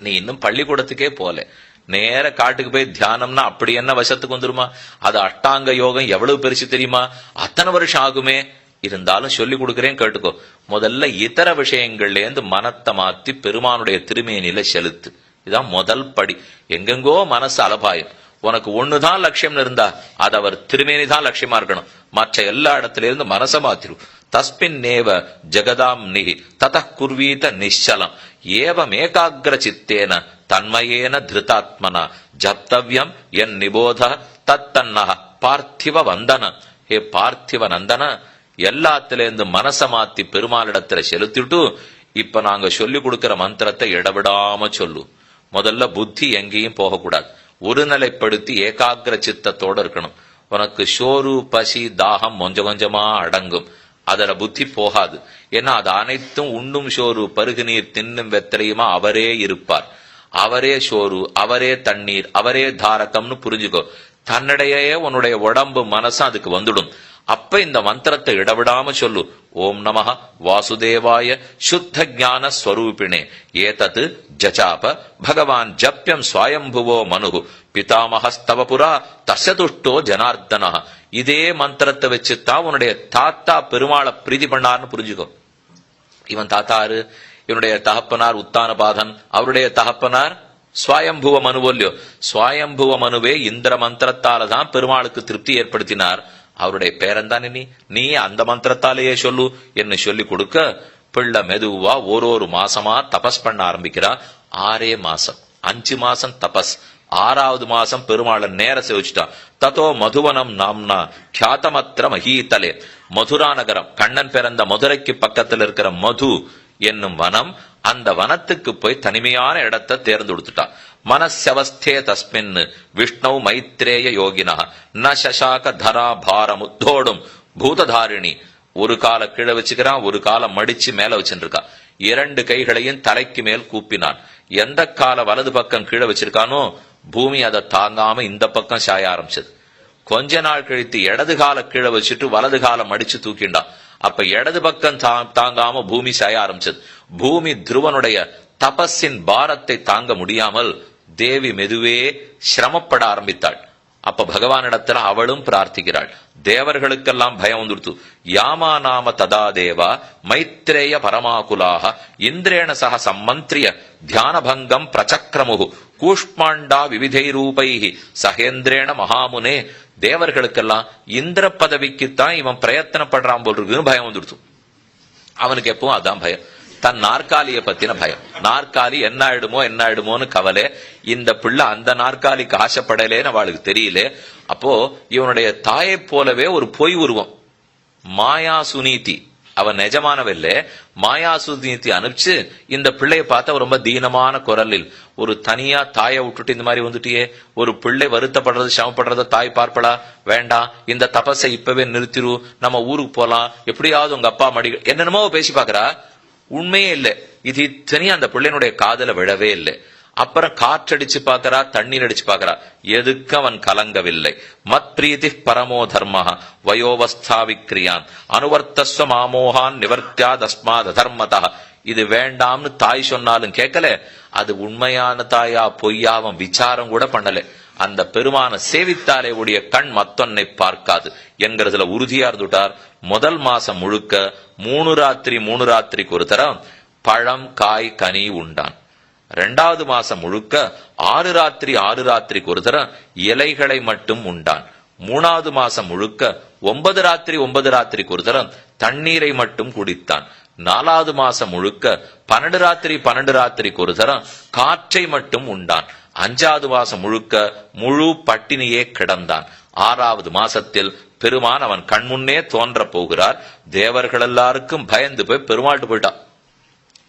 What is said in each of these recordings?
நீ இன்னும் பள்ளிக்கூடத்துக்கே போல, நேர காட்டுக்கு போய் தியானம்னா அப்படி என்ன வசத்துக்கு வந்துருமா? அது அஷ்டாங்க யோகம் எவ்வளவு பெருசு தெரியுமா? அத்தனை வருஷம் ஆகுமே. இருந்தாலும் சொல்லி கொடுக்கறேன் கேட்டுக்கோ. முதல்ல இதர விஷயங்கள்ல இருந்து மனத்தை மாத்தி பெருமானுடைய திருமேனில செலுத்து. இதான் முதல் படி. எங்கெங்கோ மனசு அலபாயம். உனக்கு ஒண்ணுதான் லட்சியம் இருந்தா அது அவர் திருமேனி தான் லட்சியமா இருக்கணும். மற்ற எல்லா இடத்துல இருந்து மனச மாத்திரு. தஸ்மின் நேவ ஜெகதாம் நிஹி தத குர்வீத நிச்சலம் ஏவம் ஏகாகிர சித்தேன தன்மயேன திருதாத்மனா ஜப்தவ்யம் என் நிபோத தத்தன்ன பார்த்திவ வந்தன. ஹே பார்த்திவ நந்தன, எல்லாத்திலேருந்து மனச மாத்தி பெருமாளிடத்துல செலுத்திட்டு இப்ப நாங்க சொல்லி கொடுக்கிற மந்திரத்தை இடவிடாம சொல்லு. முதல்ல புத்தி எங்கேயும் போகக்கூடாது. ஒருநிலைப்படுத்தி ஏகாகிர சித்தத்தோட இருக்கணும். உனக்கு சோறு பசி தாகம் கொஞ்சம் கொஞ்சமா அடங்கும். அதுல புத்தி போகாது. ஏன்னா அது அனைத்தும் உண்ணும் சோறு பருகு நீர் தின்னும் வெத்தலையுமா அவரே இருப்பார். அவரே சோறு, அவரே தண்ணீர், அவரே தாரகம்னு புரிஞ்சுக்கோ. தன்னிடையே உன்னுடைய உடம்பு மனசு அதுக்கு வந்துடும். அப்ப இந்த மந்திரத்தை இடவிடாம சொல்லு. ஓம் நமஹ வாசுதேவாய சுத்த ஞான ஸ்வரூபிணே ஏதத் ஜசாப பகவான் ஜப்யம் ஸ்வயம்புவோ மனு பிதாமஹஸ்தவபுரா தஸ்யதுஷ்டோ ஜனார்தன. இதே மந்திரத்தை வச்சுதான் உன்னுடைய தாத்தா பெருமாளை பிரீதி பண்ணார்னு புரிஞ்சுக்கோ. இவன் தாத்தாரு, இவனுடைய தகப்பனார் உத்தானபாதன், அவருடைய தகப்பனார் ஸ்வயம்புவ மனுவல்லையோ. ஸ்வயம்புவ மனுவே இந்திர மந்திரத்தாலதான் பெருமாளுக்கு திருப்தி ஏற்படுத்தினார். அவருடைய பேரன்தான் நீ அந்த மந்திரத்தாலேயே சொல்லு என்று சொல்லி கொடுக்க பிள்ளை மெதுவா ஒரு மாசமா தபஸ் பண்ண ஆரம்பிக்கிறா. 6 மாசம் 5 மாசம் தபஸ். 6வது மாசம் பெருமாளை நேர சேவிச்சுட்டான். ததோ மதுவனம் நாம்னா கியாதமத்திர மஹீதலே. மதுரா நகரம், கண்ணன் பிறந்த மதுரைக்கு பக்கத்தில் இருக்கிற மது என்னும் வனம், அந்த வனத்துக்கு போய் தனிமையான இடத்தை தேர்ந்தெடுத்துட்டான். மனசவஸ்தே தஸ்மின் விஷ்ணு மைத்ரேய யோகினா ந சசாக தரா பாரமுத்தோடும் பூததாரிணி. ஒரு கால கீழே வச்சுக்கிறான், ஒரு காலம் மடிச்சு மேல வச்சுருக்கான். 2 கைகளையும் தலைக்கு மேல் கூப்பினான். எந்த கால வலது பக்கம் கீழே வச்சிருக்கானோ பூமி அதை தாங்காம இந்த பக்கம் சாய ஆரம்பிச்சது. கொஞ்ச நாள் கழித்து இடது கால கீழே வச்சுட்டு வலது காலம் மடிச்சு தூக்கிண்டான். அப்ப இடது பக்கம் தாங்காம பூமி சாய ஆரம்பிச்சது. பூமி துருவனுடைய தபஸின் பாரத்தை தாங்க முடியாமல் தேவி மெதுவே சிரமப்பட ஆரம்பித்தாள். அப்ப பகவானிடத்துல அவளும் பிரார்த்திக்கிறாள். தேவர்களுக்கெல்லாம் பயம் வந்துடுத்து. யாமா நாம ததா தேவா மைத்ரேய பரமாகுலாக இந்திரேண சக சம்மந்திரிய தியானபங்கம் பிரச்சக்ரமுகு கூஷ்மாண்டா விவிதை ரூபைஹி சகேந்திரேண மகாமுனே. தேவர்களுக்கெல்லாம் இந்திர பதவிக்குத்தான் இவன் பிரயத்தனப்படுறான் போல் இருக்குன்னு பயம் வந்துடுத்து. அவனுக்கு எப்பவும் அதான் பயம். தன் நாற்காலிய பத்தின பயம். நாற்காலி என்ன ஆயிடுமோன்னு கவலை. இந்த பிள்ளை அந்த நாற்காலிக்கு ஆசைப்படலேன்னு அவளுக்கு தெரியல. அப்போ இவனுடைய தாயை போலவே ஒரு பொய் உருவம் மாயா சுனீதி. அவன் நிஜமானவில்லை, மாயா சுனீதி அனுப்பிச்சு இந்த பிள்ளைய பார்த்த ரொம்ப தீனமான குரலில், ஒரு தனியா தாயை விட்டுட்டு இந்த மாதிரி வந்துட்டியே, ஒரு பிள்ளை வருத்தப்படுறது சமப்படுறத தாய் பார்ப்படா, வேண்டாம் இந்த தபஸை இப்பவே நிறுத்திரு, நம்ம ஊருக்கு போலாம், எப்படியாவது உங்க அப்பா மடி என்னென்னமோ பேசி பாக்குறா. உண்மையே இல்லை. இது இத்தனையும் அந்த பிள்ளையினுடைய காதல விழவே இல்லை. அப்புறம் காற்றடிச்சு பாக்குறா, தண்ணீர் அடிச்சு பாக்குறா. எதுக்கு அவன் கலங்கவில்லை. மத் பிரீதி பரமோ தர்ம வயோவஸ்தா விக்ரியான் அனுவர்த்தஸ்வ மாமோகான் நிவர்த்தியா தஸ்மாத் அதர்மதா. இது வேண்டாம்னு தாய் சொன்னாலும் கேட்கல. அது உண்மையான தாயா பொய்யா அவன் விசாரம் கூட பண்ணல. அந்த பெருமான சேவித்தாலே உடைய கண் மத்தொன்னை பார்க்காது என்கிறதுல உறுதியா இருந்துட்டார். முதல் மாசம் முழுக்க 3 ராத்திரிக்கு ஒரு தரம் பழம் காய் கனி உண்டான். 2வது மாசம் முழுக்க 6 ராத்திரிக்கு ஒரு தரம் இலைகளை மட்டும் உண்டான். 3வது மாசம் முழுக்க 9 ராத்திரிக்கு ஒரு தரம் தண்ணீரை மட்டும் குடித்தான். 4வது மாசம் முழுக்க 12 ராத்திரிக்கு ஒரு தரம் காற்றை மட்டும் உண்டான். 5வது மாசம் முழுக்க முழு பட்டினியே கிடந்தான். 6வது மாசத்தில் பெருமான் அவன் கண்முன்னே தோன்ற போகிறார். தேவர்கள் எல்லாருக்கும் பயந்து போய் பெருமாள்ட்டு போயிட்டான்.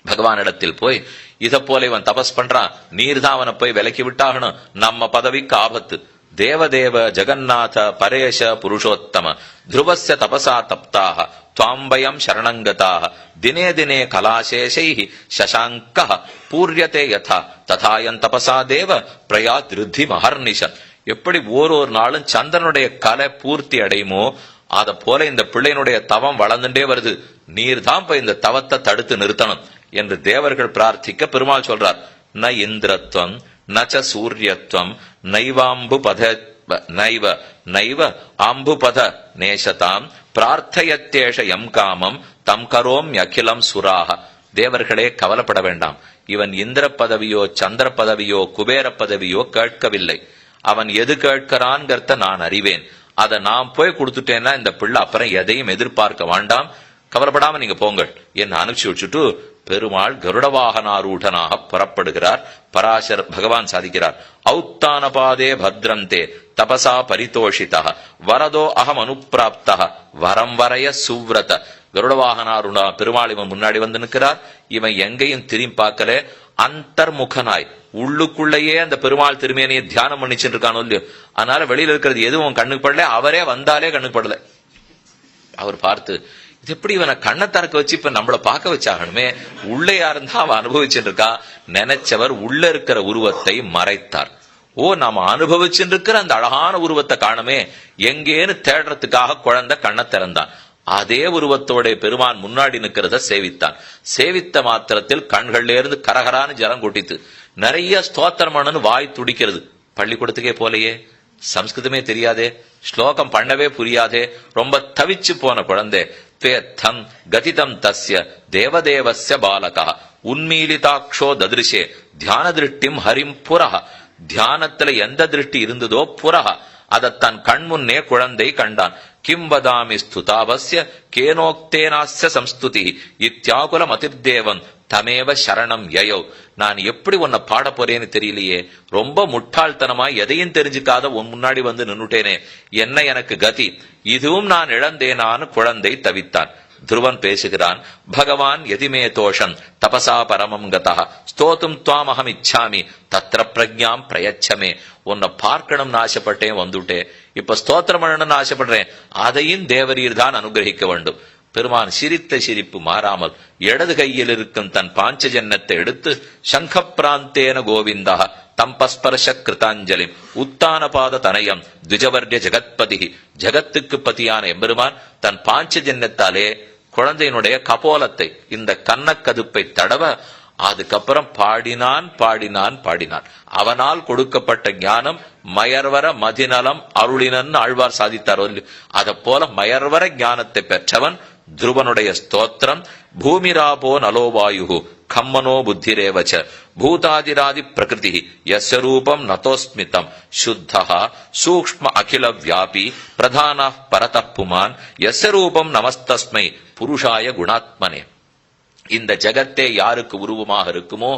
பகவானிடத்தில் போய் இத போல இவன் தபஸ் பண்றான், நீர்தான் அவனை போய் விலக்கி விட்டாகணும், நம்ம பதவிக்கு ஆபத்து. தேவதேவ ஜெகநாத பரேஷ புருஷோத்தம த்ருவஸ்ய தபசா தப்தாக துவாம்பயம் சரணங்கதாக தினே தினே கலாசேஷைஹி சசாங்கः பூர்யதே யதா ததாயன் தபசா தேவ பிரயாத் ருத்தி மஹர்நிஷ. எப்படி ஒரு நாளும் சந்திரனுடைய கலை பூர்த்தி அடையுமோ அத போல இந்த பிள்ளையினுடைய தவம் வளர்ந்துட்டே வருது. நீர் தான் இப்ப இந்த தவத்தை தடுத்து நிறுத்தணும் என்று தேவர்கள் பிரார்த்திக்க பெருமாள் சொல்றார். ந இந்திரத்வம் நச்ச சூரியத்வம் நைவாம்புபத நைவ நைவ ஆம்புபத நேசதாம் பிரார்த்தயத்தேஷ எம் காமம் தம் கரோம் அகிலம் சுராக. தேவர்களே, கவலைப்பட வேண்டாம். இவன் இந்திர பதவியோ சந்திர பதவியோ குபேர பதவியோ கேட்கவில்லை. அவன் எது கேட்கிறான்கிறத நான் அறிவேன். அதை நான் போய் கொடுத்துட்டேன்னா இந்த பிள்ளை அப்புறம் எதையும் எதிர்பார்க்க வேண்டாம், கவலைப்படாம நீங்க போங்கள் என்ன அனுப்பிச்சு வச்சுட்டு பெருமாள் கருட வாகனாரூடனாக புறப்படுகிறார். பராசர் பகவான் சாதிக்கிறார், ஔத்தான பாதே பத்ரந்தே தபசா பரிதோஷிதா வரதோ அகம் அனுப்பிராப்தா வரம் வரைய சுவ்ரத. கருட வாகனாருடா பெருமாள் இவன் முன்னாடி வந்து நிற்கிறார். இவன் எங்கேயும் திரும்பி பார்க்கல, அந்தர்முகனாய் உள்ளுக்குள்ளேயே அந்த பெருமாள் திருமேனியை தியானம் பண்ணிச்சுட்டு இருக்கானோ இல்லையோ. அதனால வெளியில இருக்கிறது எதுவும் கண்ணுக்கு படல, அவரே வந்தாலே கண்ணுக்கு படல. அவர் பார்த்து, இது எப்படி இவனை கண்ணை திறக்க வச்சு இப்ப நம்மள பார்க்க வச்சாகணுமே, உள்ளே யாருந்தா அவன் அனுபவிச்சுட்டு இருக்கா நினைச்சவர் உள்ள இருக்கிற உருவத்தை மறைத்தார். ஓ, நாம அனுபவிச்சுட்டு இருக்கிற அந்த அழகான உருவத்தை காணுமே எங்கேன்னு தேடுறதுக்காக குழந்தை கண்ணை திறந்தான். அதே உருவத்தோட பெருமான் முன்னாடி நிக்கிறத சேவித்தான். சேவித்த மாத்திரத்தில் கண்கள்ல இருந்து கரகரான்னு ஜலம் கொட்டித்து. நிறைய ஸ்தோத்திரமானு வாய் துடிக்கிறது. பள்ளிக்கூடத்துக்கே போலையே, சம்ஸ்கிருதமே தெரியாதே, ஸ்லோகம் பண்ணவே புரியாதே, ரொம்ப தவிச்சு போன குழந்தை. பேத்தம் கதிதம் தஸ்ய தேவதேவஸ்ய பாலகா உன்மீலிதாட்சோ ததிருஷே தியான திருஷ்டிம் ஹரிம் புரஹ. தியானத்துல எந்த திருஷ்டி இருந்ததோ புரஹ, அதை தன் கண்முன்னே குழந்தை கண்டான். கிம் வதாமி ஸ்துதாவஸ்ய கேனோக்தேனாஸ்ய சம்ஸ்துதி இத்யாகுலம் அதிர்தேவம் தமேவ சரணம் யயோ. நான் எப்படி உன்னை பாட போறேன்னு தெரியலையே, ரொம்ப முட்டாள்தனமா எதையும் தெரிஞ்சுக்காத உன் முன்னாடி வந்து நின்னுட்டேனே, என்ன எனக்கு கதி, இதுவும் நான் இழந்தேனான்னு குழந்தை தவித்தான். துருவன் பேசுகிறான், பகவான் எதிமே தோஷம் தபசா பரமம் கதா ஸ்தோத்தும் துவாம் அகம் இச்சாமி தத்ர பிரஜாம் பிரயச்சமே. உன்னை பார்க்கணும்னு ஆசைப்பட்டேன், வந்துட்டேன். இப்ப ஸ்தோத்திரம் பண்ணணும்னு ஆசைப்படுறேன், அதையும் தேவரீர் தான் அனுகிரகிக்க வேண்டும். பெருமான் சிரித்த சிரிப்பு மாறாமல் இடது கையில் இருக்கும் தன் பாஞ்சஜன்யத்தை எடுத்து சங்க பிராந்தேன கோவிந்தா தம்பஸ்பர்ஷ கிருதாஞ்சலி உத்தான பாத தனயம் துஜவர்ய ஜெகத்பதி. ஜகத்துக்கு பதியான எம்பெருமான் தன் பாஞ்சஜன்யத்தாலே குழந்தையினுடைய கபோலத்தை, இந்த கன்னக்கதுப்பை தடவ, அதுக்கப்புறம் பாடினான் பாடினான் பாடினான். அவனால் கொடுக்கப்பட்ட ஞானம் மயர்வர மதிநலம் அருளினன் ஆழ்வார் சாதித்தாரோ. அதை போல மயர்வர ஞானத்தை பெற்றவன் துருவனுடைய ஸ்தோத்திரம். பூமிராபோ நலோவாயு கம்மனோ புத்திரேவச்ச பூதாதிராதி பிரகிருதி யஸ்ய ரூபம் நதோஸ்மிதம் சுத்தஹ சூக்ஷ்ம அகில வியாபி பிரதான பரதः புமான் யஸ்ய ரூபம் நமஸ்தஸ்மை புருஷாய குணாத்மனே. இந்த ஜகத்தே யாருக்கு உருவமாக இருக்குமோ,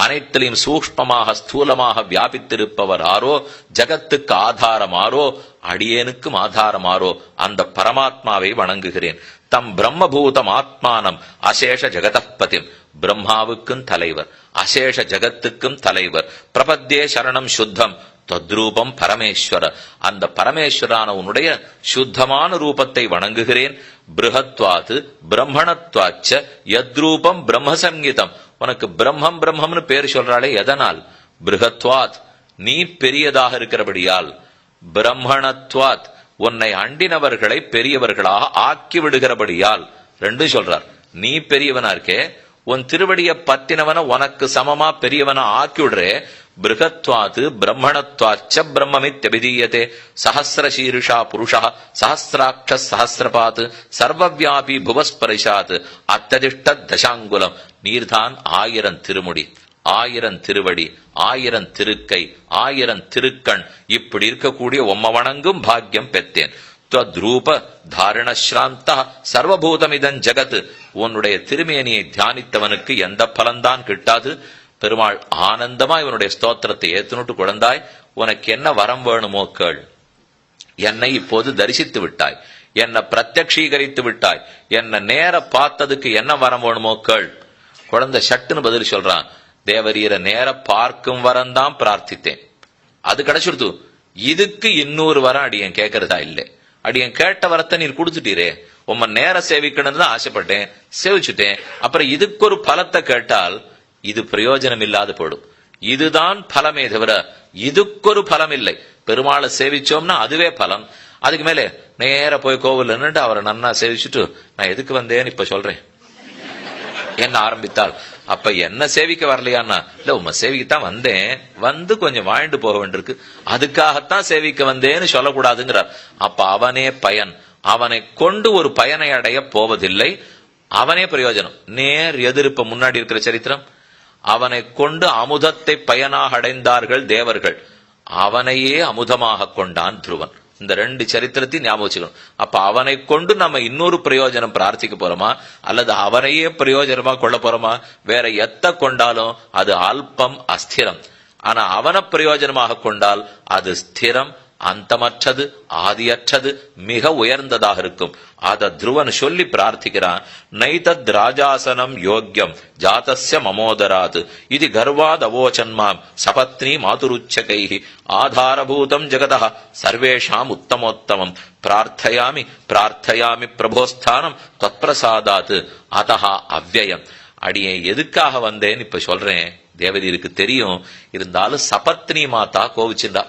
அனைத்திலையும் சூக்ஷ்மமாக ஸ்தூலமாக வியாபித்திருப்பவர் ஆரோ, ஜகத்துக்கு ஆதாரமாரோ, அடியேனுக்கும் ஆதாரமாரோ அந்த பரமாத்மாவை வணங்குகிறேன். தம் பிரம்மபூதம் ஆத்மானம் அசேஷ ஜெகதப்பதிம். பிரம்மாவுக்கும் தலைவர், அசேஷ ஜகத்துக்கும் தலைவர். பிரபத்தியே சரணம் சுத்தம் தத்ரூபம் பரமேஸ்வர. அந்த பரமேஸ்வரான உன்னுடைய சுத்தமான ரூபத்தை வணங்குகிறேன். பிருஹத்வாது பிரம்மணத்வாச்ச யத்ரூபம் பிரம்மசங்கீதம். உனக்கு பிரம்மம் பிரம்மம்னு பேர் சொல்றாளே, எதனால்? பிருஹத்வாத், நீ பெரியதாக இருக்கிறபடியால். பிரம்மணத்வாத், உன்னை அண்டினவர்களை பெரியவர்களாக ஆக்கி விடுகிறபடியால். ரெண்டும் சொல்றார். நீ பெரியவனா இருக்கே, உன் திருவடிய பத்தினவன உனக்கு சமமா பெரியவனா ஆக்கி விடுறே. பிருகத்வாது பிரம்மணத்வாச்ச பிரம்மமித்யபிதீயதே. சஹஸ்ரசீருஷா புருஷா சஹஸ்ராட்ச சஹஸ்ரபாத் சர்வவியாபி புவஸ்பரிஷாத் அத்ததிஷ்ட தசாங்குலம். நீர்தான் 1000 திருமுடி, 1000 திருவடி, 1000 திருக்கை, 1000 திருக்கண். இப்படி இருக்கக்கூடிய உம்ம வணங்கும் பாக்கியம் பெற்றேன். ரூப தாரணஸ்ராந்த சர்வபூதமிதன் ஜகத். உன்னுடைய திருமேனியை தியானித்தவனுக்கு எந்த பலன்தான் கிட்டாது. பெருமாள் ஆனந்தமா இவனுடைய ஸ்தோத்திரத்தை ஏத்துனுட்டு, குழந்தாய் உனக்கு என்ன வரம் வேணுமோ கேள். என்னை இப்போது தரிசித்து விட்டாய், என்னை பிரத்யக்ஷீகரித்து விட்டாய், என்னை நேர பார்த்ததுக்கு என்ன வரம் வேணுமோ கேள். குழந்தை சட்டுன்னு பதில் சொல்றான், தேவரீரை நேர பார்க்கும் வரம் தான் பிரார்த்தித்தேன், அது கிடைச்சிடுத்து. இதுக்கு இன்னொரு வரம் அடியன் கேட்கறதா இல்லை. அடியன் கேட்ட வரத்தை நீர் கொடுத்துட்டீரே, உம்ம நேர சேவிக்கணும்னு தான் ஆசைப்பட்டேன், சேவிச்சுட்டேன். அப்புறம் இதுக்கு ஒரு பலத்தை கேட்டால் இது பிரயோஜனம் இல்லாது போடும். இதுதான் பலமே தவிர இதுக்கொரு பலம் இல்லை. பெருமாளை சேவிச்சோம்னா அதுவே பலம். அதுக்கு மேலே நேர போய் கோவில் நின்றுட்டு அவரை நன்னா சேவிச்சுட்டு நான் எதுக்கு வந்தேன்னு இப்ப சொல்றேன் என்ன ஆரம்பித்தால் அப்ப என்ன சேவிக்க வரலையான்னா, இல்ல உம்ம சேவிக்கத்தான் வந்தேன், வந்து கொஞ்சம் வாழ்ந்து போக வேண்டியிருக்கு, அதுக்காகத்தான் சேவிக்க வந்தேன்னு சொல்லக்கூடாதுங்கிறார். அப்ப அவனே பயன், அவனை கொண்டு ஒரு பயனை அடைய போவதில்லை, அவனே பிரயோஜனம். நேர் எதிர்ப்பு முன்னாடி இருக்கிற சரித்திரம், அவனை கொண்டு அமுதத்தை பயனாக அடைந்தார்கள் தேவர்கள், அவனையே அமுதமாக கொண்டான் துருவன். இந்த ரெண்டு சரித்திரத்தையும் ஞாபகம் வச்சுக்கணும். அப்ப அவனை கொண்டு நம்ம இன்னொரு பிரயோஜனம் பிரார்த்திக்க போறோமா, அல்லது அவனையே பிரயோஜனமா கொள்ள போறோமா? வேற எத்த கொண்டாலும் அது அல்பம், அஸ்திரம். ஆனா அவனை பிரயோஜனமாக கொண்டால் அது ஸ்திரம், அந்தமற்றது, ஆதியற்றது, மிக உயர்ந்ததாக இருக்கும். அத துருவன் சொல்லி பிரார்த்திக்கிறான். நைதத் ராஜாசனம் யோக்கியம் ஜாதஸ்ய மமோதராத் இது கர்வாத் அவோச்சன்மாம் சபத்னி மாதுருச்சகைஹி ஆதாரபூதம் ஜெகதஹ சர்வேஷாம் உத்தமோத்தமம் பிரார்த்தயாமி பிரார்த்தயாமி பிரபோஸ்தானம் தத்பிரசாதாத் அதஹ அவ்யயம். அடியே எதுக்காக வந்தேன்னு இப்ப சொல்றேன், தேவதீருக்கு தெரியும். இருந்தாலும் சபத்னி மாதா கோவிச்சுண்டா,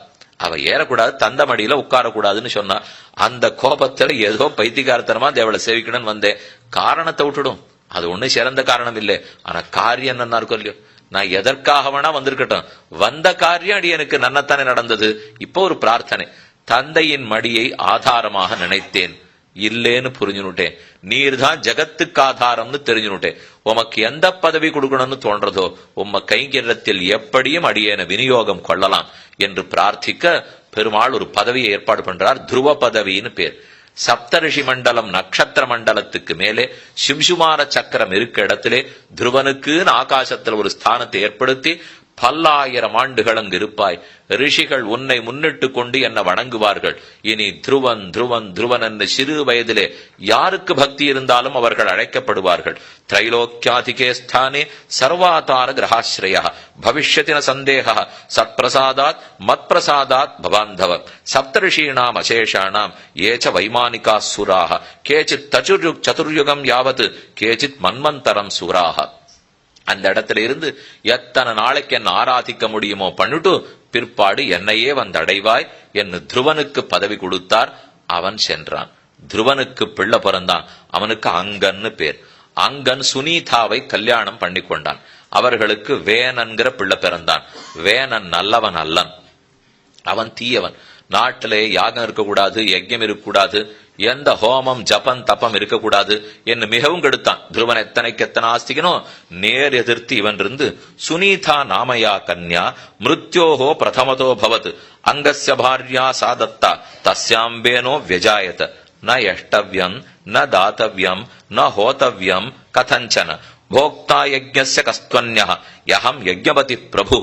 அவ ஏறக்கூடாது, தந்த மடியில உட்காரக்கூடாதுன்னு சொன்னா, அந்த கோபத்துல ஏதோ பைத்தியகாரத்தனமா தேவளை சேவிக்கணும்னு வந்தேன். காரணத்தை விட்டுடும், அது ஒண்ணு சிறந்த காரணம் இல்லை. ஆனா காரியம் நன்னா இருக்கும் இல்லையோ, நான் எதற்காக வேணா வந்திருக்கட்டும், வந்த காரியம் அடி எனக்கு நன்னத்தானே நடந்தது. இப்போ ஒரு பிரார்த்தனை, தந்தையின் மடியை ஆதாரமாக நினைத்தேன், இல்லேன்னு புரிஞ்சுனுட்டேன். நீர் தான் ஜகத்துக்கு ஆதாரம்னு தெரிஞ்சுனுட்டேன். உமக்கு எந்த பதவி கொடுக்கணும்னு தோன்றதோ உம்ம கைங்கரத்தில் எப்படியும் அடியேன விநியோகம் கொள்ளலாம் என்று பிரார்த்திக்க பெருமாள் ஒரு பதவியை ஏற்பாடு பண்றார். துருவ பதவின்னு பேர். சப்தரிஷி மண்டலம் நட்சத்திர மண்டலத்துக்கு மேலே சிம்சுமார சக்கரம் இருக்க இடத்திலே துருவனுக்குன்னு ஆகாசத்தில் ஒரு ஸ்தானத்தை ஏற்படுத்தி பல்லாயிரம் ஆண்டுகள் அங்கு இருப்பாய். ரிஷிகள் உன்னை முன்னிட்டு கொண்டு என்ன வணங்குவார்கள். இனி துருவன் துருவன் துருவன் என்று சிறு வயதிலே யாருக்கு பக்தி இருந்தாலும் அவர்கள் அழைக்கப்படுவார்கள். திரைலோக்கியாதிகே ஸ்தானே சர்வாதார கிரகாஸ்ரய பவிஷ்யத்தின சந்தேக சத்பிரசாதாத் மத் பிரசாதாத் பவாந்தவ சப்தரிஷீணாம் அசேஷாணாம் ஏச்ச வைமானிகா சுராக கேச்சித் சதுர்யுகம் யாவத் கேச்சித் மன்வந்தரம் சுராக. அந்த இடத்துல இருந்து எத்தனை நாளைக்கு என்ன ஆராதிக்க முடியுமோ பண்ணிட்டு பிற்பாடு என்னையே வந்து அடைவாய் என்று துருவனுக்கு பதவி கொடுத்தார். அவன் சென்றான். துருவனுக்கு பிள்ளை பிறந்தான். அவனுக்கு அங்கன்னு பேர். அங்கன் சுனீதாவை கல்யாணம் பண்ணி கொண்டான். அவர்களுக்கு வேனன்கிற பிள்ளை பிறந்தான். வேனன் நல்லவன் அல்லன், அவன் தீயவன். நாட்டிலே யாகம் இருக்கக்கூடாது, யஜ்யம் இருக்கக்கூடாது, எந்த ஹோமம் ஜபம் தப்பம் இருக்கக்கூடாது என்று மிகவும் கெடுத்தான். துருவன் எத்தனைக்கு எத்தனை ஆஸ்திகனோ நேர் எதிர்த்து இவன் இருந்து சுனீதா நாமயா கன்யா மிருத்யோஹோ பிரதமதோ பவத் அங்கஸ்ய பாரியா சாதத்தா தஸ்யாம்பேனோ வியஜாயத ந யஷ்டவ்யம் ந தாத்தவ்யம் ந ஹோதவ்யம் கதஞ்சன போக்தா யஜ்ஞஸ்ய கஸ்துவன்யஹ யஹம் யஜ்ஞபதி பிரபு.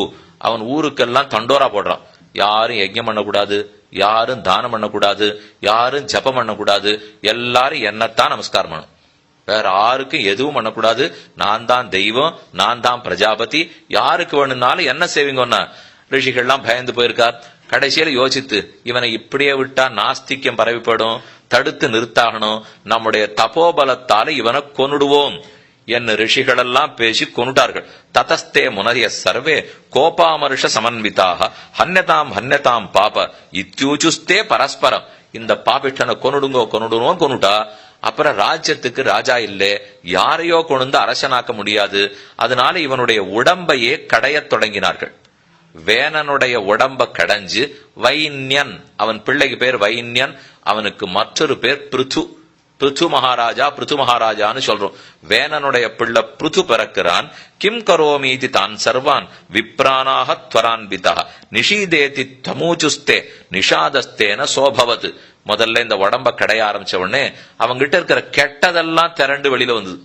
அவன் ஊருக்கெல்லாம் தண்டோரா போடுறான். யாரும் யஜ்ஞம் பண்ணக்கூடாது, யாரும் தானம் பண்ணக்கூடாது, யாரும் ஜபம் பண்ணக்கூடாது, எல்லாரும் என்னத்தான் நமஸ்காரம் பண்ணணும், வேற யாருக்கும் எதுவும் பண்ணக்கூடாது. நான் தான் தெய்வம், நான் தான் பிரஜாபதி, யாருக்கு வேணும்னாலும் என்ன செய்வீங்கன்னா. ரிஷிகள்லாம் பயந்து போயிருக்கார். கடைசியில யோசித்து இவனை இப்படியே விட்டா நாஸ்திக்கம் பரவிப்படும், தடுத்து நிறுத்தாகணும், நம்முடைய தபோபலத்தால இவனை கொன்னுடுவோம் என்ன ரிஷிகளெல்லாம் பேசி கொண்டுட்டார்கள். ததஸ்தே முனரிய சர்வே கோபாமருஷ சமன்விதாக ஹன்யதாம் ஹன்யதாம் பாப இத்யூச்சுஸ்தே பரஸ்பரம். இந்த பாபிஷ்டனை கொன்னுடுங்க கொன்னுட்டா அப்புறம் ராஜ்யத்துக்கு ராஜா இல்லே, யாரையோ கொண்டு அரசனாக்க முடியாது. அதனால இவனுடைய உடம்பையே கடையத் தொடங்கினார்கள். வேனனுடைய உடம்ப கடைஞ்சு வைன்யன், அவன் பிள்ளைக்கு பேர் வைன்யன், அவனுக்கு மற்றொரு பேர் பிருத்து. பிருத்து மகாராஜா பிருத்து மகாராஜான்னு சொல்றோம். வேனனுடைய பிள்ளை பிருத்து பிறக்கிறான். கிம் கரோமீதி தான் சர்வான் விப்ரானாக துவரான்பிதா நிஷீதேதி தமூச்சுஸ்தே நிஷாதஸ்தேன சோபவத். முதல்ல இந்த உடம்ப கடைய ஆரம்பிச்ச உடனே அவங்கிட்ட இருக்கிற கெட்டதெல்லாம் திரண்டு வெளியில வந்தது.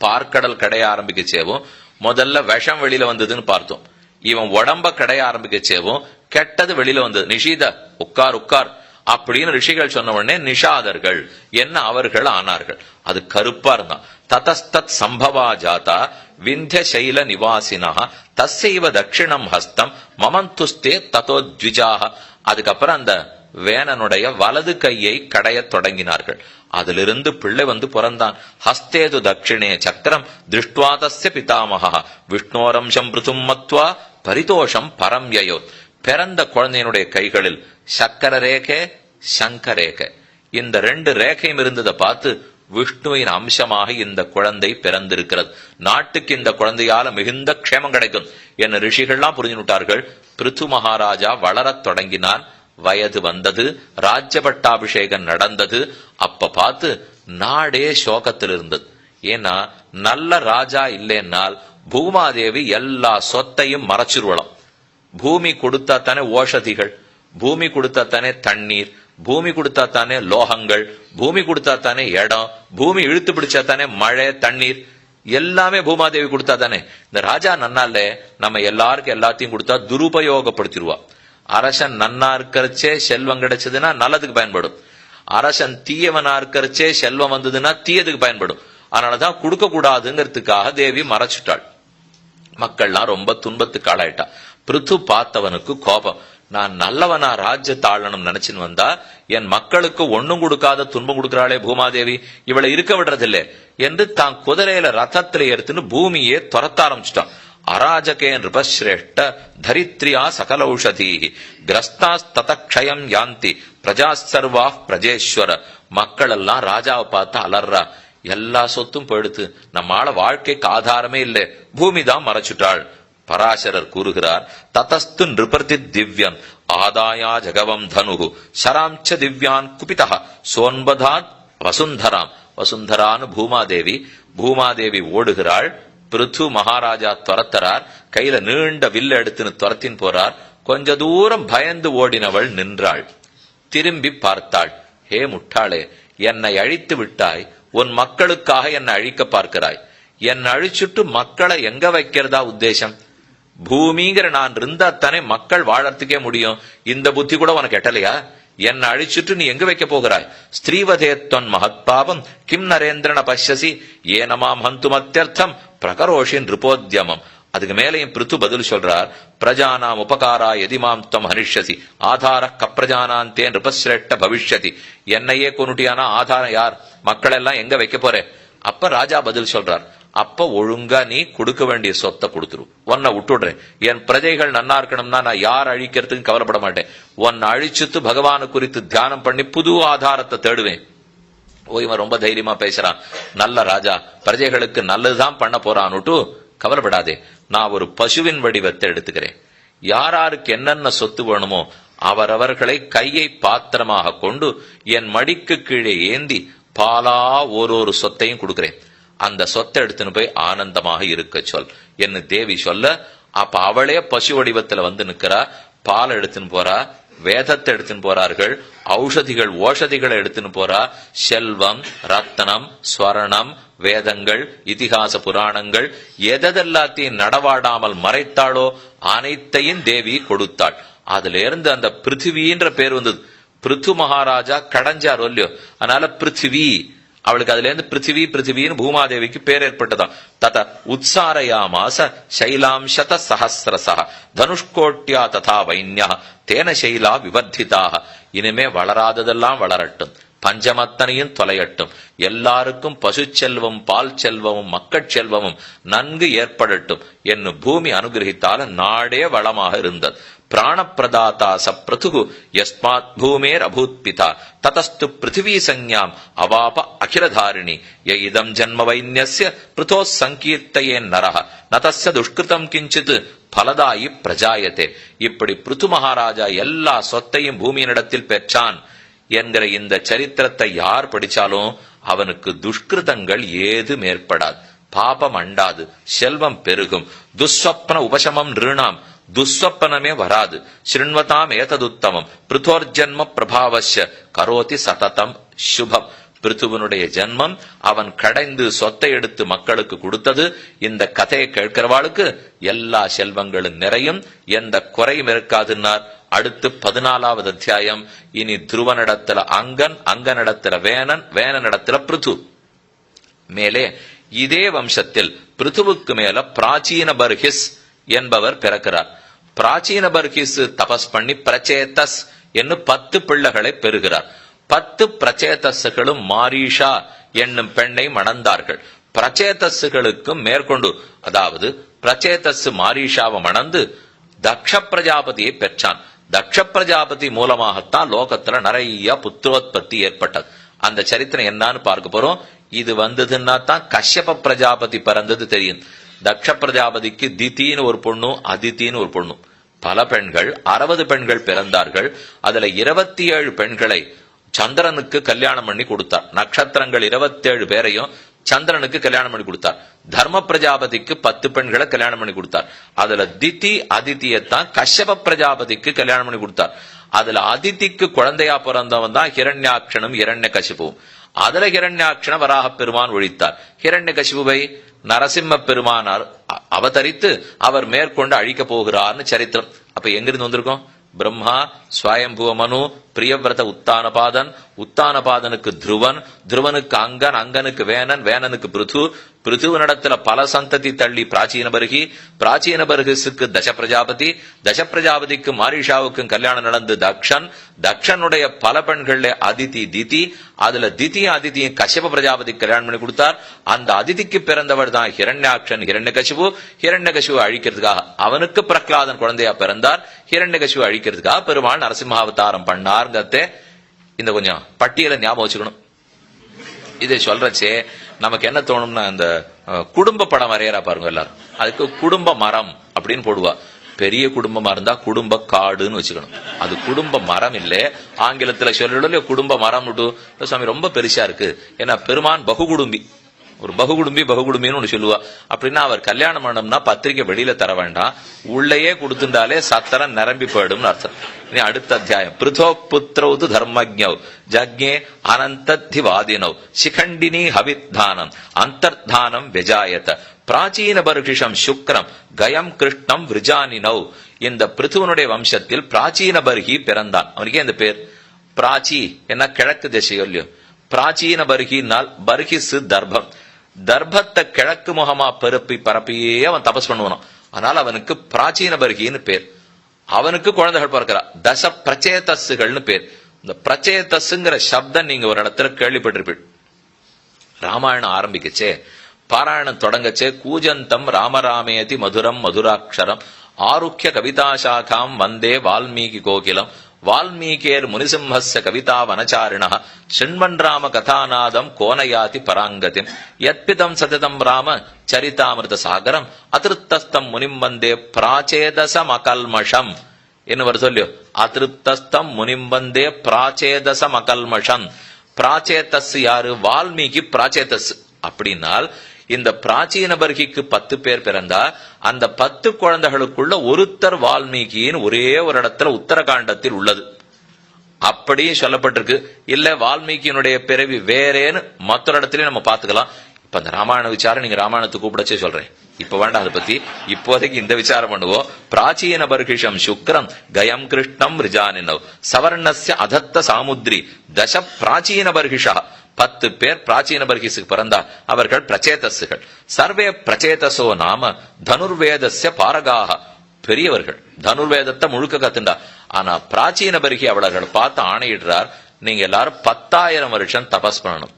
பார்க்கடல் கடைய ஆரம்பிக்கச்சேவும் முதல்ல விஷம் வெளியில வந்ததுன்னு பார்த்தோம். இவன் உடம்ப கடைய ஆரம்பிக்கச்சேவும் கெட்டது வெளியில வந்தது. நிஷீத உட்கார் உட்கார் அப்படின்னு ரிஷிகள் சொன்ன உடனே நிஷாதர்கள் என்ன அவர்கள் ஆனார்கள். அது கருப்பா இருந்தான். ததஸ்தத் சம்பவா ஜாதா விந்திய சைல நிவாசினா தஸ்ஸைவ தட்சிணம் ஹஸ்தம் மமந்துஸ்தே ததோத்விஜாக. அதுக்கப்புறம் அந்த வேனனுடைய வலது கையை கடையத் தொடங்கினார்கள். அதிலிருந்து பிள்ளை வந்து பிறந்தான். ஹஸ்தேது தட்சிணே சக்கரம் திருஷ்டுவாதஸ்ய பிதாமகா விஷ்ணோரம்சம் பிருதும் மத்வா பரிதோஷம் பரம் யயோ. பிறந்த குழந்தையினுடைய கைகளில் சக்கர ரேகை சங்க ரேகை, இந்த ரெண்டு ரேகையும் இருந்ததை பார்த்து விஷ்ணுவின் அம்சமாக இந்த குழந்தை பிறந்திருக்கிறது. நாட்டுக்கு இந்த குழந்தையால மிகுந்த க்ஷேமம் கிடைக்கும் என்ன ரிஷிகள்லாம் புரிஞ்சுட்டார்கள். பிருத்து மகாராஜா வளரத் தொடங்கினான். வயது வந்தது. ராஜ்ய பட்டாபிஷேகம் நடந்தது. அப்ப பார்த்து நாடே சோகத்தில் இருந்தது. ஏன்னா நல்ல ராஜா இல்லைன்னால் பூமாதேவி எல்லா சொத்தையும் மறைச்சிருவலாம். பூமி கொடுத்தா தானே ஓஷதிகள், பூமி கொடுத்தா தானே தண்ணீர், பூமி கொடுத்தா தானே லோகங்கள், பூமி கொடுத்தா தானே இடம், பூமி இழுத்து பிடிச்சா தானே மழை தண்ணீர், எல்லாமே பூமாதேவி கொடுத்தா தானே. இந்த ராஜா நன்னால நம்ம எல்லாருக்கும் எல்லாத்தையும் கொடுத்தா துருபயோகப்படுத்திடுவா. அரசன் நன்னா இருக்கிறச்சே செல்வம் கிடைச்சதுன்னா நல்லதுக்கு பயன்படும். அரசன் தீயவனா இருக்கிறச்சே செல்வம் வந்ததுன்னா தீயதுக்கு பயன்படும். அதனாலதான் கொடுக்க கூடாதுங்கிறதுக்காக தேவி மறைச்சிட்டாள். மக்கள்லாம் ரொம்ப துன்பத்துக்கு ஆளாயிட்டா. பிருத்து பார்த்தவனுக்கு கோபம். நான் நல்லவனா ராஜ்ய தாழணும் நினைச்சுன்னு வந்தா என் மக்களுக்கு ஒன்னும் கொடுக்காத துன்பம் கொடுக்கிறாளே பூமாதேவி, இவளை இருக்க விடுறதில்லை என்று தான் குதிரையில ரதத்தில எடுத்துன்னு பூமியே துரத்த ஆரம்பிச்சிட்டான். அராஜகே நிருபஸ்ரேஷ்ட தரித்ரியா சகலௌஷதீ கிரஸ்தாஸ்ததக்ஷயம் யாந்தி பிரஜா சர்வா பிரஜேஸ்வர. மக்கள் எல்லாம் ராஜாவை பார்த்து அலர்றா. எல்லா சொத்தும் போயிடுத்து, நம்மால வாழ்க்கைக்கு ஆதாரமே இல்லை, பூமிதான் மறைச்சுட்டாள். பராசரர் கூறுகிறார், ததஸ்து நிருபர்த்தி திவ்யம் ஆதாயா ஜகவம் தனுகு சராம்ச திவ்யான் குபிதா சோன்பதாத் வசுந்தராம். வசுந்தரான்னு பூமாதேவி. பூமாதேவி ஓடுகிறாள். பிருத்து மகாராஜா துரத்தரார். கையில நீண்ட வில்ல எடுத்துன்னு துரத்தின் போறார். கொஞ்ச தூரம் பயந்து ஓடினவள் நின்றாள். திரும்பி பார்த்தாள். ஹே முட்டாளே, என்னை அழித்து விட்டாய், உன் மக்களுக்காக என்னை அழிக்க பார்க்கிறாய். என்னை அழிச்சுட்டு மக்களை எங்க வைக்கிறதா உத்தேசம்? பூமிங்கிற நான் இருந்தா தானே மக்கள் வாழறதுக்கே முடியும். இந்த புத்தி கூட உனக்கு எட்டலையா? என்னை அழிச்சுட்டு நீ எங்க வைக்க போகிறாய்? ஸ்திரீவதேத்வன் மகத்பாவம் கிம் நரேந்திரன பஷ்யசி ஏனமாம் ஹந்துமத்தியர்த்தம் பிரகரோஷின் ரிபோத்யமம். அதுக்கு மேலையும் பிருத்து பதில் சொல்றார், பிரஜானாம் உபகாரா எதிமாம் தம் ஹனிஷ்யசி ஆதார கப்ரஜானாந்தே நிருபஸ்ரேஷ்ட பவிஷ்யதி. என்னையே கொண்டுட்டியானா ஆதாரம் யார்? மக்கள் எல்லாம் எங்க வைக்க போறே? அப்ப ராஜா பதில் சொல்றார், அப்ப ஒழுங்கா நீ கொடுக்க வேண்டிய சொத்தை கொடுத்துரு, உன்னை விட்டுடுறேன். என் பிரஜைகள் நன்னா இருக்கணும்னா நான் யார் அழிக்கிறதுக்கு கவலைப்பட மாட்டேன். உன்னை அழிச்சுட்டு பகவானு குறித்து தியானம் பண்ணி புது ஆதாரத்தை தேடுவேன். ஓ, இவன் ரொம்ப தைரியமா பேசுறான், நல்ல ராஜா, பிரஜைகளுக்கு நல்லதுதான் பண்ண போறான்னுட்டு கவலைப்படாதே. நான் ஒரு பசுவின் வடிவத்தை எடுத்துக்கிறேன். யாராருக்கு என்னென்ன சொத்து வேணுமோ அவரவர்களை கையை பாத்திரமாக கொண்டு என் மடிக்கு கீழே ஏந்தி பாலா ஒரு சொத்தையும் கொடுக்கிறேன். அந்த சொத்தை எடுத்துன்னு போய் ஆனந்தமாக இருக்க சொல் என்று தேவி சொல்ல, அப்ப அவளே பசு வடிவத்துல வந்து நிக்கிறா. பால் எடுத்துன்னு போறா, வேதத்தை எடுத்துன்னு போறார்கள், ஔஷதிகள் ஓஷதிகளை எடுத்துன்னு போறா. செல்வம், ரத்தனம், ஸ்வரணம், வேதங்கள், இதிகாச புராணங்கள் எதெல்லாத்தையும் நடவாடாமல் மறைத்தாளோ அனைத்தையும் தேவி கொடுத்தாள். அதுல இருந்து அந்த பிருத்திவின்ற பேர் வந்தது. பிருத்து மகாராஜா கடைஞ்சார் இல்லையோ, அதனால பிருத்திவி. அவளுக்கு அதுல இருந்து பிருத்திவின்னு பூமாதேவிக்கு பேர் ஏற்பட்டதாம். தத உத்சாரயாமாச சைலாம்சத சஹசிரசா தனுஷ்கோட்யா ததா வைன்யா தேன சைலா விவர்த்திதாக. இனிமே வளராததெல்லாம் வளரட்டும், பஞ்சமத்தனையும் தொலையட்டும், எல்லாருக்கும் பசு செல்வம், பால் செல்வமும், மக்கட் செல்வமும் நன்கு ஏற்படட்டும் என்று பூமி அனுகிரகித்தால நாடே வளமாக இருந்தது. பிராணப்பிரதாதா சப்ரதுகு யஸ்மாத் பூமேர் அபூத் பிதா ததஸ்து பிருத்திவி சஞ்ஞாம் அவாப அகிலதாரிணி ய இதம் ஜன்ம வைன்யஸ்ய பிருதோ சங்கீர்த்தயே நரஹ நதஸ்ய துஷ்கிருதம் கிஞ்சித் பலதாயி பிரஜாயத்தே. இப்படி பிருத்து மகாராஜா எல்லா சொத்தையும் பூமியினிடத்தில் பெற்றான் என்கிற இந்த சரித்திரத்தை யார் படிச்சாலும் அவனுக்கு துஷ்கிருதங்கள் ஏது மேற்படாது, பாபம் அண்டாது, செல்வம் பெருகும். துஸ்வப்ன உபசமம் நிருணாம், துஸ்வப்பனமே வராது. ஸ்ருண்வதாம் ஏததுத்தமம் பிருத்தோர்ஜன்ம பிரபாவஸ்ய கரோதி சததம் சுபம். பிருத்துவனுடைய ஜென்மம் அவன் கடைந்து சொத்தை எடுத்து மக்களுக்கு கொடுத்தது. இந்த கதையை கேட்கிறவாளுக்கு எல்லா செல்வங்களும் நிறையும், எந்த குறையும் இருக்காதுன்னார். அடுத்து 14வது அத்தியாயம். இனி துருவனிடத்துல அங்கன், அங்கனிடத்துல வேணன், வேணனிடத்துல பிருத்து. மேலே இதே வம்சத்தில் பிருத்துவுக்கு மேல பிராச்சீன பர்ஹிஸ் என்பவர் பிறக்கிறார். பிராச்சீன பர்ஹிஸ் தபஸ் பண்ணி பிரச்சேதஸ் என்று 10 பிள்ளைகளை பெறுகிறார். 10 பிரச்சேதஸ்களும் மாரீஷா என்னும் பெண்ணை மணந்தார்கள். பிரச்சேதஸ்களுக்கும் மேற்கொண்டு, அதாவது பிரச்சேதஸ் மாரீஷாவை மணந்து தக்ஷ பிரஜாபதியை பெற்றான். தக்ஷ பிரஜாபதி மூலமாகத்தான் லோகத்துல நிறைய புத்திரோத்பத்தி ஏற்பட்டது. அந்த சரித்திரம் என்னன்னு பார்க்க போறோம். இது வந்ததுன்னா தான் கஷ்யப பிரஜாபதி பிறந்தது தெரியும். தக்ஷ பிரஜாபதிக்கு தித்தின்னு ஒரு பொண்ணும் அதித்தின்னு ஒரு பொண்ணும், பல பெண்கள், 60 பெண்கள் பிறந்தார்கள். அதுல 27 பெண்களை சந்திரனுக்கு கல்யாணம் பண்ணி கொடுத்தார். நட்சத்திரங்கள் 27 பேரையும் சந்திரனுக்கு கல்யாணம் பண்ணி கொடுத்தார். தர்ம பிரஜாபதிக்கு 10 பெண்களை கல்யாணம் பண்ணி கொடுத்தார். அதுல தித்தி அதித்தியத்தான் கஷ்யப பிரஜாபதிக்கு கல்யாணம் பண்ணி கொடுத்தார். அதுல அதித்திக்கு குழந்தையா பிறந்தவன் தான் ஹிரண்யாட்சனும் இரண்யகசிபுவும். அதுல ஹிரண்யாட்சண வராக பெருமான் ஒழித்தார். ஹிரண்யகசிபுவை நரசிம்ம பெருமானார் அவதரித்து அவர் மேற்கொண்டு அழிக்க போகிறார்னு சரித்திரம். அப்ப எங்கிருந்து வந்திருக்கோம்? பிரம்மா, ஸ்வயம்புவ மனு, பிரியவிரத உத்தானபாதன், உத்தானபாதனுக்கு துருவன், துருவனுக்கு அங்கன், அங்கனுக்கு வேணன், வேணனுக்கு பிருது, பிருதுவனிடத்துல பல சந்ததி தள்ளி பிராச்சீன பருகி, பிராச்சீன பருகுக்கு தச பிரஜாபதி, தச பிரஜாபதிக்கு மாரிஷாவுக்கும் கல்யாணம் நடந்து தக்ஷன், தக்ஷனுடைய பல பெண்கள்ல அதிதி திதி, அதுல திதியும் அதிதியும் கஷ்யப பிரஜாபதி கல்யாணம் பண்ணி கொடுத்தார். அந்த அதிதிக்கு பிறந்தவர் தான் ஹிரண்யாட்சன் ஹிரண்யகசிபு. ஹிரண்யகசிபு அழிக்கிறதுக்காக அவனுக்கு பிரகலாதன் குழந்தையா பிறந்தார். ஹிரண்யகசிபு அழிக்கிறதுக்காக பெருமாள் நரசிம்மாவதாரம் பண்ணார்ங்கத்தே இந்த கொஞ்சம் பட்டியலை ஞாபகம் வச்சுக்கணும். இதை சொல்றச்சே நமக்கு என்ன தோணும்னா, இந்த குடும்ப படம் வரையறா பாருங்க எல்லாரும், அதுக்கு குடும்ப மரம் அப்படின்னு போடுவா. பெரிய குடும்பமா இருந்தா குடும்ப காடுன்னு வச்சுக்கணும். அது குடும்ப மரம் இல்ல. ஆங்கிலத்துல சொல்ல குடும்ப மரம் சுவாமி ரொம்ப பெருசா இருக்கு. ஏன்னா பெருமான் பகுகுடும்பி, ஒரு பகுகுடும்பின்னு ஒண்ணு சொல்லுவா. அப்படின்னா அவர் கல்யாணம் பண்ணோம்னா பத்திரிக்கை வெளியில தர வேண்டாம், உள்ளேயே கொடுத்துட்டாலே சத்திரம் நிரம்பி போயிடும் அர்த்தம். இனி அடுத்த அத்தியாயம். பிருதோ புத்திரௌது தர்மஜ்ஞௌ ஜக்ஞே அனந்ததிவாதினௌ சிகண்டினி ஹவித்தானம் அந்தர்தானம் விஜாயத பிராச்சீன பர்கிஷம் சுக்ரம் கயம் கிருஷ்ணம் விருஜானினௌ. இந்த பிருத்துவனுடைய வம்சத்தில் பிராச்சீன பர்கி பிறந்தான். அவனுக்கே இந்த பேர் பிராச்சி. என்ன கிழக்கு திசையோ இல்லையோ, பிராச்சீன பர்கினால் பர்கிசு தர்பம், தர்பத்தை கிழக்கு முகமா பரப்பியே அவன் தபஸ் பண்ணுவான். அதனால அவனுக்கு பிராச்சீன பர்கின்னு பேர். அவனுக்கு குழந்தைகள் பிறக்கிறா, தச பிரச்சேதஸ்கள்னு பேர். இந்த பிரச்சேதஸ்ங்கிற சப்தம் நீங்க ஒரு இடத்துல கேள்விப்பட்டிருப்பீங்க. ராமாயணம் ஆரம்பிக்கச்சே, பாராயணம் தொடங்கச்சே, கூஜந்தம் ராமராமேதி மதுரம் மதுராட்சரம் ஆருக்கிய கவிதாசாகாம் வந்தே வால்மீகி கோகிலம் வால்மீகேர் முனிசிம்ஹஸ்ய கவிதா வனச்சாரிண சிண்வன் ராம கதாநாதம் கோனயாதி பராங்கதிம் யத்பிதம் சததம் ராம சரிதாமிருத சாகரம் அதிருப்தஸ்தம் முனிம் வந்தே பிராச்சேதசம் அகல்மஷம். என்ன வர சொல்லியோ, அதிருப்தஸ்தம் முனிம் வந்தே பிராச்சேதசம் அகல்மஷம். பிராச்சேதஸ் யாரு? வால்மீகி பிராச்சேதஸ். அப்படின்னால் இந்த பிராச்சீன பர்கிக்கு 10 பேர் பிறந்தா அந்த 10 குழந்தைகளுக்குள்ள ஒருத்தர் வால்மீகின்னு ஒரே ஒரு இடத்துல உத்தரகாண்டத்தில் உள்ளது. அப்படியும் சொல்லப்பட்டிருக்கு. இல்ல வால்மீகியினுடைய பிறவி வேறேன்னு மற்றொரு இடத்துலயும் நம்ம பாத்துக்கலாம். இப்ப அந்த ராமாயண விசாரம் நீங்க ராமாயணத்துக்கு கூப்பிடச்சே சொல்றேன், இப்ப வேண்டாம் அதை பத்தி. இப்போதைக்கு இந்த விசாரம் பண்ணுவோம். பிராச்சீன பர்கிஷம் சுக்ரம் கயம் கிருஷ்ணம் ரிஜானினவ் சவர்ணஸ்ய அதத்த சாமுத்ரி தச பிராச்சீன பர்கிஷா. 10 பேர் பிராச்சீன பர்கிசுக்கு பிறந்தார். அவர்கள் பிரச்சேதஸ்கள். சர்வே பிரச்சேதசோ நாம தனுர்வேதஸ்ய பாரகாக, பெரியவர்கள், தனுர்வேதத்தை முழுக்க கத்துண்டா. ஆனா பிராச்சீன பர்கி அவளர்கள் பார்த்து ஆணையிடுறார், நீங்க எல்லாரும் 10,000 வருஷம் தபஸ் பண்ணணும்.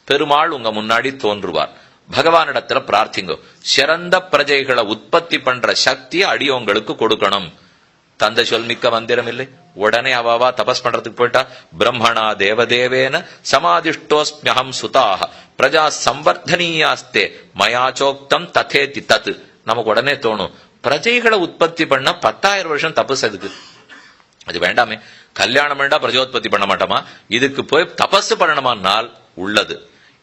பெருமாள் உங்க முன்னாடி தோன்றுவார். பகவானிடத்துல பிரார்த்திங்கோ, சிறந்த பிரஜைகளை உற்பத்தி பண்ற சக்தியை அடியோங்களுக்கு கொடுக்கணும். தந்தை சொல் மிக்க மந்திரம் இல்லை. உடனே அவாவா தபஸ் பண்றதுக்கு போயிட்டா, பிரம்மணா தேவதேவேன சமாதிஷ்டோஸ்மியகம் சுதாக பிரஜா சம்வர்தனீயாஸ்தே மயாச்சோக்தம் ததேதி தத். நமக்கு உடனே தோணும், பிரஜைகளை உற்பத்தி பண்ண 10,000 வருஷம் தபஸ் எதுக்கு? அது வேண்டாமே. கல்யாணம் வேண்டா பிரஜோத்பத்தி பண்ண மாட்டோமா? இதுக்கு போய் தபஸ் பண்ணணுமானால் உள்ளது.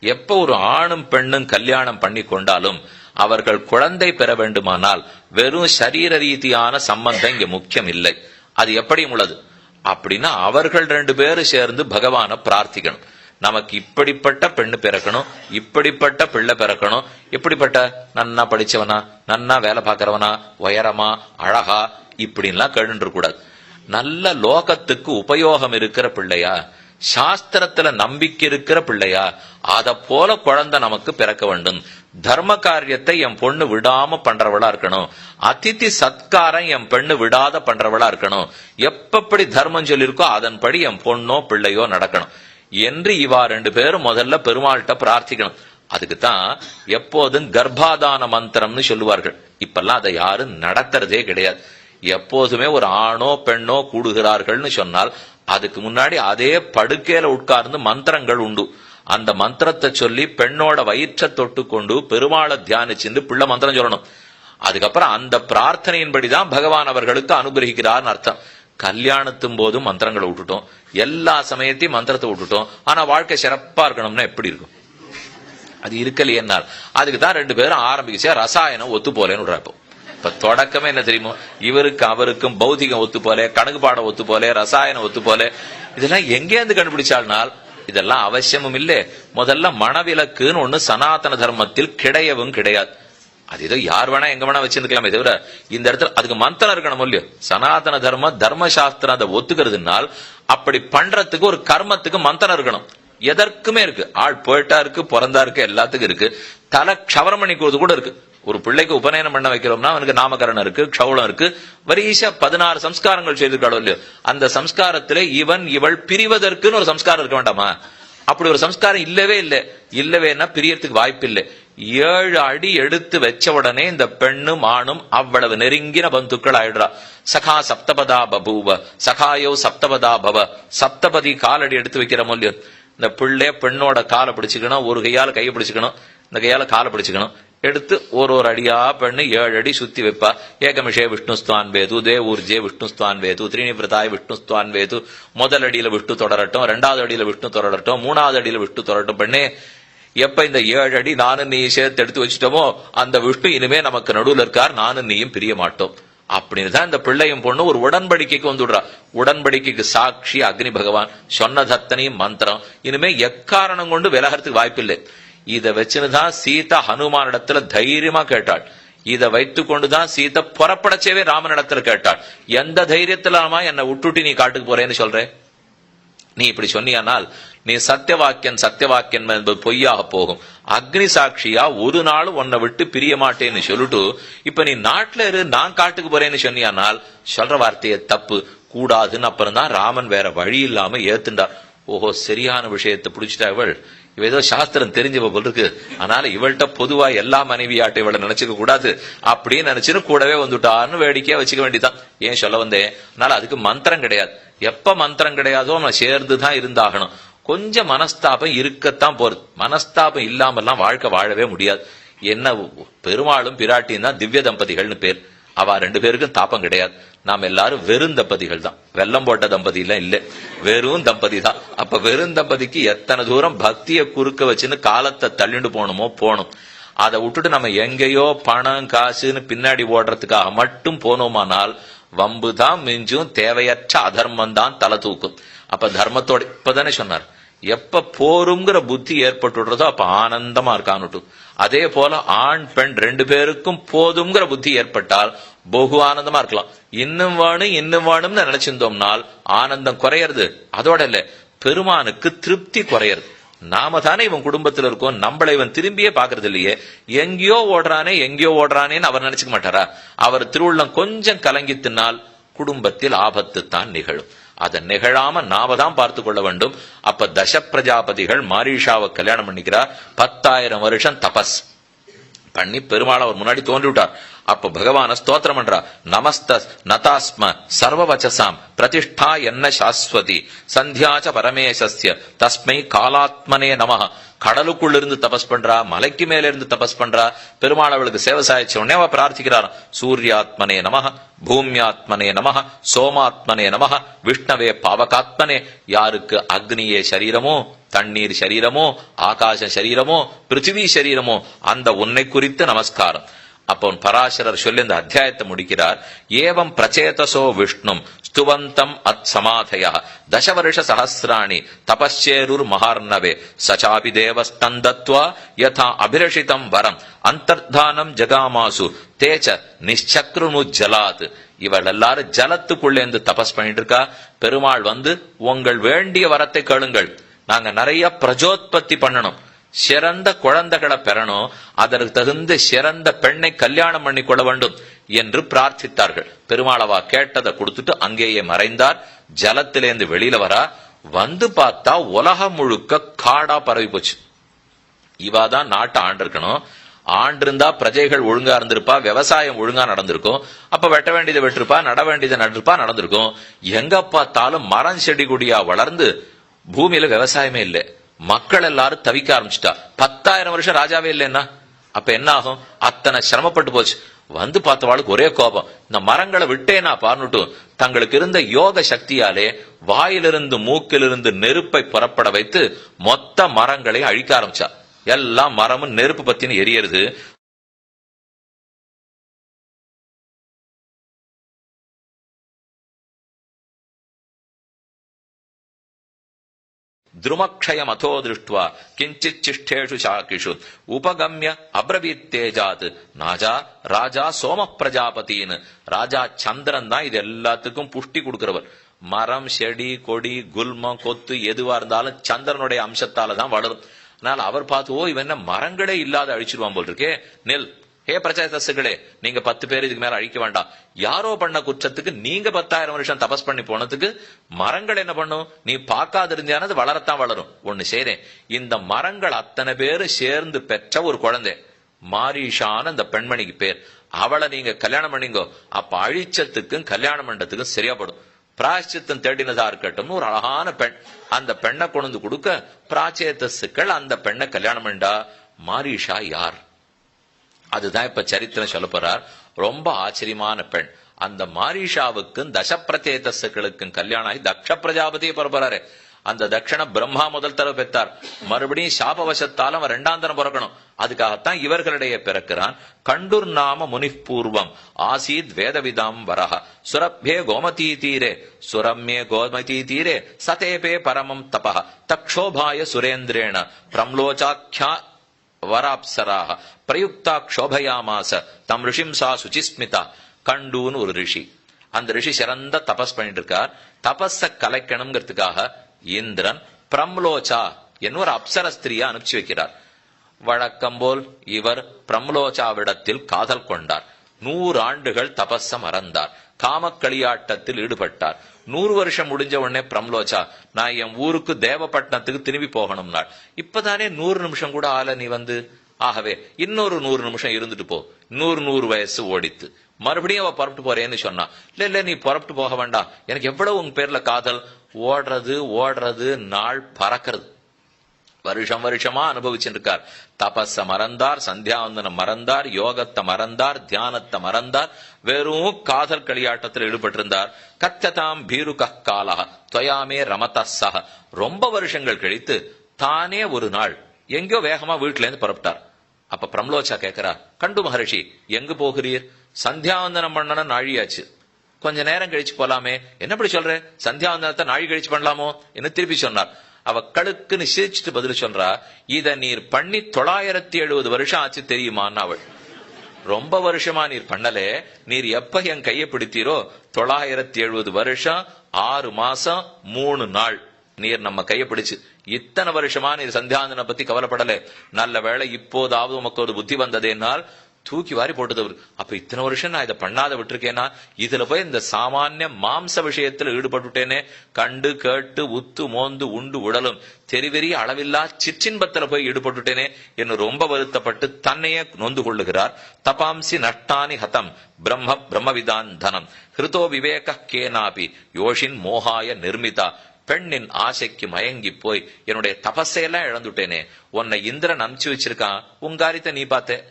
எப்ப ஒரு ஆணும் பெண்ணும் கல்யாணம் பண்ணி கொண்டாலும் அவர்கள் குழந்தை பெற வேண்டுமானால் வெறும் சரீர ரீதியான சம்பந்தம் இங்க முக்கியம் இல்லை. அது எப்படியும் உள்ளது. அப்படின்னா அவர்கள் 2 பேரும் சேர்ந்து பகவானை பிரார்த்திக்கணும். நமக்கு இப்படிப்பட்ட பெண்ணு பிறக்கணும், இப்படிப்பட்ட பிள்ளை பிறக்கணும், இப்படிப்பட்ட நன்னா படிச்சவனா, நன்னா வேலை பார்க்கறவனா, உயரமா, அழகா, இப்படின்லாம் கேட்டு கூடாது. நல்ல லோகத்துக்கு உபயோகம் இருக்கிற பிள்ளையா, சாஸ்திரத்துல நம்பிக்கை இருக்கிற பிள்ளையா, அத போல குழந்தை நமக்கு பிறக்க வேண்டும். தர்ம காரியத்தை என் பொண்ணு விடாம பண்றவளா இருக்கணும். அதிதி சத்காரம் என் பெண்ணு விடாத பண்றவளா இருக்கணும். எப்படி தர்மம் சொல்லிருக்கோ அதன்படி என் பொண்ணோ பிள்ளையோ நடக்கணும் என்று இவா 2 பேரும் முதல்ல பெருமாள்கிட்ட பிரார்த்திக்கணும். அதுக்குத்தான் எப்போதும் கர்ப்பாதான மந்திரம்னு சொல்லுவார்கள். இப்பெல்லாம் அதை யாரும் நடத்துறதே கிடையாது. எப்போதுமே ஒரு ஆணோ பெண்ணோ கூடுகிறார்கள்னு சொன்னால் அதுக்கு முன்னாடி அதே படுக்கையில உட்கார்ந்து மந்திரங்கள் உண்டு. அந்த மந்திரத்தை சொல்லி பெண்ணோட வயிற்றை தொட்டு கொண்டு பெருமாளை தியானிச்சுட்டு பிள்ளை மந்திரம் சொல்லணும். அதுக்கப்புறம் அந்த பிரார்த்தனையின்படிதான் பகவான் அவர்களுக்கு அனுகிரகிக்கிறார்னு அர்த்தம். கல்யாணத்தும் போதும் மந்திரங்களை விட்டுட்டோம், எல்லா சமயத்தையும் மந்திரத்தை விட்டுட்டோம். ஆனா வாழ்க்கை சிறப்பா இருக்கணும்னா எப்படி இருக்கும்? அது இருக்கலையேனால் அதுக்கு தான் 2 பேரும் ஆரம்பிச்சா ரசாயனம் ஒத்து போலேன்னு விடுறாப்போ. இப்ப தொடக்கமே என்ன தெரியுமோ, இவருக்கு அவருக்கும் பௌதிகம் ஒத்து போல, கணக்கு பாடம் ஒத்து போல, ரசாயனம் ஒத்து போல. இதெல்லாம் எங்கேருந்து கண்டுபிடிச்சால்னால் இதெல்லாம் அவசியமும் இல்லை. முதல்ல மனவிலக்குன்னு ஒண்ணு சனாதன தர்மத்தில் கிடையவும் கிடையாது. அது ஏதோ யார் வேணா எங்க வேணா வச்சிருக்கலாமே தவிர இந்த இடத்துல அதுக்கு மந்திரம் இருக்கணும் இல்லையோ. சனாதன தர்மசாஸ்திரம் அதை ஒத்துக்கிறதுனால் அப்படி பண்றதுக்கு ஒரு கர்மத்துக்கு மந்திரம் இருக்கணும். எதற்குமே இருக்கு. ஆள் போயிட்டா இருக்கு, பிறந்தா இருக்கு, எல்லாத்துக்கும் இருக்கு. தலை க்ஷவரம் பண்ணிக்கிறது கூட இருக்கு. ஒரு பிள்ளைக்கு உபநயனம் பண்ண வைக்கிறோம்னா அவனுக்கு நாமகரணம் இருக்கு, க்ஷௌலம் இருக்கு, வரிசா 16 சம்ஸ்காரங்கள் செய்திருக்காளோ இல்லையோ. அந்த சம்ஸ்காரத்திலே இவன் இவள் பிரிவதற்குன்னு ஒரு சம்ஸ்காரம் இருக்க வேண்டாமா? அப்படி ஒரு சம்ஸ்காரம் இல்லவே இல்லை. இல்லவேன்னா பிரியறதுக்கு வாய்ப்பு இல்லை. 7 அடி எடுத்து வச்ச உடனே இந்த பெண்ணும் ஆணும் அவ்வளவு நெருங்கின பந்துக்கள் ஆயிடுறா. சகா சப்தபதா பபூவ சகாயோ சப்தபதா பவ. சப்தபதி காலடி எடுத்து வைக்கிற மூல்யம். இந்த பிள்ளை பெண்ணோட காலை பிடிச்சுக்கணும், ஒரு கையால கையை பிடிச்சுக்கணும், இந்த கையால காலை பிடிச்சுக்கணும். எடுத்து ஒரு அடியா பெண்ணு 7 அடி சுத்தி வைப்பா. ஏகமிஷே விஷ்ணுஸ்துவான் வேது, தேவூர்ஜே விஷ்ணுஸ்துவான் வேது, திரிணிபிரதாய் விஷ்ணுஸ்துவான் வேது. முதல் அடியில விஷ்ணு தொடரட்டும், 2வது அடியில விஷ்ணு தொடரட்டும், 3வது அடியில விஷ்ணு தொடரட்டும். பெண்ணே, எப்ப இந்த 7 அடி நானும் நீ சேர்த்து எடுத்து வச்சுட்டோமோ அந்த விஷ்ணு இனிமே நமக்கு நடுவில் இருக்கார், நானும் நீயும் பிரிய மாட்டோம் அப்படின்னு தான் இந்த பிள்ளையும் பொண்ணு ஒரு உடன்படிக்கைக்கு வந்துடுறா. உடன்படிக்கைக்கு சாட்சி அக்னி பகவான் சொன்னதத்தனையும் மந்திரம். இனிமே எக்காரணம் கொண்டு விலகிறதுக்கு வாய்ப்பில்லை. இதை வச்சுதான் சீதா ஹனுமானிடத்துல தைரியமா கேட்டாள். இதை வைத்துக் கொண்டுதான் சீதை புறப்படச்சேவே ராமனிடத்துல கேட்டாள். எந்த தைரியத்திலாமா என்னை விட்டுட்டு நீ காட்டுக்கு போறேன்னு சொல்ற? நீ இப்படி சொன்னியானால் நீ சத்தியவாக்கியன் என்பது பொய்யாக போகும். அக்னி சாட்சியா ஒரு நாளும் உன்னை விட்டு பிரிய மாட்டேன்னு சொல்லிட்டு இப்ப நீ நாட்டுல இரு, நான் காட்டுக்கு போறேன்னு சொன்னியானால் சொல்ற வார்த்தையை தப்பு கூடாதுன்னு அப்புறம் தான் ராமன் வேற வழி இல்லாம ஏத்துண்டார். ஓஹோ, சரியான விஷயத்தை பிடிச்சிட்டா இவள், இவ ஏதோ சாஸ்திரம் தெரிஞ்சவ போல் இருக்கு, அதனால இவள்கிட்ட பொதுவா எல்லா மனைவியாட்ட இவளை நினைச்சுக்க கூடாது அப்படின்னு நினைச்சுன்னு கூடவே வந்துட்டான்னு வேடிக்கையா வச்சுக்க வேண்டியதான். ஏன் சொல்ல வந்தேன்? அதனால அதுக்கு மந்திரம் கிடையாது. எப்ப மந்திரம் கிடையாதோ நான் சேர்ந்துதான் இருந்தாகணும். கொஞ்சம் மனஸ்தாபம் இருக்கத்தான் போறது. மனஸ்தாபம் இல்லாமல்லாம் வாழ்க்கை வாழவே முடியாது. என்ன பெருமாளும் பிராட்டியும் தான் திவ்ய தம்பதிகள்னு பேர். அவ 2 பேருக்கும் தாப்பம் கிடையாது. நாம் எல்லாரும் வெறும் தம்பதிகள் தான். வெள்ளம் போட்ட தம்பதி எல்லாம் இல்ல, வெறும் தம்பதி தான். அப்ப வெறும் தம்பதிக்கு எத்தனை தூரம் பக்தியை குறுக்க வச்சுன்னு காலத்தை தள்ளிண்டு போகணுமோ போகணும். அதை விட்டுட்டு நம்ம எங்கேயோ பணம் காசுன்னு பின்னாடி ஓடுறதுக்காக மட்டும் போனோமானால் வம்புதான் மிஞ்சும். தேவையற்ற அதர்மம் தான் தலை தூக்கும். அப்ப தர்மத்தோட இப்பதானே சொன்னார், எப்ப போருங்கிற புத்தி ஏற்பட்டுடுறதோ அப்ப ஆனந்தமா இருக்கான்னுட்டு. அதே போல ஆண் பெண் 2 பேருக்கும் போதுங்கிற புத்தி ஏற்பட்டால் போகு ஆனந்தமா இருக்கலாம். இன்னும் வேணும்னு நினைச்சிருந்தோம்னால் ஆனந்தம் குறையறது. அதோட இல்ல, பெருமானுக்கு திருப்தி குறையறது. நாம தானே இவன் குடும்பத்துல இருக்கோம், நம்மளை இவன் திரும்பியே பாக்குறது இல்லையே. எங்கேயோ ஓடுறானேன்னு அவர் நினைச்சுக்க மாட்டாரா? அவர் திருவுள்ளம் கொஞ்சம் கலங்கித்தினால் குடும்பத்தில் ஆபத்து தான் நிகழும். அதை நிகழாம நாம தான் பார்த்து கொள்ள வேண்டும். அப்ப தச பிரஜாபதிகள் மாரீஷாவை கல்யாணம் பண்ணிக்கிறார். 10,000 வருஷம் தபஸ் பண்ணி பெருமாள் அவர் முன்னாடி தோன்றிவிட்டார். அப்ப பகவான ஸ்தோத்திரம் பண்றா. நமஸ்த நதாஸ்ம சர்வவச்சசாம் பிரதிஷ்டா என்ன சாஸ்வதி சந்தியாச்ச பரமேசஸ்ய தஸ்மை காலாத்மனே நமஹ. கடலுக்குள்ள இருந்து தபஸ் பண்றா, மலைக்கு மேல இருந்து தபஸ் பண்றா. பெருமாள் அவளுக்கு சேவை சாய்ச்ச உடனே அவ பிரார்த்திக்கிறார். சூர்யாத்மனே நமஹ, பூமியாத்மனே நமஹ, சோமாத்மனே நமஹ, விஷ்ணவே பாவகாத்மனே. யாருக்கு அக்னியே சரீரமோ, தண்ணீர் சரீரமோ, ஆகாச சரீரமோ, பிருத்திவி சரீரமோ, அந்த உன்னை குறித்து நமஸ்காரம். அப்போ பராசரர் சொல்லி இந்த அத்தியாயத்தை முடிக்கிறார். ஏவம் பிரச்சேதசோ விஷ்ணும் ஸ்துவந்தம் அத் சமாதய தசவருஷ சஹசிராணி தபஸ்சேருர் மகார்ணவே சச்சாபி தேவஸ்தந்தத்வா யதா அபிரஷிதம் வரம் அந்தர்தானம் ஜகாமாசு தேச்ச நிச்சக்ருனு ஜலாத். இவள் எல்லாரும் ஜலத்துக்குள்ளேந்து தபஸ் பண்ணிட்டு இருக்கா. பெருமாள் வந்து உங்கள் வேண்டிய வரத்தை கேளுங்கள், நாங்க நிறைய பிரஜோத்பத்தி பண்ணணும், சிறந்த குழந்தைகளை பெறணும், அதற்கு தகுந்த சிறந்த பெண்ணை கல்யாணம் பண்ணி கொள்ள வேண்டும் என்று பிரார்த்தித்தார்கள். பெருமாளவா கேட்டதை கொடுத்துட்டு அங்கேயே மறைந்தார். ஜலத்திலேந்து வெளியில வரா. வந்து பார்த்தா உலகம் முழுக்க காடா பரவி போச்சு. இவாதான் நாட்டை ஆண்டிருக்கணும். ஆண்டிருந்தா பிரஜைகள் ஒழுங்கா இருந்திருப்பா, விவசாயம் ஒழுங்கா நடந்திருக்கும். அப்ப வெட்ட வேண்டியதை வெட்டிருப்பா, நட வேண்டியதை நட்டிருப்பா, நடந்திருக்கும். எங்க பார்த்தாலும் மரம் செடி கொடியா வளர்ந்து பூமியில விவசாயமே இல்லை. மக்கள் எல்லாரும் தவிக்க ஆரம்பிச்சுட்டா. 10,000 வருஷம் ராஜாவே இல்லைன்னா அப்ப என்ன ஆகும்? அத்தனை சிரமப்பட்டு போச்சு. வந்து பார்த்தவாளுக்கு ஒரே கோபம், இந்த மரங்களை விட்டேனா பார்னுட்டு தங்களுக்கு இருந்த யோக சக்தியாலே வாயிலிருந்து மூக்கிலிருந்து நெருப்பை புறப்பட வைத்து மொத்த மரங்களை அழிக்க ஆரம்பிச்சா. எல்லா மரமும் நெருப்பு பத்தின்னு எரியறது. द्रुमक्षयम अथो दृष्ट्वा किंचित् चिष्ठेषु शाकिषु उपगम्य अब्रवीत् तेजात् नाजा राजा सोम प्रजापतिन. ராஜா சந்திரன் தான் இது எல்லாத்துக்கும் புஷ்டி கொடுக்கிறவர். மரம், செடி, கொடி, குல்மம், கொத்து எதுவா இருந்தாலும் சந்திரனுடைய அம்சத்தால தான் வளரும். அதனால அவர் பார்த்து, ஓ இவன் மரங்களே இல்லாத அழிச்சிருவான் போல் இருக்கே, நெல் ஹே பிரச்சாரசுகளே, நீங்க 10 பேர் இதுக்கு மேல அழிக்க வேண்டாம். யாரோ பண்ண குற்றத்துக்கு நீங்க 10,000 வருஷம் தபஸ் பண்ணி போனதுக்கு மரங்கள் என்ன பண்ணும்? நீ பார்க்காது இருந்தானது வளரத்தான் வளரும். ஒண்ணு செய்றேன், இந்த மரங்கள் அத்தனை பேரு சேர்ந்து பெற்ற ஒரு குழந்தை மாரீஷான அந்த பெண்மணிக்கு பேர். அவளை நீங்க கல்யாணம் பண்ணிங்கோ, அப்ப அழிச்சத்துக்கும் கல்யாணம் பண்றதுக்கும் சரியாப்படும். பிராயச்சித்தம் தேடினதா இருக்கட்டும், ஒரு அழகான பெண், அந்த பெண்ணை கொண்டு கொடுக்க பிராச்சேதசுக்கள் அந்த பெண்ணை கல்யாணம் பண்ணா. மாரீஷா யார்? அதுதான் இப்ப சரித்திரம் சொல்ல போறார். ரொம்ப ஆச்சரியமான பெண். அந்த மாரீஷாவுக்கும் தசப்பிரதேதசுக்களுக்கும் கல்யாணம் ஆகி தக்ஷ பிரஜாபதியை பிறப்புறாரு. அந்த தட்சண பிரம்மா முதல் தடவை பெற்றார். மறுபடியும் சாபவசத்தால் அவன் 2ஆம் தரம் பிறக்கணும். அதுக்காகத்தான் இவர்களிடையே பிறக்கிறான். கண்டுர் நாம முனிப்பூர்வம் ஆசீத் வேதவிதாம் வரஹ சுரப்யே கோமதீ தீரே சுரம்யே கோமதீ தீரே சதேபே பரமம் தபஹ தக்ஷோபாய சுரேந்திரேண பிரம்லோச்சாख्या வராப்சராக பிரயுக்தா க்ஷோபயாமாச தம் ரிஷிம் சா சுச்சிஸ்மிதா. கண்டுன்னு ஒரு ரிஷி. அந்த ரிஷி சிறந்த தபஸ் பண்ணிட்டு இருக்கார். தபஸ கலைக்கணுங்கிறதுக்காக இந்திரன் பிரம்லோச்சா என்ன ஒரு அப்சர ஸ்திரியா அனுப்பிச்சு வைக்கிறார். வழக்கம் போல் இவர் பிரம்லோச்சாவிடத்தில் காதல் கொண்டார். 100 ஆண்டுகள் தபஸ மறந்தார். காமக்களியாட்டத்தில் ஈடுபட்டார். 100 வருஷம் முடிஞ்ச உடனே பிரம்லோச்சா, நான் என் ஊருக்கு தேவப்பட்டினத்துக்கு திரும்பி போகணும்னா, இப்பதானே 100 நிமிஷம் கூட ஆல நீ வந்து, ஆகவே இன்னொரு 100 நிமிஷம் இருந்துட்டு போ. 100 வயசு ஓடித்து. மறுபடியும் அவ புறப்பட்டு போறேன்னு சொன்னா. இல்ல நீ புறப்பட்டு போக வேண்டாம், எனக்கு எவ்வளவு உங்க பேர்ல காதல். ஓடுறது நாள் பறக்கிறது. வருஷம் வருஷமா அனுபவிச்சிருக்கார். தபஸ மறந்தார், சந்தியாவந்தனம் மறந்தார், யோகத்தை மறந்தார், தியானத்தை மறந்தார், வெறும் காதல் களியாட்டத்தில் ஈடுபட்டிருந்தார். கத்ததாம் பீருக காலஹ துவயாமே ரமதசஹ. ரொம்ப வருஷங்கள் கழித்து தானே ஒரு நாள் எங்கேயோ வேகமா வீட்டுல இருந்து புறப்பட்டார். அப்ப பிரம்லோச்சா கேட்கிறா, கண்டு மகரிஷி எங்கு போகிறீர்? சந்தியாவந்தனம் பண்ணன நாழியாச்சு, கொஞ்ச நேரம் கழிச்சு போலாமே. என்ன இப்படி சொல்ற? சந்தியாவந்தனத்தை நாழி கழிச்சு பண்ணலாமோ என்ன திருப்பி சொன்னார். அவ கழுக்கு நிச்சயிச்சுட்டு பதில் சொல்றா, இத நீர் பண்ணி 970 வருஷம் ஆச்சு தெரியுமான்னு. அவள், ரொம்ப வருஷமா நீர் பண்ணலே, நீர் எப்ப என் கையை பிடித்தீரோ 970 வருஷம் 6 மாசம் 3 நாள் நீர் நம்ம கையை பிடிச்சு. இத்தனை வருஷமா நீர் சந்தியாவந்தனை பத்தி கவலைப்படல. நல்ல வேளை இப்போதாவது உமக்கு ஒரு புத்தி வந்ததேனால் தூக்கி வாரி போட்டது. அப்ப இத்தனை வருஷம் நான் இதை பண்ணாத விட்டுருக்கேனா? இதுல போய் இந்த சாமானிய மாம்ச விஷயத்துல ஈடுபட்டுட்டேனே. கண்டு கேட்டு உத்து மோந்து உண்டு உடலும் தெரிவெறிய அளவில்லா சிற்றின்பத்துல போய் ஈடுபட்டுட்டேனே என்று ரொம்ப வருத்தப்பட்டு தன்னையே நொந்து கொள்ளுகிறார். தபாம்சி நஷ்டானி ஹதம் பிரம்ம பிரம்மவிதான் தனம் ஹிருதோ விவேக கேனாபி யோஷின் மோகாய நிர்மிதா. பெண்ணின் ஆசைக்கு மயங்கி போய் என்னுடைய தபசையெல்லாம் இழந்துட்டேனே. உன்னை இந்திரன் அனுப்பிச்சு வச்சிருக்கான், உங்காரியத்தை நீ பார்த்த.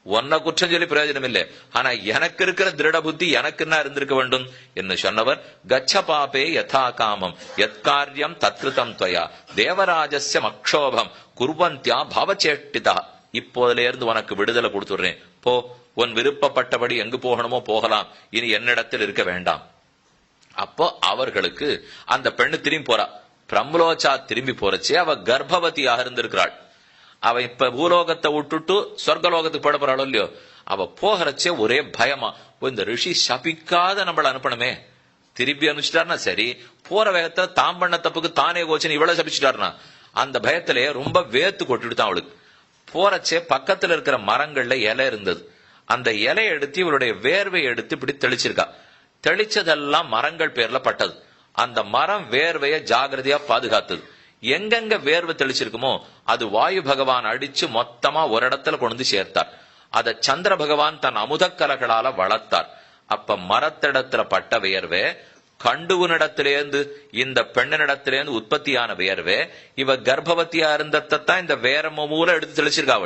ஒன்ன குற்றம் சொல்லி பிரயோஜனம் இல்லை. ஆனா எனக்கு இருக்கிற திருட புத்தி எனக்குன்னா இருந்திருக்க வேண்டும் என்று சொன்னவர். கச்ச பாபே யதா காமம் யத்காரியம் தத்கிருதம் துவயா தேவராஜஸ்ய மக்ஷோபம் குர்வந்தியா பாவச்சேஷ்டிதா. இப்போதுல இருந்து உனக்கு விடுதலை கொடுத்துடுறேன், போ. உன் விருப்பப்பட்டபடி எங்கு போகணுமோ போகலாம், இனி என்னிடத்தில் இருக்க வேண்டாம். அப்போ அவர்களுக்கு அந்த பெண்ணு திரும்பி போறா. பிரம்லோச்சா திரும்பி போறச்சே அவ கர்ப்பவதியாக இருந்திருக்கிறாள். அவ இப்ப பூலோகத்தை விட்டுட்டு சொர்க்கலோகத்துக்கு போட போறாளோ இல்லையோ, அவ போகிறச்சே ஒரே பயமா, இந்த ரிஷி சபிக்காத நம்மள அனுப்பணுமே. திருப்பி அனுப்பிச்சிட்டாருனா சரி, போற வேகத்துல தாம் பண்ண தப்புக்கு தானே கோச்சன் இவ்வளவு சபிச்சுட்டாருனா அந்த பயத்திலே ரொம்ப வேத்து கொட்டுட்டு தான் அவளுக்கு. போறச்சே பக்கத்துல இருக்கிற மரங்கள்ல இலை இருந்தது. அந்த இலையை எடுத்து இவளுடைய வேர்வை எடுத்து இப்படி தெளிச்சிருக்கா. தெளிச்சதெல்லாம் மரங்கள் பேர்ல பட்டது. அந்த மரம் வேர்வைய ஜாகிரதையா பாதுகாத்தது. எங்கெங்க வேர்வை தெளிச்சிருக்குமோ அது வாயு பகவான் அடிச்சு மொத்தமா ஒரு இடத்துல கொண்டு சேர்த்தார். அத சந்திர பகவான் தன் அமுதக்கலகளால வளர்த்தார். அப்ப மரத்திடத்துல பட்ட வேர்வை கண்டுவனிடத்திலேருந்து இந்த பெண்ணினிடத்திலேருந்து உற்பத்தியான வியர்வே இவ கர்ப்பவதியா இருந்தத்தான் இந்த வேரம மூலம் எடுத்து தெளிச்சிருக்கா.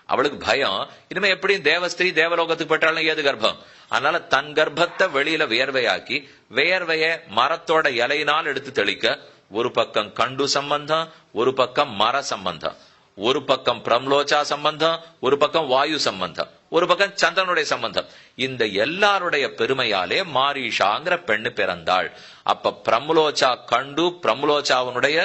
அவளுக்கு பயம், இனிமே எப்படியும் தேவஸ்திரீ தேவலோகத்துக்கு போயிட்டாலும் ஏது கர்ப்பம், அதனால தன் கர்ப்பத்தை வெளியில வியர்வையாக்கி வியர்வைய மரத்தோட இலையினால் எடுத்து தெளிக்க, ஒரு பக்கம் கண்டு சம்பந்தம், ஒரு பக்கம் மர சம்பந்தம், ஒரு பக்கம் பிரம்லோச்சா சம்பந்தம், ஒரு பக்கம் வாயு சம்பந்தம், ஒரு பக்கம் சந்திரனுடைய சம்பந்தம். இந்த எல்லாருடைய பெருமையாலே மாரீஷாங்கிற பெண்ணு பிறந்தாள். அப்ப பிரம்லோச்சா கண்டு பிரம்லோச்சாவனுடைய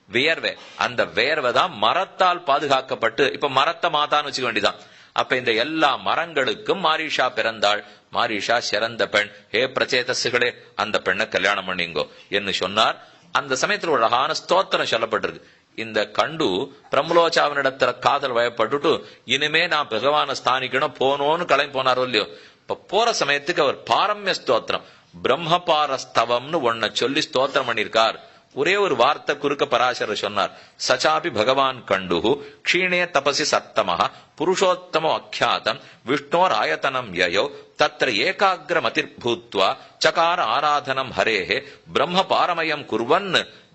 வியர்வை, அந்த வியர்வை தான் மரத்தால் பாதுகாக்கப்பட்டு இப்ப மரத்தை மாத்தான்னு வச்சுக்க வேண்டியதான். அப்ப இந்த எல்லா மரங்களுக்கும் மாரீஷா பிறந்தாள். மாரீஷா சிறந்த பெண். ஹே பிரச்சேதசுகளே, அந்த பெண்ணை கல்யாணம் பண்ணிங்கோ என்று சொன்னார். அந்த சமயத்தில் ஒரு அழகான ஸ்தோத்திரம் சொல்லப்பட்டிருக்கு. இந்த கண்டு பிரம்லோச்சாவனிடத்துல காதல் வயப்பட்டுட்டு இனிமே நான் பகவான ஸ்தானிக்கணும் போனோன்னு கிளம்பி போனாரோ இல்லையோ, இப்ப போற சமயத்துக்கு அவர் பாரம்ய ஸ்தோத்திரம் பிரம்மபாரஸ்தவம்னு ஒன்ன சொல்லி ஸ்தோத்திரம் பண்ணிருக்கார். ஒரே ஒரு வார்த்தை குறுக்க பராசரர் சொன்னார். சச்சாபி பகவான் கண்டு க்ஷீணே தபசி சத்தமஹ புருஷோத்தமோ அக்யாதம் விஷ்ணோர் ஆயத்தனம் யயோ தத்ர ஏகாகிரமதிர்பூத்வா சகார ஆராதனம் ஹரேஹே பிரம்ம பாரமயம் குர்வன்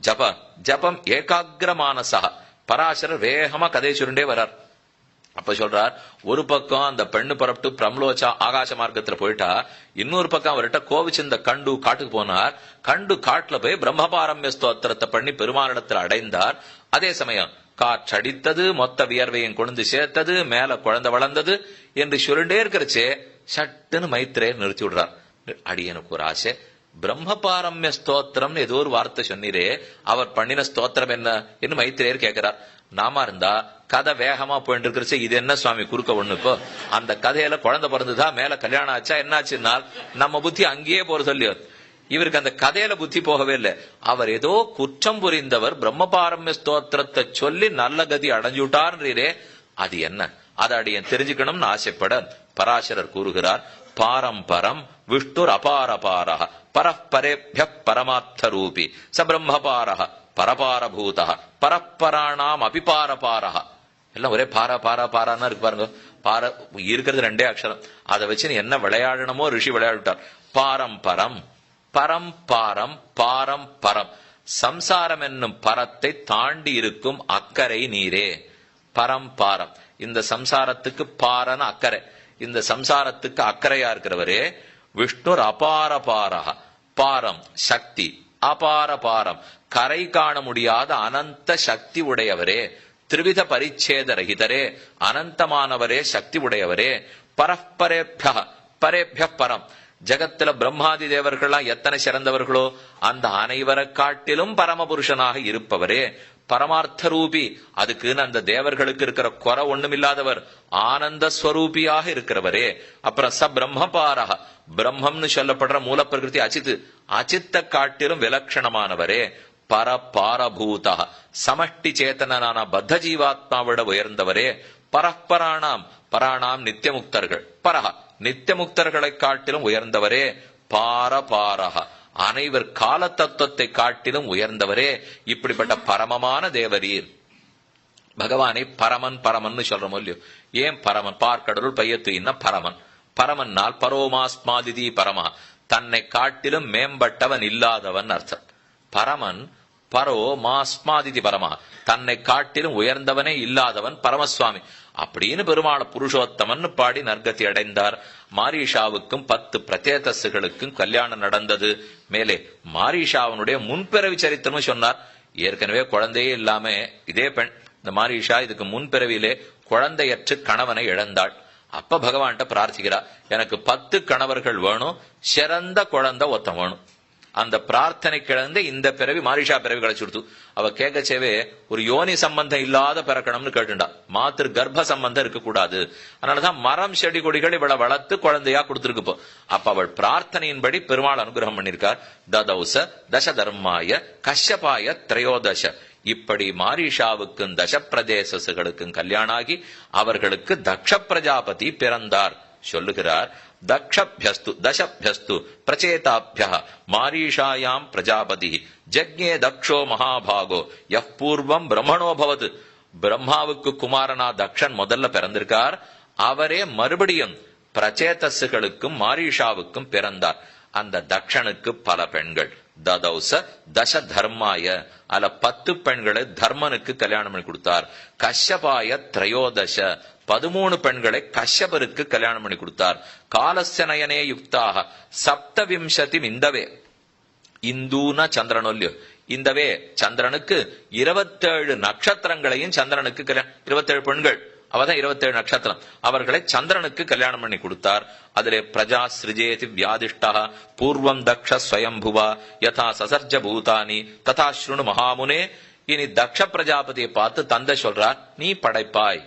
ஜப ஜபம் ஏகாகிரமானசா. பராசரர் வேகமா கதை சுருண்டே வரார். அப்ப சொல்றார், ஒரு பக்கம் அந்த பெண்ணு புறப்பட்டு பிரம்லோச்சா ஆகாச மார்க்கத்துல போயிட்டா, இன்னொரு பக்கம் அவர்கிட்ட கோவிச்சு இந்த கண்டு காட்டுக்கு போனார். கண்டு காட்டுல போய் பிரம்மபாரம்ய ஸ்தோத்திரத்தை பண்ணி பெருமானிடத்துல அடைந்தார். அதே சமயம் காற்றடித்தது, மொத்த வியர்வையும் கொண்டு சேர்த்தது, மேல குழந்தை வளர்ந்தது என்று சொல்லிட்டே இருக்கிறச்சே சட்டுன்னு மைத்திரேயர் நிறுத்தி விடுறார். அடியனுக்கு ஒரு ஆசை, பிரம்மபாரம்ய ஸ்தோத்திரம்னு ஏதோ ஒரு வார்த்தை சொன்னீரே, அவர் பண்ணின ஸ்தோத்திரம் என்ன என்று மைத்திரேயர் கேட்கிறார். நாம இருந்தா கதை வேகமா போயிட்டு இருக்கிறச்சு, இது என்ன சுவாமி குறுக்க ஒண்ணு, இப்போ அந்த கதையில குழந்தை பிறந்துதா, மேல கல்யாணம் ஆச்சா, என்னாச்சுன்னால் நம்ம புத்தி அங்கேயே போற சொல்லியோ. இவருக்கு அந்த கதையில புத்தி போகவே இல்லை. அவர் ஏதோ குற்றம் புரிந்தவர் பிரம்மபாரம்ய ஸ்தோத்திரத்தை சொல்லி நல்ல கதி அடைஞ்சு விட்டார்ன்றீரே, அது என்ன, அதை அடியன் தெரிஞ்சுக்கணும்னு ஆசைப்பட பராசரர் கூறுகிறார். பாரம்பரம் விஷ்ணுர் அபாரபாரஹ பரப்பரேபிய பரமார்த்த ரூபி ச பிரம்மபாரஹ பரபாரபூத பரப்பராணாம் அபிபாரபாரஹ. எல்லாம் ஒரே பாரா பாரா பாரான்னு இருக்கு பாருங்க. பார இருக்கிறது ரெண்டே அக்ஷரம், அதை வச்சு என்ன விளையாடணுமோ ரிஷி விளையாடிட்டார். பாரம்பரம் பரம் பாரம் பாரம் பரம், சம்சாரம் என்னும் பரத்தை தாண்டி இருக்கும் அக்கறை நீரே. பரம் பாரம், இந்த சம்சாரத்துக்கு பாரன அக்கறை, இந்த சம்சாரத்துக்கு அக்கறையா இருக்கிறவரே. விஷ்ணுர் அபாரபாரஹ, பாரம் சக்தி, அபாரபாரம் கரை காண முடியாத அனந்த சக்தி உடையவரே. திரிவித பரிச்சேத ரகிதரே, அனந்தமானவரே, சக்தி உடையவரே. பரப்பரேபிய பரேபிய பரம், ஜகத்துல பிரம்மாதி தேவர்கள்லாம் எத்தனை சிறந்தவர்களோ அந்த அனைவரை காட்டிலும் பரமபுருஷனாக இருப்பவரே. பரமார்த்த ரூபி, அதுக்குன்னு அந்த தேவர்களுக்கு இருக்கிற குறை ஒண்ணும் இல்லாதவர், ஆனந்த ஸ்வரூபியாக இருக்கிறவரே. அப்புறம் ச பிரம்மபாரஹ, பிரம்மம்னு சொல்லப்படுற மூலப்பிரகிருதி அச்சித்து, அச்சித்த காட்டிலும் விலட்சணமானவரே. பரபாரபூதா, சமஷ்டி சேத்தனான பத்த ஜீவாத்மாவிட உயர்ந்தவரே. பரப்பராணாம், பராணாம் நித்தியமுக்தர்கள், பரஹ நித்தியமுக்தர்களை காட்டிலும் உயர்ந்தவரே. பாரபாரஹ, அனைவர் கால தத்துவத்தை காட்டிலும் உயர்ந்தவரே. இப்படிப்பட்ட பரமமான தேவரீர். பகவானை பரமன் பரமன் சொல்றோம் இல்லையோ, ஏன் பரமன்? பார்க்கடலுள் பையத்துயின்னா பரமன். பரமன்னால் பரோமாஸ்மாதிதி பரமா, தன்னை காட்டிலும் மேம்பட்டவன் இல்லாதவன் அர்த்தம். பரமன் பரோ மாஸ்மாதிதி பரமா, தன்னை காட்டிலும் உயர்ந்தவனே இல்லாதவன் பரமசுவாமி அப்படின்னு பெருமாள் புருஷோத்தமன் பாடி நற்கதி அடைந்தார். மாரீஷாவுக்கும் 10 பிரத்யேதசுகளுக்கும் கல்யாணம் நடந்தது. மேலே மாரீஷாவனுடைய முன்பிறவி சரித்திரமும் சொன்னார். ஏற்கனவே குழந்தையே இல்லாம இதே பெண் இந்த மாரீஷா இதுக்கு முன்பிறவிலே குழந்தையற்று கணவனை இழந்தாள். அப்ப பகவான்கிட்ட பிரார்த்திக்கிறார், எனக்கு 10 கணவர்கள் வேணும், சிறந்த குழந்தை ஒத்தம் வேணும். அந்த பிரார்த்தனை கிழந்து இந்த பிறவி மாரிஷா பிறவி கிடைச்சுடுத்து. அவ கேட்கச்சேவே ஒரு யோனி சம்பந்தம் இல்லாத பிறக்கணும்னு கேட்டுண்டா, மாத்திரு கர்ப்ப சம்பந்தம் இருக்க கூடாது. அதனாலதான் மரம் செடி கொடிகள் இவளை வளர்த்து குழந்தையா கொடுத்திருக்கு. அப்ப அவள் பிரார்த்தனையின்படி பெருமாள் அனுகிரகம் பண்ணிருக்கார். ததௌச தச தர்மாய கஷ்யபாய திரையோதச, இப்படி மாரீஷாவுக்கும் தச பிரதேசங்களுக்கும் கல்யாணம் ஆகி அவர்களுக்கு தக்ஷ பிரஜாபதி பிறந்தார். சொல்லுகிறார், தக்ஷப்யஸ்து தசப்யஸ்து பிரச்சேதாப்ய மாரீஷாயாம் பிரஜாபதி ஜக்ஞே தக்ஷோ மகாபாகோ யப் பூர்வம் பிரம்மணோ பவது. பிரம்மாவுக்கு குமாரனா தக்ஷன் முதல்ல பிறந்திருக்கார். அவரே மறுபடியும் பிரச்சேதசுகளுக்கும் மாரீஷாவுக்கும் பிறந்தார். அந்த தக்ஷனுக்கு பல பெண்கள். ததௌச தச தர்மாய, அல்ல 10 பெண்களை தர்மனுக்கு கல்யாணம் பண்ணி கொடுத்தார். கஷ்யபாய திரையோதச, 13 பெண்களை கஷ்யபருக்கு கல்யாணம் பண்ணி கொடுத்தார். காலசனயனே யுக்தாக சப்தவிம்சதி இந்தவே, இந்தூன சந்திரனொல்லியோ, இந்தவே சந்திரனுக்கு 27 நட்சத்திரங்களையும் சந்திரனுக்கு கல்யாணம், 27 பெண்கள், அவதான் 27 நட்சத்திரம், அவர்களை சந்திரனுக்கு கல்யாணம் பண்ணி கொடுத்தார். அதிலே பிரஜா சிருஜேதி வியாதிஷ்டா பூர்வம் தக்ஷ ஸ்வயம்புவா யதா சசர்ஜ பூதானி ததா ஸ்ருணு மகாமுனே. இனி தக்ஷ பிரஜாபதியை பார்த்து தந்தை சொல்றார், நீ படைப்பாய்.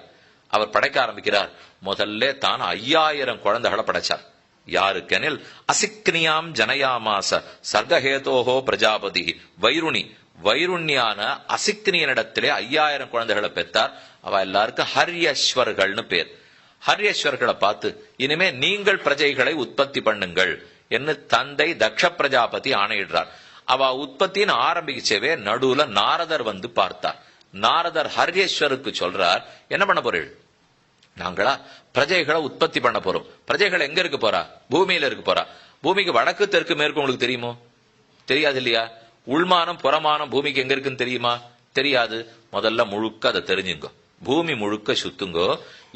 அவர் படைக்க ஆரம்பிக்கிறார். முதல்ல தான் 5000 குழந்தைகளை படைச்சார். யாருக்கெனில் அசிக்னியாம் ஜனயாமாச சர்கஹேதோஹோ பிரஜாபதி வைருணி, வைருண்யான அசிக்னியனிடத்திலே 5000 குழந்தைகளை பெற்றார். அவ எல்லாருக்கும் ஹரியஸ்வர்கள்னு பேர். ஹரியஸ்வர்களை பார்த்து இனிமே நீங்கள் பிரஜைகளை உற்பத்தி பண்ணுங்கள் என்று தந்தை தக்ஷ பிரஜாபதி ஆணையிடுறார். அவ உற்பத்தின்னு ஆரம்பிச்சவே நடுவுல நாரதர் வந்து பார்த்தார். நாரதர் ஹரியஸ்வருக்கு சொல்றார், என்ன பண்ண போறீள்? நாங்களா பிரஜைகளை உற்பத்தி பண்ண போறோம். பிரஜைகள் எங்க இருக்கு போறா? பூமியில இருக்கு போறா. பூமிக்கு வடக்கு தெற்கு மேற்கு உங்களுக்கு தெரியுமோ? தெரியாது இல்லையா? உள்மானம் புறமானம் பூமிக்கு எங்க இருக்குன்னு தெரியுமா? தெரியாது. முதல்ல முழுக்க அதை தெரிஞ்சுங்கோ. பூமி முழுக்க சுத்துங்கோ,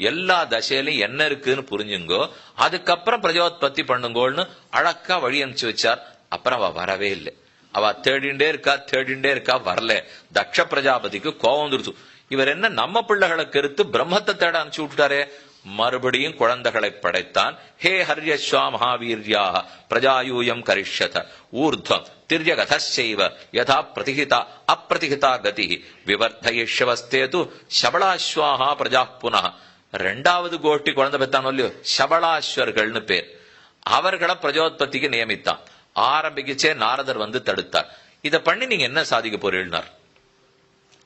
எல்லா தசையிலும் என்ன இருக்குன்னு புரிஞ்சுங்கோ, அதுக்கப்புறம் பிரஜோத்பத்தி பண்ணுங்கோன்னு அழக்கா வழி அனுப்பிச்சு வச்சார். அப்புறம் அவ வரவே இல்லை. அவ தேடிண்டே இருக்கா, வரல. தக்ஷ பிரஜாபதிக்கு கோபம் வந்துருச்சு. இவர் என்ன நம்ம பிள்ளைகளை கருத்து பிரம்மத்தை தேட அனுப்பிச்சு விட்டுட்டாரே. மறுபடியும் குழந்தைகளை படைத்தான். ஹே ஹர்யஸ்வா மகாவீர்யா பிரஜாயூயம் கரிஷ்யத ஊர்த்வம் திரியகதச்சைவ யதா பிரதிஹிதா அப்பிரதிஹிதா கதி விவர்த்தயிஷ்யவஸ்தேது சபளாஸ்வாஹா பிரஜா புனः. 2வது கோஷ்டி குழந்தை பெற்றானோ இல்லையோ, சபளாஸ்வர்கள்னு பேர். அவர்களை பிரஜோத்பத்திக்கு நியமித்தான். ஆரம்பிக்கச்சே நாரதர் வந்து தடுத்தார். இத பண்ணி நீங்க என்ன சாதிக்க போறீர்கள்?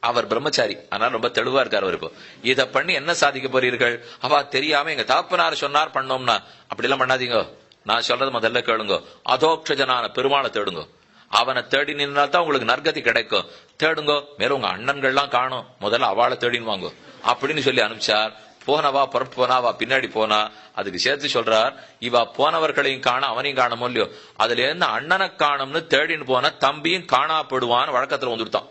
அவர் பிரம்மச்சாரி, ஆனால் ரொம்ப தெளிவா இருக்கார். அவர் இப்போ இத பண்ணி என்ன சாதிக்க போறீர்கள்? அவ தெரியாம எங்க தாப்பனார் சொன்னார் பண்ணோம்னா, அப்படி எல்லாம் பண்ணாதீங்க. நான் சொல்றது முதல்ல கேளுங்க. அதோக்ஷஜனான பெருமாளை தேடுங்க. அவனை தேடி நின்னால்தான் உங்களுக்கு நற்கதி கிடைக்கும். தேடுங்க. மேலும் உங்க அண்ணன்கள்லாம் காணும், முதல்ல அவளை தேடின்னு வாங்க அப்படின்னு சொல்லி அனுப்பிச்சார். போனவா புறப்பு போனாவா பின்னாடி போனா. அதுக்கு சேர்த்து சொல்றார், இவா போனவர்களையும் காண அவனையும் காணமோ இல்லையோ, அதுல இருந்து அண்ணனை காணும்னு தேடின்னு போன தம்பியும் காணாப்படுவான்னு வழக்கத்துல வந்துட்டான்.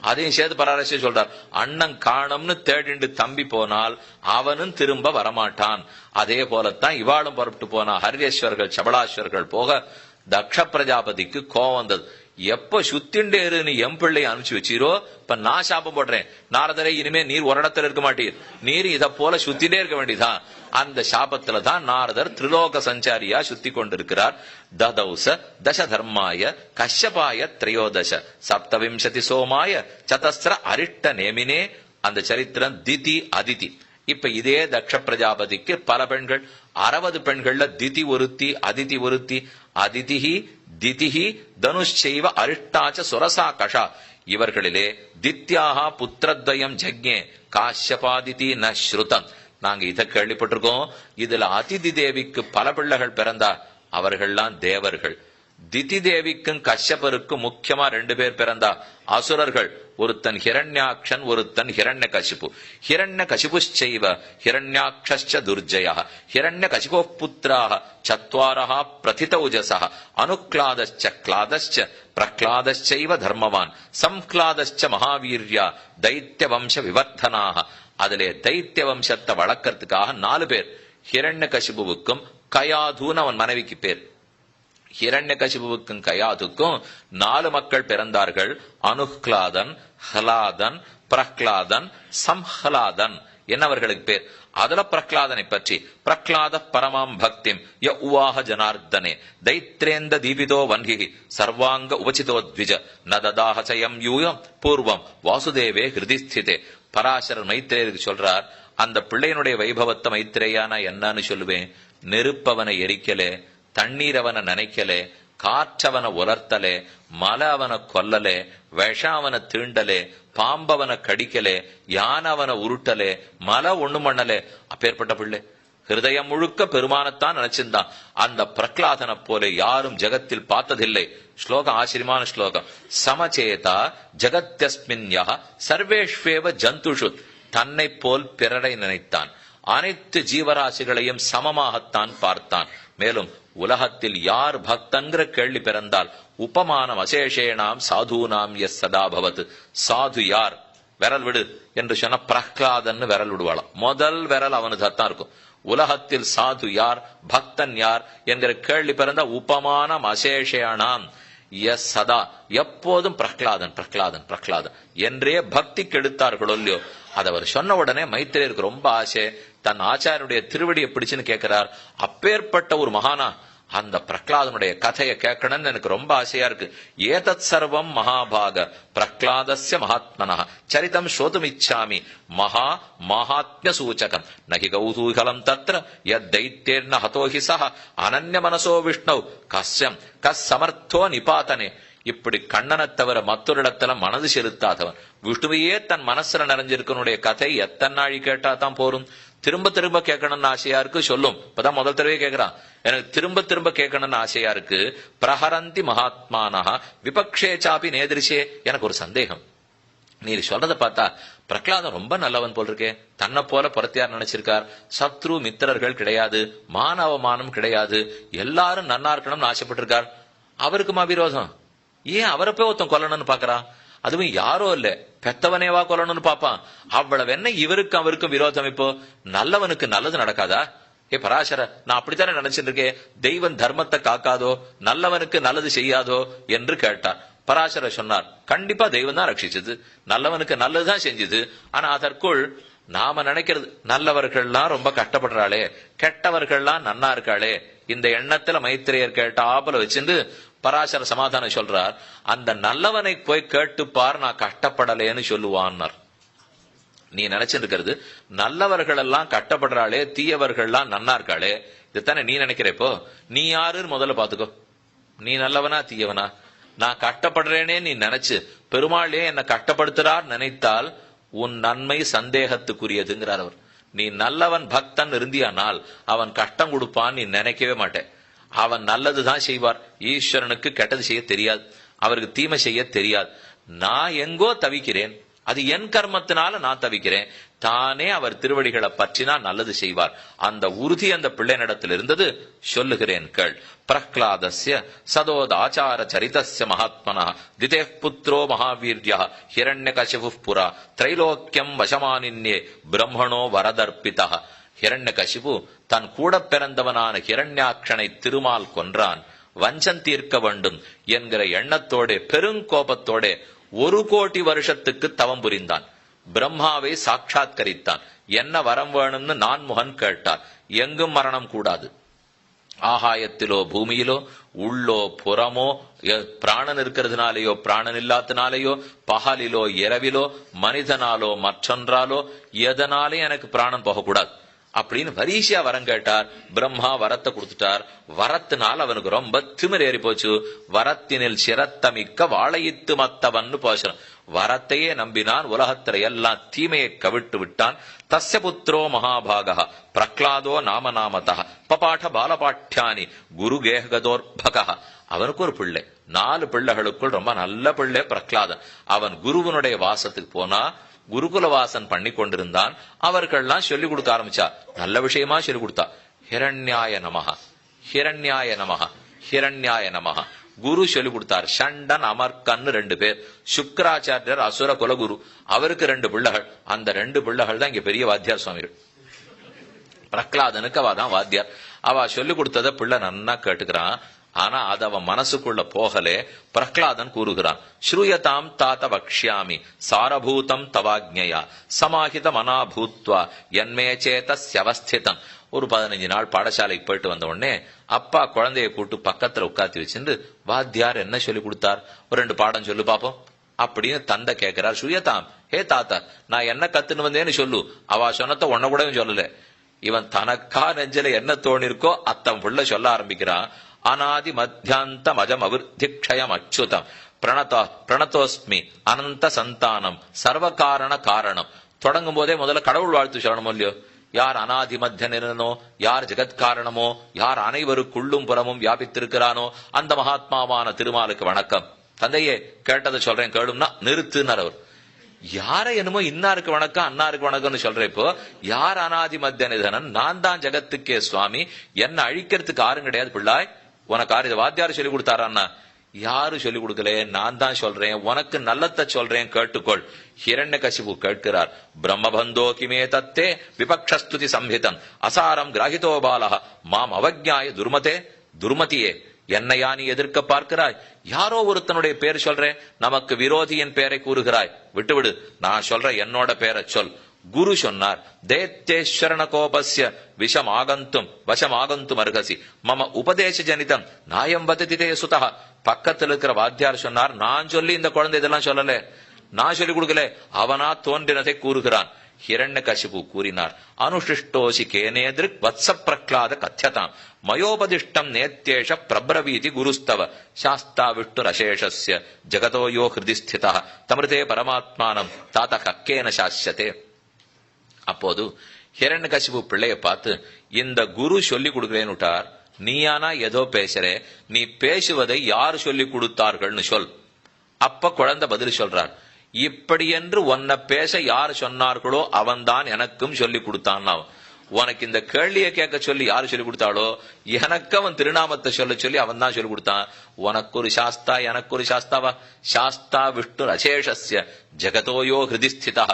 அதையும் சேர்த்து பராரசிய சொல்றார். அண்ணன் காணும்னு தேடிண்டு தம்பி போனால் அவனும் திரும்ப வரமாட்டான். அதே போலத்தான் இவாளும் புறப்பட்டு போனா. ஹரியஸ்வர்கள் சபலாஸ்வர்கள் போக தக்ஷ பிரஜாபதிக்கு கோவம் வந்தது. எப்ப சுத்திண்டேரு நீ எம் பிள்ளை அனுப்பிச்சு வச்சீரோ, இப்ப நான் சாபம் போடுறேன். நாரதரை இனிமே நீர் ஒரு இடத்துல இருக்க மாட்டீர், நீர் இத போல சுத்திட்டே இருக்க வேண்டியதான். அந்த சாபத்துல தான் நாரதர் திரிலோக சஞ்சாரியா சுத்தி கொண்டிருக்கிறார். ததௌச தச தர்மாய கஷ்யபாய திரையோதச சப்தவிம்சதி சோமாய சதஸ்ர அரிஷ்ட நேமினே. அந்த சரித்திரம் திதி அதிதி. இப்ப இதே தக்ஷ பிரஜாபதிக்கு பல பெண்கள், 60 பெண்கள்ல திதி ஒருத்தி, அதிதி ஒருத்தி. அதிதிஹி திதிஹி தனுஷைவ அரிஷ்டாச்ச சுரசா கஷா. இவர்களிலே தித்யாஹா புத்திரத்வயம் ஜக்ஞே காஷ்யபாதிதி ந ஸ்ருதம். நாங்க இதை கேள்விப்பட்டிருக்கோம். இதுல அதிதி தேவிக்கு பல பிள்ளைகள் பிறந்தா. அவர்கள்லாம் தேவர்கள். திதி தேவிக்கும் கஷ்யபருக்கும் முக்கியமா 2 பேர் பிறந்தா அசுரர்கள். ஒருத்தன் ஹிரண்யாக்ஷன், ஒருத்தன் ஹிரண்ய கசிபு. ஹிரண்ய கசிபுச்சைவ ஹிரண்யாக்ஷ துர்ஜய ஹிரண்ய கசிபோ புத்திராக சத்வாரஹ பிரதிதௌஜசஹ அனுக்லாதச்ச கிளாதச்ச பிரக்லாதச்சைவ தர்மவான் சம்க்லாதச்ச மகாவீர்யா தைத்திய வம்ச விவர்த்தனாக. அதிலே தைத்திய வம்சத்தை வளர்க்கறதுக்காக 4 பேர். ஹிரண்ய கசிபுவுக்கும் கயாதுன்னு அவன் மனைவிக்கு பேர். ஹிரண்ய கசிபுவுக்கும் கயாதுக்கும் 4 மக்கள் பிறந்தார்கள். அனுக்லாதன், ஹலாதன், பிரஹ்லாதன், சம்ஹலாதன் என்னவர்களுக்கு பேர். அதுல பிரஹ்லாதனை பற்றி பிரஹ்லாத பரமாம் பக்திம் ய உவாஹ ஜனார்தனே தைத்ரேந்த தீபிதோ வன்ஹி சர்வாங்க உபசிதோ த்விஜ நததாஹ சயம் யூயம் பூர்வம் வாசுதேவே ஹிருதிஸ்திதே. பராசரர் மைத்ரேயருக்கு சொல்றார், அந்த பிள்ளையனுடைய வைபவத்தை மைத்ரேயானா என்னன்னு சொல்லுவேன். நெருப்பவனை எரிக்கலே, தண்ணீர் அவனை நினைக்கலே, காற்றவனை உலர்த்தலே, மலை அவனை கொல்லலே, விஷம் அவனை தீண்டலே, பாம்பவனை கடிக்கலே, யானை அவனை உருட்டலே, மலை ஒண்ணு பண்ணலே. அப்பேற்பட்ட பிள்ளை ஹிருதயம் முழுக்க பெருமானத்தான் நினைச்சிருந்தான். அந்த பிரகலாதனை போல யாரும் ஜகத்தில் பார்த்ததில்லை. ஸ்லோகம் ஆச்சரியமான ஸ்லோகம். சமச்சேதா ஜகத்யஸ்மின்யா சர்வேஷ்வேவ ஜந்துஷு. தன்னை போல் பிறரை நினைத்தான். அனைத்து ஜீவராசிகளையும் சமமாகத்தான் பார்த்தான். மேலும் உலகத்தில் யார் பக்தங்கிற கேள்வி பிறந்தால் உபமானம் அசேஷேனாம் சாதுனாம் எஸ் சதா பவத். சாது யார், விரல் விடு என்று சொன்ன பிரஹ்லாதன் விரல் விடுவாளாம். முதல் விரல் அவனுக்கு தான் இருக்கும். உலகத்தில் சாது யார், பக்தன் யார் என்கிற கேள்வி பிறந்த உபமானம் அசேஷேனாம் எஸ் சதா, எப்போதும் பிரஹ்லாதன் பிரஹ்லாதன் பிரஹ்லாதன் என்றே பக்தி கெடுத்தார்களோ இல்லையோ. அதை அவர் சொன்ன உடனே மைத்திரேயருக்கு ரொம்ப ஆசை. தன் ஆச்சாரியனுடைய திருவடியை பிடிச்சுன்னு கேட்கிறார். அப்பேற்பட்ட ஒரு மகானா அந்த பிரஹ்லாதனுடைய கதையை கேட்கணும்னு எனக்கு ரொம்ப ஆசையா இருக்கு. ஏதத் சர்வம் மகாபாக பிரஹ்லாதஸ்ய மகாத்மனா சரிதம் ஸ்ரோதுமிச்சாமி மகா மகாத்மிய சூச்சகம் நகி கௌதூகலம் தத்ர யத் தைத்யேர்ன ஹதோஹி சஹ அனன்ய மனசோ விஷ்ணவ் கஸ்யம் கஸ்ஸமர்த்தோ நிபாதனே. இப்படி கண்ணனை தவிர மற்றொரு இடத்துல மனது செலுத்தாதவன் விஷ்ணுவையே தன் மனசுல நிறைஞ்சிருக்கனுடைய கதை எத்தனை நாழி கேட்டா தான் போரும். திரும்ப திரும்ப கேட்கணும்னு ஆசையா இருக்கு சொல்லும். இப்பதான் முதல் தடவை கேட்கிறான், எனக்கு திரும்ப திரும்ப கேட்கணும்னு ஆசையா இருக்கு. பிரஹரந்தி மகாத்மானா விபக்ஷே சாப்பி நேதிரிசே. எனக்கு ஒரு சந்தேகம், நீ சொல்றத பார்த்தா பிரஹ்லாதன் ரொம்ப நல்லவன் போல் இருக்கே. தன்னை போல புறத்தியார் நினைச்சிருக்கார். சத்ரு மித்திரர்கள் கிடையாது, மானவமானம் கிடையாது, எல்லாரும் நன்னா இருக்கணும்னு ஆசைப்பட்டிருக்கார். அவருக்குமா விரோதம்? ஏன் அவரை போய் ஒருத்தன் கொல்லணும்னு பாக்குறான்? அதுவும் யாரோ இல்ல, பெத்தவனேவா கொல்லணும்னு பாப்பான். அவ்வளவு என்ன இவருக்கும் அவருக்கும் விரோதம்? இப்போ நல்லவனுக்கு நல்லது நடக்காதா? ஏ பராசர, நான் அப்படித்தானே நினைச்சிட்டு இருக்கேன், தெய்வம் தர்மத்தை காக்காதோ, நல்லவனுக்கு நல்லது செய்யாதோ என்று கேட்டார். பராசர சொன்னார், கண்டிப்பா தெய்வம் தான் ரட்சிச்சது, நல்லவனுக்கு நல்லதுதான் செஞ்சது. ஆனா அதற்குள் நாம நினைக்கிறது நல்லவர்கள்லாம் ரொம்ப கஷ்டப்படுறாளே, கெட்டவர்கள்லாம் நன்னா இருக்காளே, இந்த எண்ணத்துல மைத்திரேயர் கேட்டாப்புல வச்சிருந்து பராசர சமாதானம் சொல்றார். அந்த நல்லவனை போய் கேட்டுப்பார், நான் கஷ்டப்படலேன்னு சொல்லுவான்னார். நீ நினைச்சிருக்கிறது நல்லவர்கள் எல்லாம் கஷ்டப்படுறாளே, தீயவர்கள்லாம் நன்னா இருக்காளே, இதுதானே நீ நினைக்கிறப்போ. நீ யாருன்னு முதல்ல பாத்துக்கோ. நீ நல்லவனா தீயவனா? நான் கஷ்டப்படுறேனே நீ நினைச்சு பெருமாளே என்ன கஷ்டப்படுத்துறார் நினைத்தால் உன் நன்மை சந்தேகத்துக்குரியதுங்கிறார் அவர். நீ நல்லவன் பக்தன் இருந்தியானால் அவன் கஷ்டம் கொடுப்பான் நீ நினைக்கவே மாட்டேன். அவன் நல்லதுதான் செய்வார். ஈஸ்வரனுக்கு கெட்டது செய்ய தெரியாது, அவருக்கு தீமை செய்ய தெரியாது. நான் எங்கோ தவிக்கிறேன், அது என் கர்மத்தினால நான் தவிக்கிறேன். தானே அவர் திருவடிகளை பற்றினா நல்லது செய்வார். அந்த உறுதி அந்த பிள்ளைனிடத்தில் இருந்தது. சொல்லுகிறேன் கேள். பிரஹ்லாதஸ்ய சதோத ஆச்சார சரிதஸ்ய மகாத்மனா திதே புத்ரோ மகாவீர்யா ஹிரண்யகசிபு புரா திரைலோக்கியம் வசமானின்யே பிரம்மணோ வரதர்ப்பிதா. ஹிரண்யகசிபு தன் கூட பிறந்தவனான ஹிரண்யாட்சனை திருமால் கொன்றான். வஞ்சம் தீர்க்க வேண்டும் என்கிற எண்ணத்தோட பெருங்கோபத்தோட 1,000,000 வருஷத்துக்கு தவம் புரிந்தான். பிரம்மாவை சாட்சாத்கரித்தான். என்ன வரம் வேணும்னு நான்முகன் கேட்டார். எங்கும் மரணம் கூடாது. ஆகாயத்திலோ பூமியிலோ உள்ளோ புறமோ பிராணன் இருக்கிறதுனாலேயோ பிராணன் இல்லாதனாலேயோ பகலிலோ இரவிலோ மனிதனாலோ மற்றொன்றாலோ எதனாலே எனக்கு பிராணன் போகக்கூடாது அப்படின்னு வரிசையா வரம் கேட்டார். பிரம்மா வரத்தை கொடுத்துட்டார். வரத்தினால் அவனுக்கு ரொம்ப திமிர் ஏறி போச்சு. வரத்தினில் சிரத்தமிக்க வாழையித்து மத்தவன்னு போசனம். வரத்தையே நம்பினான். உலகத்தில எல்லாம் தீமையை கவிட்டு விட்டான். தஸ்ய புத்திரோ மகாபாகா பிரஹ்லாதோ நாம நாமதா பபாட பாலபாட்யானி குரு கேகதோர்பகா. அவனுக்கு ஒரு பிள்ளை, 4 பிள்ளைகளுக்குள் ரொம்ப நல்ல பிள்ளை பிரஹ்லாதன். அவன் குருவனுடைய வாசத்துக்கு போனா குருகுலவாசன் பண்ணி கொண்டிருந்தான். அவர்கள்லாம் சொல்லிக் கொடுக்க ஆரம்பிச்சா. நல்ல விஷயமா சொல்லிக் கொடுத்தா. ஹிரண்யாய நமஹ, ஹிரண்யாய நமஹ, ஹிரண்யாய நமஹ. குரு சொல்லிக் கொடுத்தார். ஷண்டன் அமர்கன்னு 2 பேர். சுக்கராச்சாரியர் அசுர குலகுரு, அவருக்கு 2 பிள்ளைகள். அந்த 2 பிள்ளைகள் தான் இங்க பெரிய வாத்தியார் சுவாமிகள். பிரஹ்லாதனுக்கு அவ தான் வாத்தியார். அவ சொல்லிக் கொடுத்தத பிள்ளை நன்னா கேட்டுக்கிறான். ஆனா அது அவன் மனசுக்குள்ள போகலே. பிரஹ்லாதன் கூறுகிறான், ஸ்ரூயதாம் தாத்த வக்ஷ்யாமி சாரபூதம் தவாக்ஞயா சமாஹித மனாபூத்வா என்மே சேதஸ்யவஸ்திதம். ஒரு 15 நாள் பாடசாலைக்கு போயிட்டு வந்த உடனே அப்பா குழந்தைய கூட்டு பக்கத்துல உட்காத்தி வச்சிருந்து, வாத்தியார் என்ன சொல்லி கொடுத்தார், ஒரு 2 பாடம் சொல்லு பாப்போம் அப்படின்னு தந்தை கேட்கிறார். ஸ்ரூயதாம், ஹே தாத்தா நான் என்ன கத்துன்னு வந்தேன்னு சொல்லு. அவ சொன்னத ஒன்ன கூட சொல்லல. இவன் தனக்கா நெஞ்சல என்ன தோணிருக்கோ அத்தம் புள்ள சொல்ல ஆரம்பிக்கிறான். அநாதி மத்தியாந்தம் அஜம் அவிர்த்திக்ஷயம் அச்சுதம் பிரணதோஸ்மி அனந்த சந்தானம் சர்வகாரண காரணம். தொடங்கும் போதே முதல்ல கடவுள் வாழ்த்து சொல்லணும் இல்லையோ. யார் அநாதி மத்திய நிறனோ, யார் ஜெகத்காரணமோ, யார் அனைவருக்குள்ளும் புறமும் வியாபித்திருக்கிறானோ அந்த மகாத்மாவான திருமாலுக்கு வணக்கம். தந்தையே கேட்டதை சொல்றேன் கேளும்னா நிறுத்துனர் அவர். யாரை என்னமோ இன்னாருக்கு வணக்கம் அன்னாருக்கு வணக்கம்னு சொல்ற, இப்போ யார் அனாதி மத்திய நிதனன், நான் தான் ஜெகத்துக்கே சுவாமி, என்ன அழிக்கிறதுக்கு யாரும் கிடையாது பிள்ளாய், உனக்கு யாரு இதை வாத்தியாரு சொல்லி கொடுத்தாரான்னா? யாரும் சொல்லி கொடுக்கல, நான் தான் சொல்றேன், உனக்கு நல்லத்த சொல்றேன் கேட்டுக்கொள். ஹிரண்யகசிபு கேட்கிறார், பிரம்மபந்தோ கிமே தத்தே விபக்ஷஸ்துதி சம்ஹிதம் அசாரம் கிராஹிதோ பாலஹ மாம் அவஜ்ஞாய துர்மதே, துர்மதியே என்னையா நீ எதிர்க்க பார்க்கிறாய்? யாரோ ஒருத்தனுடைய பேர் சொல்றேன், நமக்கு விரோதியின் பேரை கூறுகிறாய், விட்டுவிடு, நான் சொல்ற என்னோட பேரை சொல். குரு சொன்னார், தேத்தேஸ்வரன கோபஸ்ய வசமாகந்தும் அர்ஹசி மம உபதேச ஜனிதம் நாயம் வததிதே சுதா. பக்கத்தில் இருக்கிற வாத்தியார் சொன்னார், நான் சொல்லி இந்த குழந்தை இதெல்லாம் சொல்லல, நான் சொல்லி கொடுக்கல, அவனா தோன்றினதை கூறுகிறான். ஹிரண்யகசிபு கூறினார், அனுஷிஷ்டோசி கேனேதிருக் வத்ச பிரக்லாத கத்யதாம் மயோபதிஷ்டம் நேத்யேஷ பிரப்ரவீதி குருஸ்தவ சாஸ்தா விஷ்ணுரசேஷஸ்ய ஜகதோயோ ஹிருதி ஸ்திதா தமிருதே பரமாத்மானம் தாத கக்கேன சாஸ்யதே. அப்போது ஹிரண்யகசிபு பிள்ளைய பார்த்து, இந்த குரு சொல்லி கொடுக்கிறேன்னுட்டார், நீயானா ஏதோ பேசுறே, நீ பேசுவதை யார் சொல்லி கொடுத்தார்கள்னு சொல். அப்ப குழந்தை பதில் சொல்றார், இப்படி என்று உன்னை பேச யார் சொன்னார்களோ அவன்தான் எனக்கும் சொல்லி கொடுத்தான். உனக்கு இந்த கேள்வியை கேட்க சொல்லி யாரு சொல்லி கொடுத்தாளோ எனக்கு அவன் திருநாமத்தை சொல்ல சொல்லி அவன் தான் சொல்லி கொடுத்தான். உனக்கு ஒரு சாஸ்தா எனக்கு ஒரு சாஸ்தாவா? சாஸ்தா விஷ்ணு அசேஷஸ்ய ஜெகதோயோ ஹிருதி ஸ்திதா.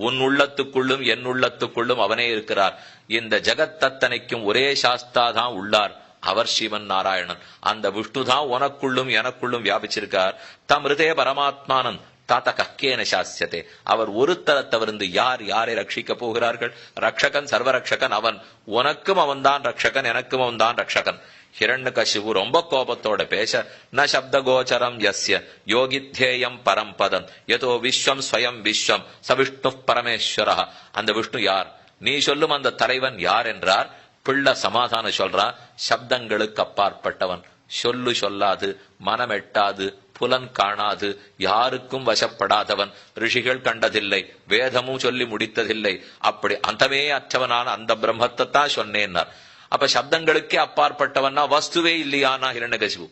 உன் உள்ளத்துக்குள்ளும் என் உள்ளத்துக்குள்ளும் அவனே இருக்கிறார். இந்த ஜெகத்தத்தனைக்கும் ஒரே சாஸ்தா தான் உள்ளார், அவர் சிவன் நாராயணன். அந்த விஷ்ணு தான் உனக்குள்ளும் எனக்குள்ளும் வியாபிச்சிருக்கார். தம் ஹிருதே பரமாத்மானன் தாத்த கக்கேன சாஸ்யதே. அவர் ஒருத்தரை தவிர்த்து யார் யாரை ரட்சிக்க போகிறார்கள்? ரக்ஷகன் சர்வரக்ஷகன் அவன். உனக்கும் அவன் தான் ரக்ஷகன், எனக்கும் அவன் தான் ரக்ஷகன். ஹிரண்யகசிபு ரொம்ப கோபத்தோட பேச, ந சப்த கோச்சரம் யஸ்ய யோகித்யேயம் பரம்பதம் யதோ விஸ்வம் ஸ்வயம் விஸ்வம் ச விஷ்ணு பரமேஸ்வர. அந்த விஷ்ணு யார்? நீ சொல்லும் அந்த தலைவன் யார் என்றார். பிள்ளை சமாதானம் சொல்றான், சப்தங்களுக்கு அப்பாற்பட்டவன், சொல்லு சொல்லாது, மனம் எட்டாது, புலன் காணாது, யாருக்கும் வசப்படாதவன், ரிஷிகள் கண்டதில்லை, வேதமும் சொல்லி முடித்ததில்லை, அப்படி அந்தமே அற்றவனான அந்த பிரம்மத்தை தான் சொன்னேன்னார். அப்ப சப்தங்களுக்கே அப்பாற்பட்டவன்னா வஸ்துவே இல்லையானா ஹிரண்யகசிபு?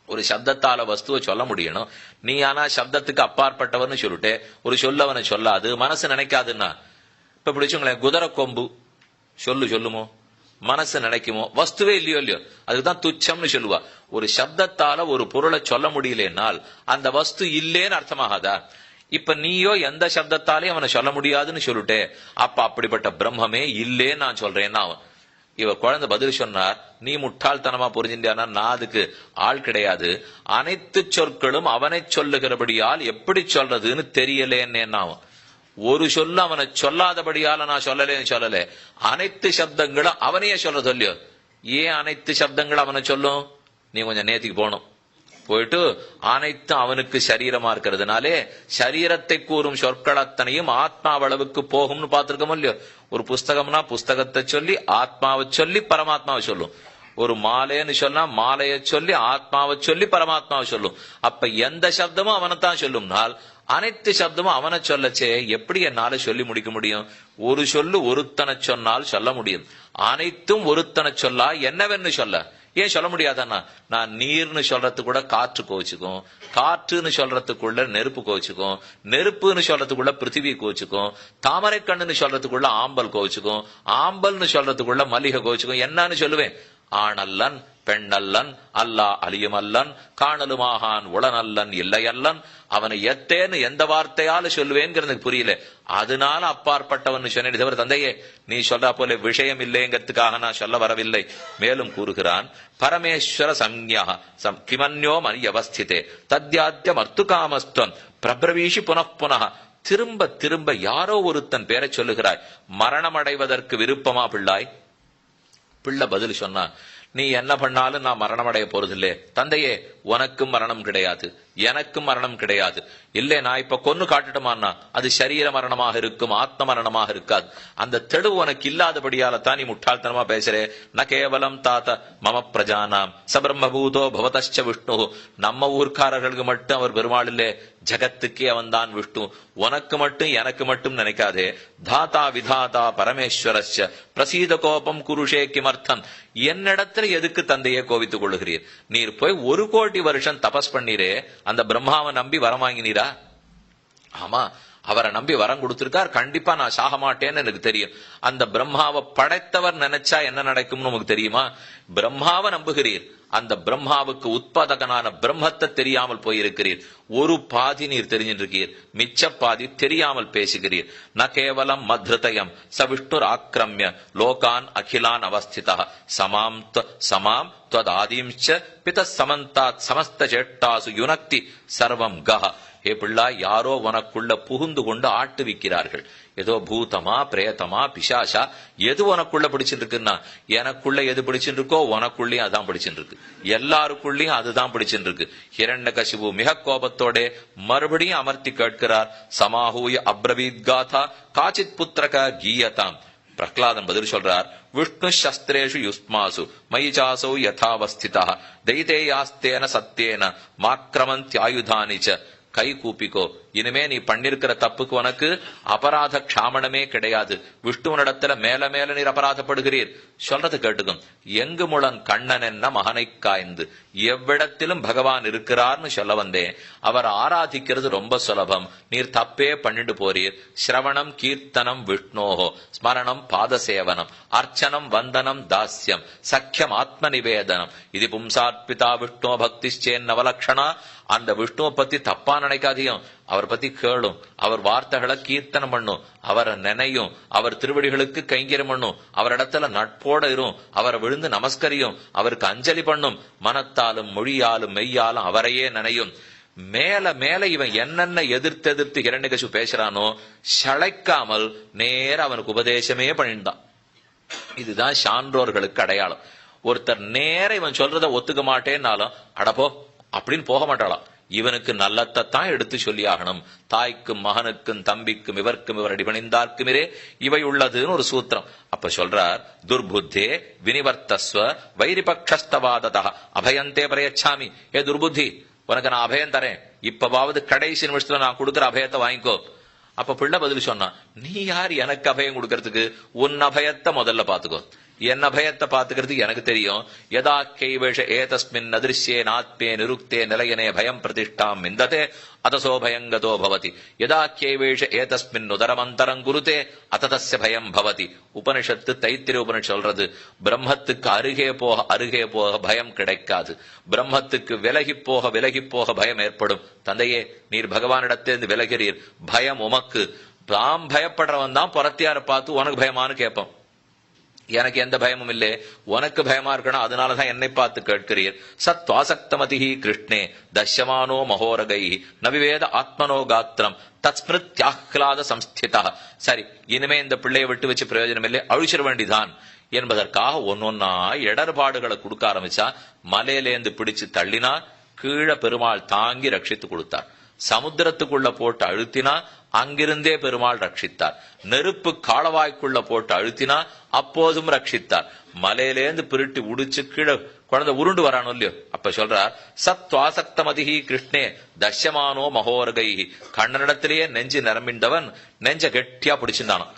ஒரு சப்தத்தால வஸ்துவை சொல்ல முடியணும், நீ ஆனா சப்தத்துக்கு அப்பாற்பட்டவன்னு சொல்லிட்டு ஒரு சொல்லவனை சொல்லாது, மனசு நினைக்காதுன்னா. இப்ப பிடிச்சுங்களேன், குதிரை கொம்பு சொல்லுமோ, மனசு நினைக்குமோ? வஸ்துவே இல்லையோ இல்லையோ, அதுதான் துச்சம்னு சொல்லுவா. ஒரு சப்தத்தால ஒரு பொருளை சொல்ல முடியலனால் அந்த வஸ்து இல்லேன்னு அர்த்தமாகாதா? இப்ப நீயோ எந்த சப்தத்தாலையும் அவனை சொல்ல முடியாதுன்னு சொல்லிட்டே, அப்ப அப்படிப்பட்ட பிரம்மமே இல்லேன்னு நான் சொல்றேன்னா இவ குழந்தை பதில் சொன்னார், நீ முட்டாள்தனமா புரிஞ்சின்றியானா? நான் அதுக்கு ஆள் கிடையாது, அனைத்து சொற்களும் அவனை சொல்லுகிறபடியால் எப்படி சொல்றதுன்னு தெரியலேன்னு. ஒரு சொல்ல அவனை சொல்லாதபடியால நான் சொல்லல, அனைத்து சப்தங்களும் அவனையே சொல்றது இல்லையோ. ஏன் அனைத்து சப்தங்களும் அவனை சொல்லும்? நீ கொஞ்சம் நேத்திக்கு போகணும், போயிட்டு அனைத்தும் அவனுக்கு சரீரமா இருக்கிறதுனாலே சரீரத்தை கூறும் சொற்கள் அத்தனையும் ஆத்மாவளவுக்கு போகும்னு பார்த்திருக்கோம் இல்லையோ. ஒரு புஸ்தகம்னா புஸ்தகத்தை சொல்லி ஆத்மாவை சொல்லி பரமாத்மாவை சொல்லும். ஒரு மாலைன்னு சொன்னா மாலையை சொல்லி ஆத்மாவை சொல்லி பரமாத்மாவை சொல்லும். அப்ப எந்த சப்தமும் அவனைத்தான் சொல்லும்னால் அனைத்து சப்தமும் அவனை சொல்லச்சே எப்படி என்னால சொல்லி முடிக்க முடியும்? ஒரு சொல்லு ஒருத்தனை சொன்னால் சொல்ல முடியும், அனைத்தும் ஒருத்தனை சொல்லா என்னவென்னு சொல்ல ஏன் சொல்ல முடியாதன்னா? நான் நீர்னு சொல்றதுக்கு கூட காற்று கோச்சுக்கும், காற்றுன்னு சொல்றதுக்குள்ள நெருப்பு கோச்சுக்கும், நெருப்புன்னு சொல்றதுக்குள்ள பிருத்திவி கோச்சுக்கும், தாமரை கண்ணுன்னு சொல்றதுக்குள்ள ஆம்பல் கோச்சுக்கும், ஆம்பல்னு சொல்றதுக்குள்ள மல்லிகை கோச்சுக்கும். என்னன்னு சொல்லுவேன்? ஆணல்லன் பெண்ணல்லன் அல்லா அலியுமல்லன் காணலுமாகான் உளநல்லன் இல்லையல்லன். அவனை எத்தேன்னு எந்த வார்த்தையால சொல்லுவேங்கிறது புரியல, அதனால அப்பாற்பட்டவன் சொன்னேன். தவிர தந்தையே நீ சொல்றா போல விஷயம் இல்லைங்கிறதுக்காக நான் சொல்ல வரவில்லை. மேலும் கூறுகிறான், பரமேஸ்வர சம்ஞா கிமன்யோ மனியவஸ்திதே தத்யாத்யம் அர்த்துகாமஸ்துவம் பிரபிரவீஷி புனః. திரும்ப திரும்ப யாரோ ஒருத்தன் பேரை சொல்லுகிறாய், மரணம் அடைவதற்கு விருப்பமா பிள்ளாய்? பிள்ளை பதில் சொன்னா, நீ என்ன பண்ணாலும் நான் மரணம் அடைய போறதில்லை தந்தையே, உனக்கும் மரணம் கிடையாது, எனக்கும் மரணம் கிடையாது. இல்லை நான் இப்ப கொன்னு காட்டுட்டோமான்னா அது சரீர மரணமாக இருக்கும், ஆத்ம மரணமாக இருக்காது. அந்த தெளிவு உனக்கு இல்லாதபடியால தான் நீ முட்டாள்தனமா பேசுறே. ந கேவலம் தாத்த மம பிரஜானாம் சபிரம்மபூதோ பவதச்ச விஷ்ணு. நம்ம ஊர்க்காரர்களுக்கு மட்டும் அவர் பெருமாள் இல்லே, ஜகத்துக்கே அவன் தான் விஷ்ணு. உனக்கு மட்டும் எனக்கு மட்டும் நினைக்காதே. தாத்தா விதாதா பரமேஸ்வரஸ்ய பிரசீத கோபம் குருஷே கிமர்த்தம். என்னிடத்துல எதுக்கு தந்தையே கோவித்துக் கொள்ளுகிறீர்? நீர் போய் 1 கோடி வருஷம் தபஸ் பண்ணீரே, அந்த பிரம்மாவை நம்பி வரம் வாங்கினீரா? ஆமா, அவரை நம்பி வரம் கொடுத்திருக்கார், கண்டிப்பா நான் சாக மாட்டேன்னு எனக்கு தெரியும். அந்த பிரம்மாவை படைத்தவர் நினைச்சா என்ன நடக்கும்னு உங்களுக்கு தெரியுமா? பிரம்மாவை நம்புகிறீர், அந்த பிரம்மாவுக்கு உத்பாதகனான பிரம்மத்தை தெரியாமல் போயிருக்கிறீர். ஒரு பாதி நீர் தெரிஞ்சிருக்கீர், மிச்ச பாதி தெரியாமல் பேசுகிறீர். ந கேவலம் மத்ருதயம் ச விஷ்ணுர் ஆக்கிரமிய லோகான் அகிலான் அவஸ்திதா சமாம் त्वदादींश्च पितः समन्तात् समस्त சேட்டாசு யுனக்தி சர்வம் கஹ. ஏ பிள்ளா, யாரோ உனக்குள்ள புகுந்து கொண்டு ஆட்டுவிக்கிறார்கள். ஏதோ பூதமா பிரேதமா பிசாசா எது உனக்குள்ள பிடிச்சிட்டு இருக்குன்னா, எனக்குள்ள எது பிடிச்சிட்டு இருக்கோ உனக்குள்ளயும் அதான் பிடிச்சிட்டு இருக்கு, எல்லாருக்குள்ளயும் அதுதான் பிடிச்சிட்டு இருக்கு. ஹிரண்யகசிபு மிக கோபத்தோட மறுபடியும் அமர்த்தி கேட்கிறார். சமாஹூய அப்ரவீத் காதா காச்சித் புத்திரக கீயதாம். பிரகலாதன் பதில் சொல்றார், விஷ்ணு சஸ்திரேஷு யுஸ்மாசு மயிச்சாசோ யதாவஸ்திதா தைதேயாஸ்தேன சத்தியேன மாக்கிரமந்த்யாயுதானிச்ச. கை கூப்பிக்கோ, இனிமே நீ பண்ணிருக்கிற தப்புக்கு உனக்கு அபராத க்ஷாமணமே கிடையாது. விஷ்ணுவனிடத்துல மேல மேல நீர் அபராதப்படுகிறீர். சொல்றது கேட்டுக்கும். எங்கு முளன் கண்ணன் என்ன மகனை காய்ந்து, எவ்விடத்திலும் பகவான் இருக்கிறார்னு சொல்ல வந்தேன். அவர் ஆராதிக்கிறது ரொம்ப சுலபம், நீர் தப்பே பண்ணிட்டு போறீர். சிரவணம் கீர்த்தனம் விஷ்ணோஹோ ஸ்மரணம் பாதசேவனம் அர்ச்சனம் வந்தனம் தாஸ்யம் சக்கியம் ஆத்ம நிவேதனம் இது பும்சாத்பிதா விஷ்ணோ பக்திச்சேன் நவலக்ஷணா. அந்த விஷ்ணுவை பத்தி தப்பா நினைக்காதியும், அவர் பத்தி கேளும், அவர் வார்த்தைகளை கீர்த்தனம் பண்ணும், அவரை நினையும், அவர் திருவடிகளுக்கு கைங்கரியம் பண்ணும், அவரிடத்துல நட்போட இரும், அவரை விழுந்து நமஸ்கரியும், அவருக்கு அஞ்சலி பண்ணும், மனத்தாலும் மொழியாலும் மெய்யாலும் அவரையே நினையும். மேல மேல இவன் என்னென்ன எதிர்த்து ஹிரண்யகசிபு பேசுறானோ சளைக்காமல் நேர அவனுக்கு உபதேசமே பண்ணிட்டான். இதுதான் சான்றோர்களுக்கு அடையாளம். ஒருத்தர் நேர இவன் சொல்றத ஒத்துக்க மாட்டேன்னாலும் அடப்போ அப்படின்னு போக மாட்டாளாம். இவனுக்கு நல்லத்தான் எடுத்து சொல்லி ஆகணும். தாய்க்கும் மகனுக்கும் தம்பிக்கும் இவர்க்கும் இவர் அடிபணிந்தார்க்குமிரே இவை உள்ளதுன்னு ஒரு சூத்திரம். அப்ப சொல்றார், துர்புத்தே வினிவர்த்தஸ்வ வைரிபக்ஷஸ்தவாததா அபயந்தே பிரயச்சாமி. ஏ துர்புத்தி, உனக்கு நான் அபயம் தரேன், இப்பவாவது கடைசி நிமிஷத்துல நான் கொடுக்குற அபயத்தை வாங்கிக்கோ. அப்ப பிள்ளை பதில் சொன்னா, நீ யார் எனக்கு அபயம் கொடுக்கறதுக்கு? உன் அபயத்தை முதல்ல பாத்துக்கோ, என் அபயத்தை பாத்துக்கிறதுக்கு எனக்கு தெரியும். யதா கைவேஷ ஏதஸ்மின் அதிருஷ்யே நாத்மே நிருக்தே நிலையனே பயம் பிரதிஷ்டாம் விந்ததே அதசோ பயங்கதோ பவதி. யதா கைவேஷ ஏதஸ்மின் உதரமந்தரம் குருதே அததஸ்ய பயம் பவதி. உபனிஷத்து தைத்திரிய உபனிஷத் சொல்றது, பிரம்மத்துக்கு அருகே போக பயம் கிடைக்காது, பிரம்மத்துக்கு விலகி போக பயம் ஏற்படும். தந்தையே, நீர் பகவானிடத்திலிருந்து விலகிறீர், பயம் உமக்கு. தாம் பயப்படுறவன் தான் புறத்தியார பார்த்து உனக்கு பயமானு கேட்போம். எனக்கு எந்த பயமும் இல்லை, உனக்கு பயமா இருக்கணும், அதனாலதான் என்னை பார்த்து கேட்கிறீர். சத்வாசக்தமதி கிருஷ்ணே தஷ்யமானோ மகோரகை நவிவேத ஆத்மனோ காத்திரம் தத்ஸ்மிருத்யாஹ்லாத சம்ஸ்திதா. சரி, இனிமே இந்த பிள்ளையை விட்டு வச்சு பிரயோஜனம் இல்லை, அழிச்சிட வேண்டிதான் என்பதற்காக ஒன்னொன்னா இடர்பாடுகளை கொடுக்க ஆரம்பிச்சா. மலையிலேந்து பிடிச்சு தள்ளினா கீழே பெருமாள் தாங்கி ரட்சித்து கொடுத்தார். சமுத்திரத்துக்குள்ள போட்டு அழுத்தினா அங்கிருந்தே பெருமாள் ரட்சித்தார். நெருப்பு காளவாய்க்குள்ள போட்டு அழுத்தினா அப்போதும் ரட்சித்தார். மலையிலேந்து பிரிட்டு உடிச்சு கீழே குழந்தை உருண்டு வரானோ இல்லையோ, அப்ப சொல்றார், சத்வாசக்தமதிஹி கிருஷ்ணே தஷ்யமானோ மகோரகை. கண்ணனிடத்திலேயே நெஞ்சு நிரம்பிண்டவன் நெஞ்ச கெட்டியா பிடிச்சிருந்தானோ.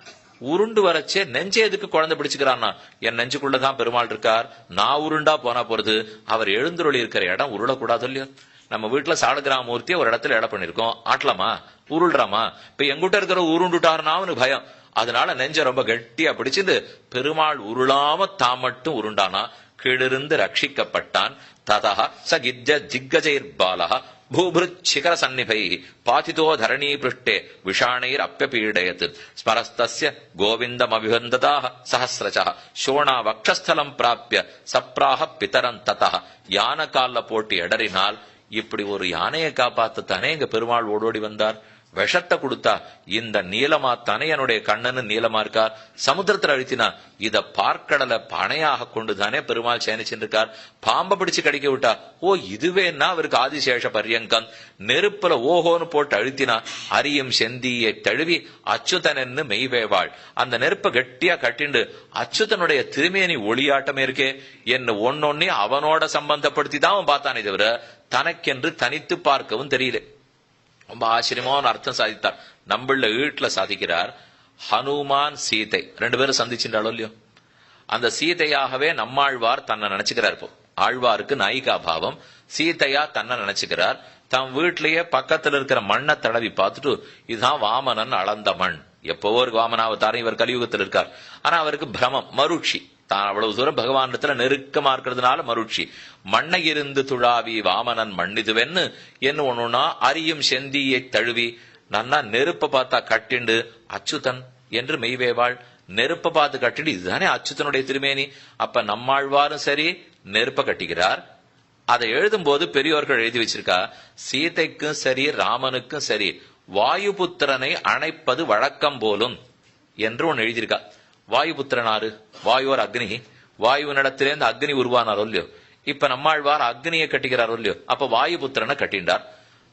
உருண்டு வரச்சே நெஞ்சே எதுக்கு குழந்தை பிடிச்சுக்கிறான்னா, என் நெஞ்சுக்குள்ளதான் பெருமாள் இருக்கார், நான் உருண்டா போனா போறது, அவர் எழுந்துருளி இருக்கிற இடம் உருளக்கூடாது இல்லையோ. நம்ம வீட்டுல சாலகிராம மூர்த்தியை ஒரு இடத்துல இட பண்ணிருக்கோம், ஆட்டலாமா உருள்றாமா? இப்ப எங்கிட்ட இருக்கிற உருண்டுட்டாருன்னா அவனுக்கு பயம், அதனால நெஞ்ச ரொம்ப கெட்டியா பிடிச்சிட்டு பெருமாள் உருளாம தான் மட்டும் உருண்டானா கீழிருந்து ரட்சிக்கப்பட்டான். ததா ச கிஜ்ஜ ஜிக்கஜைர் பாலா பூபிருத் சிகர சன்னிபை பாதிதோ தரணீ பிருஷ்டே விஷாணைர் அப்பியபீடயத் ஸ்மரஸ்தஸ்ய கோவிந்தம் அபிவந்ததாக சஹஸ்ரசா சோணா வக்ஷஸ்தலம் பிராப்பிய சப்ராக பிதரன் ததா. யானை கால்ல போட்டு எடறினால் இப்படி ஒரு யானையை காப்பாத்தத்தானே எங்க பெருமாள் ஓடோடி வந்தார். விஷத்தை கொடுத்தா இந்த நீளமாத்தானே என்னுடைய கண்ணனு நீளமா இருக்கார். சமுத்திரத்துல அழுத்தினா இத பார்க்கடலை பனையாக கொண்டுதானே பெருமாள் சேனிச்சிருக்கார். பாம்பை பிடிச்சு கடிக்க விட்டா ஓ இதுவேன்னா அவருக்கு ஆதிசேஷ பர்யங்கம். நெருப்புல ஓஹோன்னு போட்டு அழுத்தினா அரியும் செந்தியை தழுவி அச்சுதனன்னு மெய்வேவாள். அந்த நெருப்பை கட்டியா கட்டிண்டு அச்சுதனுடைய திருமேனி ஒளியாட்டமே இருக்கே என்ன ஒன்னொன்னே அவனோட சம்பந்தப்படுத்தி தான் அவன் பார்த்தானே தவிர தனக்கென்று தனித்து பார்க்கவும் தெரியல. ரொம்ப ஆச்சரியமான அர்த்தம் சாதித்தார். நம்மள வீட்டுல சாதிக்கிறார், ஹனுமான் சீதை ரெண்டு பேரும் சந்திச்சுட்டாலும் இல்லையோ, அந்த சீதையாகவே நம்மாழ்வார் தன்னை நினைச்சுக்கிறார். இப்போ ஆழ்வாருக்கு நாயிகா பாவம், சீதையா தன்னை நினைச்சுக்கிறார். தம் வீட்லயே பக்கத்துல இருக்கிற மண்ணை தடவி பார்த்துட்டு இதுதான் வாமனன் அளந்த மண். எப்பவோ ஒரு வாமனாவதாரம், இவர் கலியுகத்தில் இருக்கார். ஆனா அவருக்கு பிரமம், மருட்சி. தான் அவ்வளவு தூரம் பகவானிடத்துல நெருக்கமா இருக்கிறதுனால மருட்சி. மண்ணை இருந்து துழாவி வாமனன் மண்ணிதுவென்னு என்ன ஒண்ணுனா அறியும் செந்தியை தழுவி நன்னா நெருப்ப பார்த்தா கட்டிண்டு அச்சுதன் என்று மெய்வேவாள். நெருப்ப பார்த்து கட்டிண்டு இதுதானே அச்சுதனுடைய திருமேனி. அப்ப நம்மாழ்வாரும் சரி நெருப்ப கட்டிக்கிறார். அதை எழுதும் போது பெரியோர்கள் எழுதி வச்சிருக்கா, சீதைக்கும் சரி ராமனுக்கும் சரி வாயுபுத்திரனை அணைப்பது வழக்கம் போலும் என்று ஒன்னு எழுதியிருக்கா. வாயுபுத்திரனாரு? வாயுவர் அக்னி. வாயுவினிடத்திலேருந்து அக்னி உருவானாரோ இல்லையோ. இப்ப நம்மாழ்வார் அக்னியை கட்டிக்கிறாரோ இல்லையோ. அப்ப வாயுபுத்திரனை கட்டிண்டார்.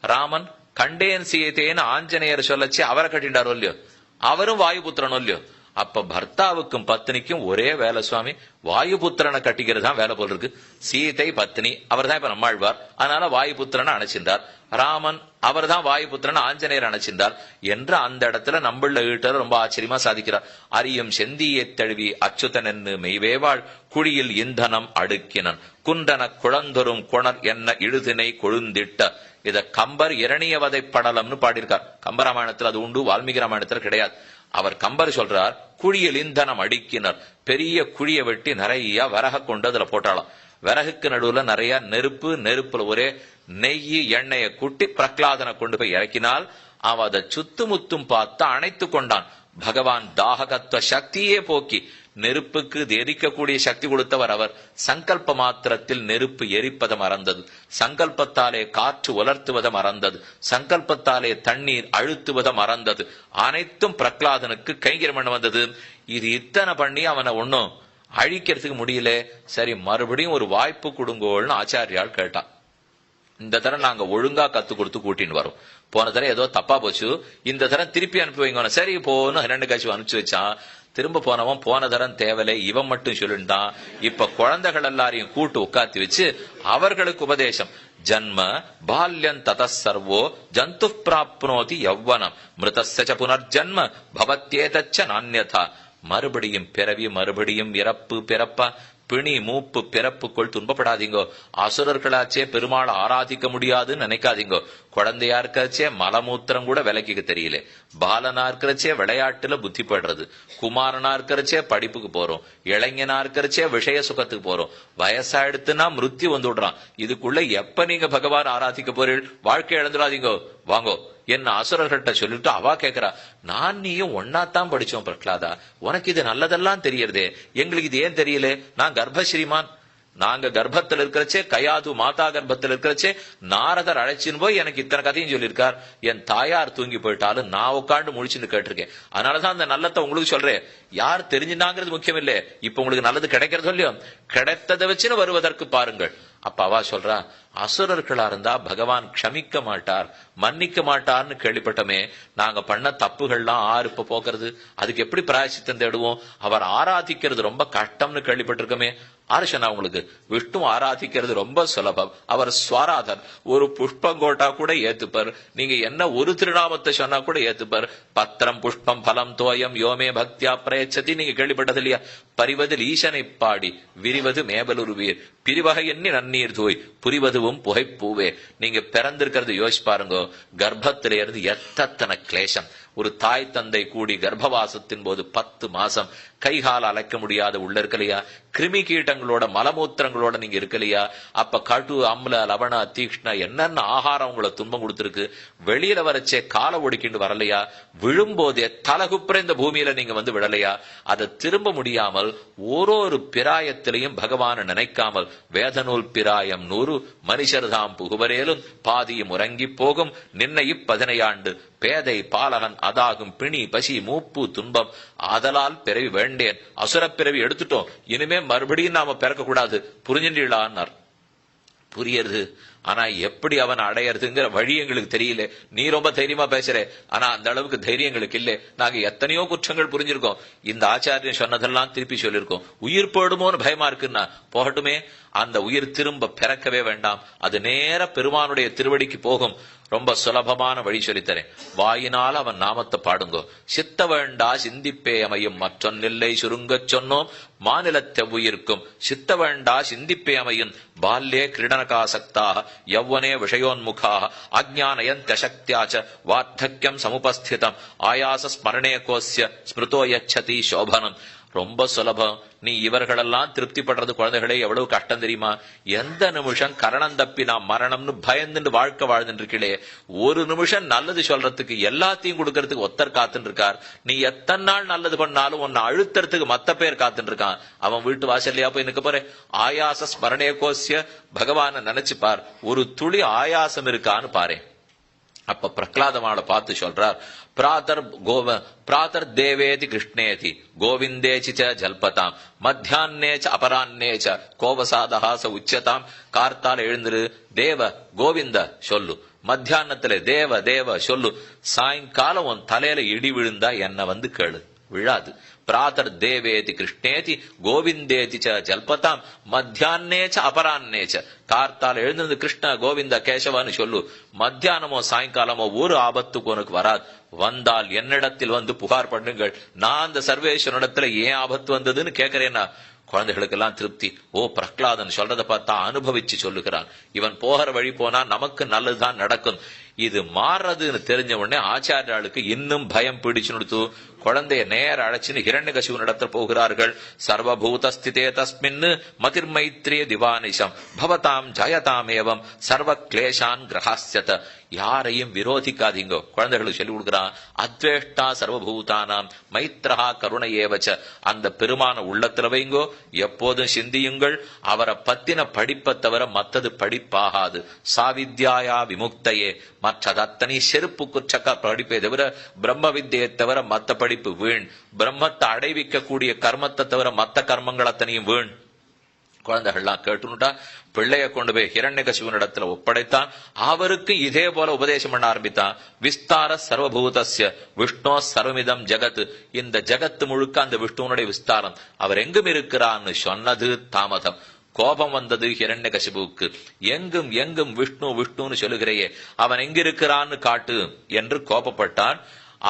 ராமன் கண்டேன் சீதைன்னு ஆஞ்சநேயர் சொல்லச்சு அவரை கட்டிண்டாரோ இல்லையோ. அவரும் வாயுபுத்திரனோ இல்லையோ. அப்ப பர்த்தாவுக்கும் பத்னிக்கும் ஒரே வேலை சுவாமி. வாயுபுத்திரனை கட்டிக்கிறது தான் வேலை போல் இருக்கு. சீதை பத்னி, அவர் தான் இப்ப நம்மாழ்வார். அதனால வாயுபுத்திரனை அணைச்சிருந்தார். ராமன் அவர் தான் வாயுபுத்திரன் ஆஞ்சநேயர் அணைச்சிருந்தார் என்று அந்த இடத்துல நம்புள்ள ஈட்டர் ரொம்ப ஆச்சரியமா சாதிக்கிறார். அறியும் செந்தியை தழுவி அச்சுதன் என்று மெய்வேவாள் குழியில் இந்தனம் அடுக்கினன் குன்றன குழந்தொரும் குணர் என்ன இழுதினை கொழுந்திட்ட. இத கம்பர் இரணியவதை படலம்னு பாடியிருக்கார். கம்பராமாயணத்தில் அது உண்டு, வால்மீகி ராமாயணத்தில் கிடையாது. அவர் கம்பர் சொல்றார், குழியில் இந்தனம் அடுக்கினர். பெரிய குழியை வெட்டி நிறைய விறக கொண்டு அதுல போட்டாலும் விறகுக்கு நடுவுல நிறைய நெருப்பு, நெருப்புல ஒரே நெய்யி எண்ணெயை கூட்டி பிரகலாதனை கொண்டு போய் இறக்கினால் அவன் அதை சுத்துமுத்தும் பார்த்து அணைத்து கொண்டான். பகவான் தாககத்துவ சக்தியே போக்கி நெருப்புக்கு எரிக்கக்கூடிய சக்தி கொடுத்தவர் அவர். சங்கல்ப மாத்திரத்தில் நெருப்பு எரிப்பதை மறந்தது, சங்கல்பத்தாலே காற்று உலர்த்துவதை மறந்தது, சங்கல்பத்தாலே தண்ணீர் அழுத்துவதை மறந்தது. அனைத்தும் பிரகலாதனுக்கு கைங்கரியம் பண்ண வந்தது. இது இத்தனை பண்ணி அவனை ஒன்னும் அழிக்கிறதுக்கு முடியல. சரி, மறுபடியும் ஒரு வாய்ப்பு கொடுங்கோள்னு ஆச்சாரியால் கேட்டான். இந்த தரம் நாங்க ஒழுங்கா கத்து கொடுத்து கூட்டின்னு வரோம். போன தரம் ஏதோ தப்பா போச்சு, இந்த தரம் திருப்பி அனுப்பி வைங்க. சரி போன்னு 2 காட்சி அனுப்பிச்சு வச்சான். திரும்ப போனவன் போன தரம் தேவலை, இவன் மட்டும் சொல்லிட்டான். இப்ப குழந்தைகள் எல்லாரையும் கூட்டு உட்காத்தி வச்சு அவர்களுக்கு உபதேசம். ஜன்ம பால்யம் ததசர்வோ ஜந்து பிராப்னோதி யௌவனம் மிருதஸ்ய புனர்ஜன்ம பவத்யேதச்ச நான்யதா. மறுபடியும் பிறவி, மறுபடியும் இறப்பு, பிறப்பா பிணி மூப்பு பிறப்புக்குள் துன்பப்படாதீங்கோ. அசுரர்களாச்சே பெருமாளை ஆராதிக்க முடியாதுன்னு நினைக்காதீங்கோ. குழந்தையா இருக்கச்சே மலமூத்திரம் கூட விலைக்கு தெரியல. பாலனா இருக்கிறச்சே விளையாட்டுல புத்தி படுறது. குமாரனா இருக்கிறச்சே படிப்புக்கு போறோம். இளைஞனா இருக்கிறச்சே விஷய சுகத்துக்கு போறோம். வயசா எடுத்துனா மிருத்யு வந்து விடுறான். இதுக்குள்ள எப்ப நீங்க பகவான் ஆராதிக்க போறீள்? வாழ்க்கை இழந்துடாதீங்கோ, வாங்கோ என்ன அசுரர்கிட்ட சொல்லிட்டு அவா கேக்குறா, நான் நீயும் ஒன்னாத்தான் படிச்சோம் பிரகலாதா, உனக்கு இது நல்லதெல்லாம் தெரியறதே, எங்களுக்கு இது ஏன் தெரியல? நான் கர்ப்பஸ்ரீமான். நாங்க கர்ப்பத்தில் இருக்கிறச்சே, கயாது மாதா கர்ப்பத்தில் இருக்கிறச்சே நாரதர் அழைச்சின்னு போய் எனக்கு இத்தனை கதையும் சொல்லியிருக்கார். என் தாயார் தூங்கி போயிட்டாலும் நான் உட்காந்து முழிச்சுன்னு கேட்டிருக்கேன். அதனாலதான் அந்த நல்லத்தை உங்களுக்கு சொல்றேன். யார் தெரிஞ்சுனாங்கிறது முக்கியம் இல்ல, இப்ப உங்களுக்கு நல்லது கிடைக்கிறது இல்லையோ, கிடைத்ததை வச்சுன்னு வருவதற்கு பாருங்கள். அப்ப அவா சொல்றா, அசுரர்களா இருந்தா பகவான் க்ஷமிக்க மாட்டார், மன்னிக்க மாட்டார்னு கேள்விப்பட்டமே. நாங்க பண்ண தப்புகள்லாம் இப்ப போக்குறது, அதுக்கு எப்படி பிராயசித்தம் தேடுவோம்? அவர் ஆராதிக்கிறது ரொம்ப கஷ்டம்னு கேள்விப்பட்டிருக்கமே. ஆர்ஷனா உங்களுக்கு விஷ்ணு ஆராதிக்கிறது ரொம்ப சுலபம். அவர் ஸ்வராதர். ஒரு புஷ்பங்கோட்டா கூட ஏத்துப்பார். நீங்க என்ன ஒரு திருநாமத்தை சொன்னா கூட ஏத்துப்பார். பத்திரம் புஷ்பம் பலம் தோயம் யோமே பக்தியா பிரயச்சதி. நீங்க கேள்விப்பட்டது இல்லையா? பரிவதில் ஈசனை பாடி விரிவது மேபலுருவீர் பிரிவகை எண்ணி நன்னீர் தூய் புரிவதுவும் புகைப்பூவே. நீங்க பிறந்திருக்கிறது யோசிச்சு பாருங்க. கர்ப்பத்தில இருந்து எத்தனை கிளேசம். ஒரு தாய் தந்தை கூடி கர்ப்பவாசத்தின் போது 10 மாசம் கைகால அழைக்க முடியாத உள்ள இருக்கலையா? கிருமி கீட்டங்களோட மலமூத்திரங்களோட நீங்க இருக்கலையா? அப்ப கடு அம்ல லவண தீக்ஷ்ண என்னென்ன ஆகாரம் உங்களை துன்பம் கொடுத்திருக்கு. வெளியில வரச்சே காலை ஒடுக்கிண்டு வரலையா? விழும்போதே தலகுப்புற இந்த பூமியில நீங்க வந்து விடலையா? அதை திரும்ப முடியாமல் ஓரொரு பிராயத்திலையும் பகவான நினைக்காமல் வேதநூல் பிராயம் 100 மனுஷர்தாம் புகுவரேலும் பாதியும் உறங்கி போகும் நின்னை 15 ஆண்டு பேதை பாலகன் அதாகும் பிணி பசி மூப்பு துன்பம் ஆதலால் பிறவி வேண்டேன். அசுரப் பிறவி எடுத்துட்டோம், இனிமே மறுபடியும் நாம பிறக்க கூடாது. புரிஞ்சுட்டீங்களான்னார். புரியுது, ஆனா எப்படி அவன் அடையறதுங்கிற வழி எங்களுக்கு தெரியல. நீ ரொம்ப தைரியமா பேசுற, ஆனா அந்த அளவுக்கு தைரியம் எங்களுக்கு இல்ல. நாங்க எத்தனையோ குற்றங்கள் புரிஞ்சிருக்கோம். இந்த ஆச்சாரியன் சொன்னதெல்லாம் திருப்பி சொல்லிருக்கோம். உயிர் போடுமோன்னு பயமா இருக்குன்னா போகட்டுமே. அந்த உயிர் திரும்ப பிறக்கவே வேண்டாம். அது நேர பெருமானுடைய திருவடிக்கு போகும். ரொம்ப சுலபமான வழி சொல்லித்தரேன். வாயினால் அவன் நாமத்தை பாடுங்கோ. சித்த வேண்டா சிந்திப்பே அமையும் மற்றொன்னில்லை சுருங்கச் சொன்னோம் மாநிலத்தெவ்வுயிர்க்கும். சித்த வேண்டா சிந்திப்பே அமையும் பால்யே கிரீடனகாசக்தாக யௌவனே விஷயோன்முகாக அஜ்ஞானயந்த்யசக்தியாச்ச வார்த்தக்யம் சமுபஸ்திதம் ஆயாச ஸ்மரணே கோஸ்ய ஸ்மிருதோ யச்சதி சோபனம். ரொம்ப சுலபம். நீ இவர்களெல்லாம் திருப்தி படுறது குழந்தைகளே எவ்வளவு கஷ்டம் தெரியுமா? எந்த நிமிஷம் கரணம் தப்பி நான் மரணம்னு பயந்துட்டு வாழ்க்கை வாழ்ந்துட்டு இருக்கீளே, ஒரு நிமிஷம் நல்லது சொல்றதுக்கு எல்லாத்தையும் கொடுக்கறதுக்கு ஒத்தர் காத்துட்டு இருக்கார். நீ எத்தனை நாள் நல்லது பண்ணாலும் உன்னை அழுத்துறதுக்கு மத்த பேர் காத்துட்டு இருக்கான். அவன் வீட்டு வாசல்லையா போய் நிக்க போறேன். ஆயாச ஸ்மரணே கோஸ்ய பகவான நினைச்சு பார். ஒரு துளி ஆயாசம் இருக்கான்னு பாரு. அப்ப பிரகலாதமான பார்த்து சொல்றார், பிராதர் தேவேதி கிருஷ்ணேதி கோவிந்தேச்சி ஜல்பதாம் மத்தியான்னேச்ச அபரான்னேச்ச கோபசாதஹாச உச்சதாம். கார்த்தால எழுந்திரு தேவ கோவிந்த சொல்லு, மத்தியானத்துல தேவ தேவ சொல்லு, சாயங்காலம் உன் தலையில இடி விழுந்தா என்ன வந்து கேளு, விழாது. பிராதர் தேவேதி கிருஷ்ணேதி கோவிந்தேதி ஜல்பதாம் மத்தியான்னேச்ச அபரான்னேச்ச. கார்த்தால எழுந்திருந்து கிருஷ்ண கோவிந்த கேசவான்னு சொல்லு. மத்தியானமோ சாயங்காலமோ ஒரு ஆபத்துக்கு உனக்கு வராது. வந்தால் என்னிடத்தில் வந்து புகார் பண்ணுங்கள். நான் அந்த சர்வேஸ்வரனிடத்துல ஏன் ஆபத்து வந்ததுன்னு கேட்கிறேன்னா குழந்தைகளுக்கெல்லாம் திருப்தி. ஓ, பிரகலாதன் சொல்றதை பார்த்தா அனுபவிச்சு சொல்லுகிறான். இவன் போகிற வழி போனா நமக்கு நல்லதுதான் நடக்கும். இது மாறுறதுன்னு தெரிஞ்ச உடனே ஆச்சாரியாளுக்கு இன்னும் பயம் பிடிச்சு கொடுத்து குழந்தைய நேர அழைச்சின்னு ஹிரண்யகசிபு நடத்த போகிறார்கள். சர்வபூதஸ்திதே தஸ்மின் மதிர்மைத்ரிய திவானிஷம் பவதாம் ஜயதாம் ஏவம் சர்வ கிளேஷான் கிரகாஸ்யத. யாரையும் விரோதிக்காதீங்க. குழந்தைகளுக்கு சொல்லி கொடுக்கிறான். அத்வேஷ்டா சர்வபூதானாம் மைத்ரஹா கருணை ஏவச்ச. அந்த பெருமான உள்ளத்துல வைங்கோ, எப்போதும் சிந்தியுங்கள். அவரை பத்தின படிப்பை தவிர மத்தது படிப்பாகாது. சாவித்யாயா விமுக்தையே. மற்றது அத்தனை செருப்புக்கு சக்க படிப்பை தவிர பிரம்ம வித்தியை தவிர மத்த படிப்பு வீண். பிரம்மத்தை அடைவிக்க கூடிய கர்மத்தை தவிர மத்த கர்மங்கள் அத்தனையும் வீண். குழந்தைகள்லாம் கேட்டுனுட்டா பிள்ளைய கொண்டு போய் ஹிரண்யகசிபுனிடத்துல ஒப்படைத்தான். அவருக்கு இதே போல உபதேசம் பண்ண ஆரம்பித்தான். விஸ்தார சர்வபூதஸ்ய விஷ்ணோ சர்வமிதம் ஜகத். இந்த ஜகத்து முழுக்க அந்த விஷ்ணுனுடைய விஸ்தாரம். அவர் எங்கும் இருக்கிறான்னு சொன்னது தாமதம். கோபம் வந்தது ஹிரண்யகசிபுவுக்கு. எங்கும் எங்கும் விஷ்ணு விஷ்ணுன்னு சொல்லுகிறையே, அவன் எங்கிருக்கிறான்னு காட்டு என்று கோபப்பட்டான்.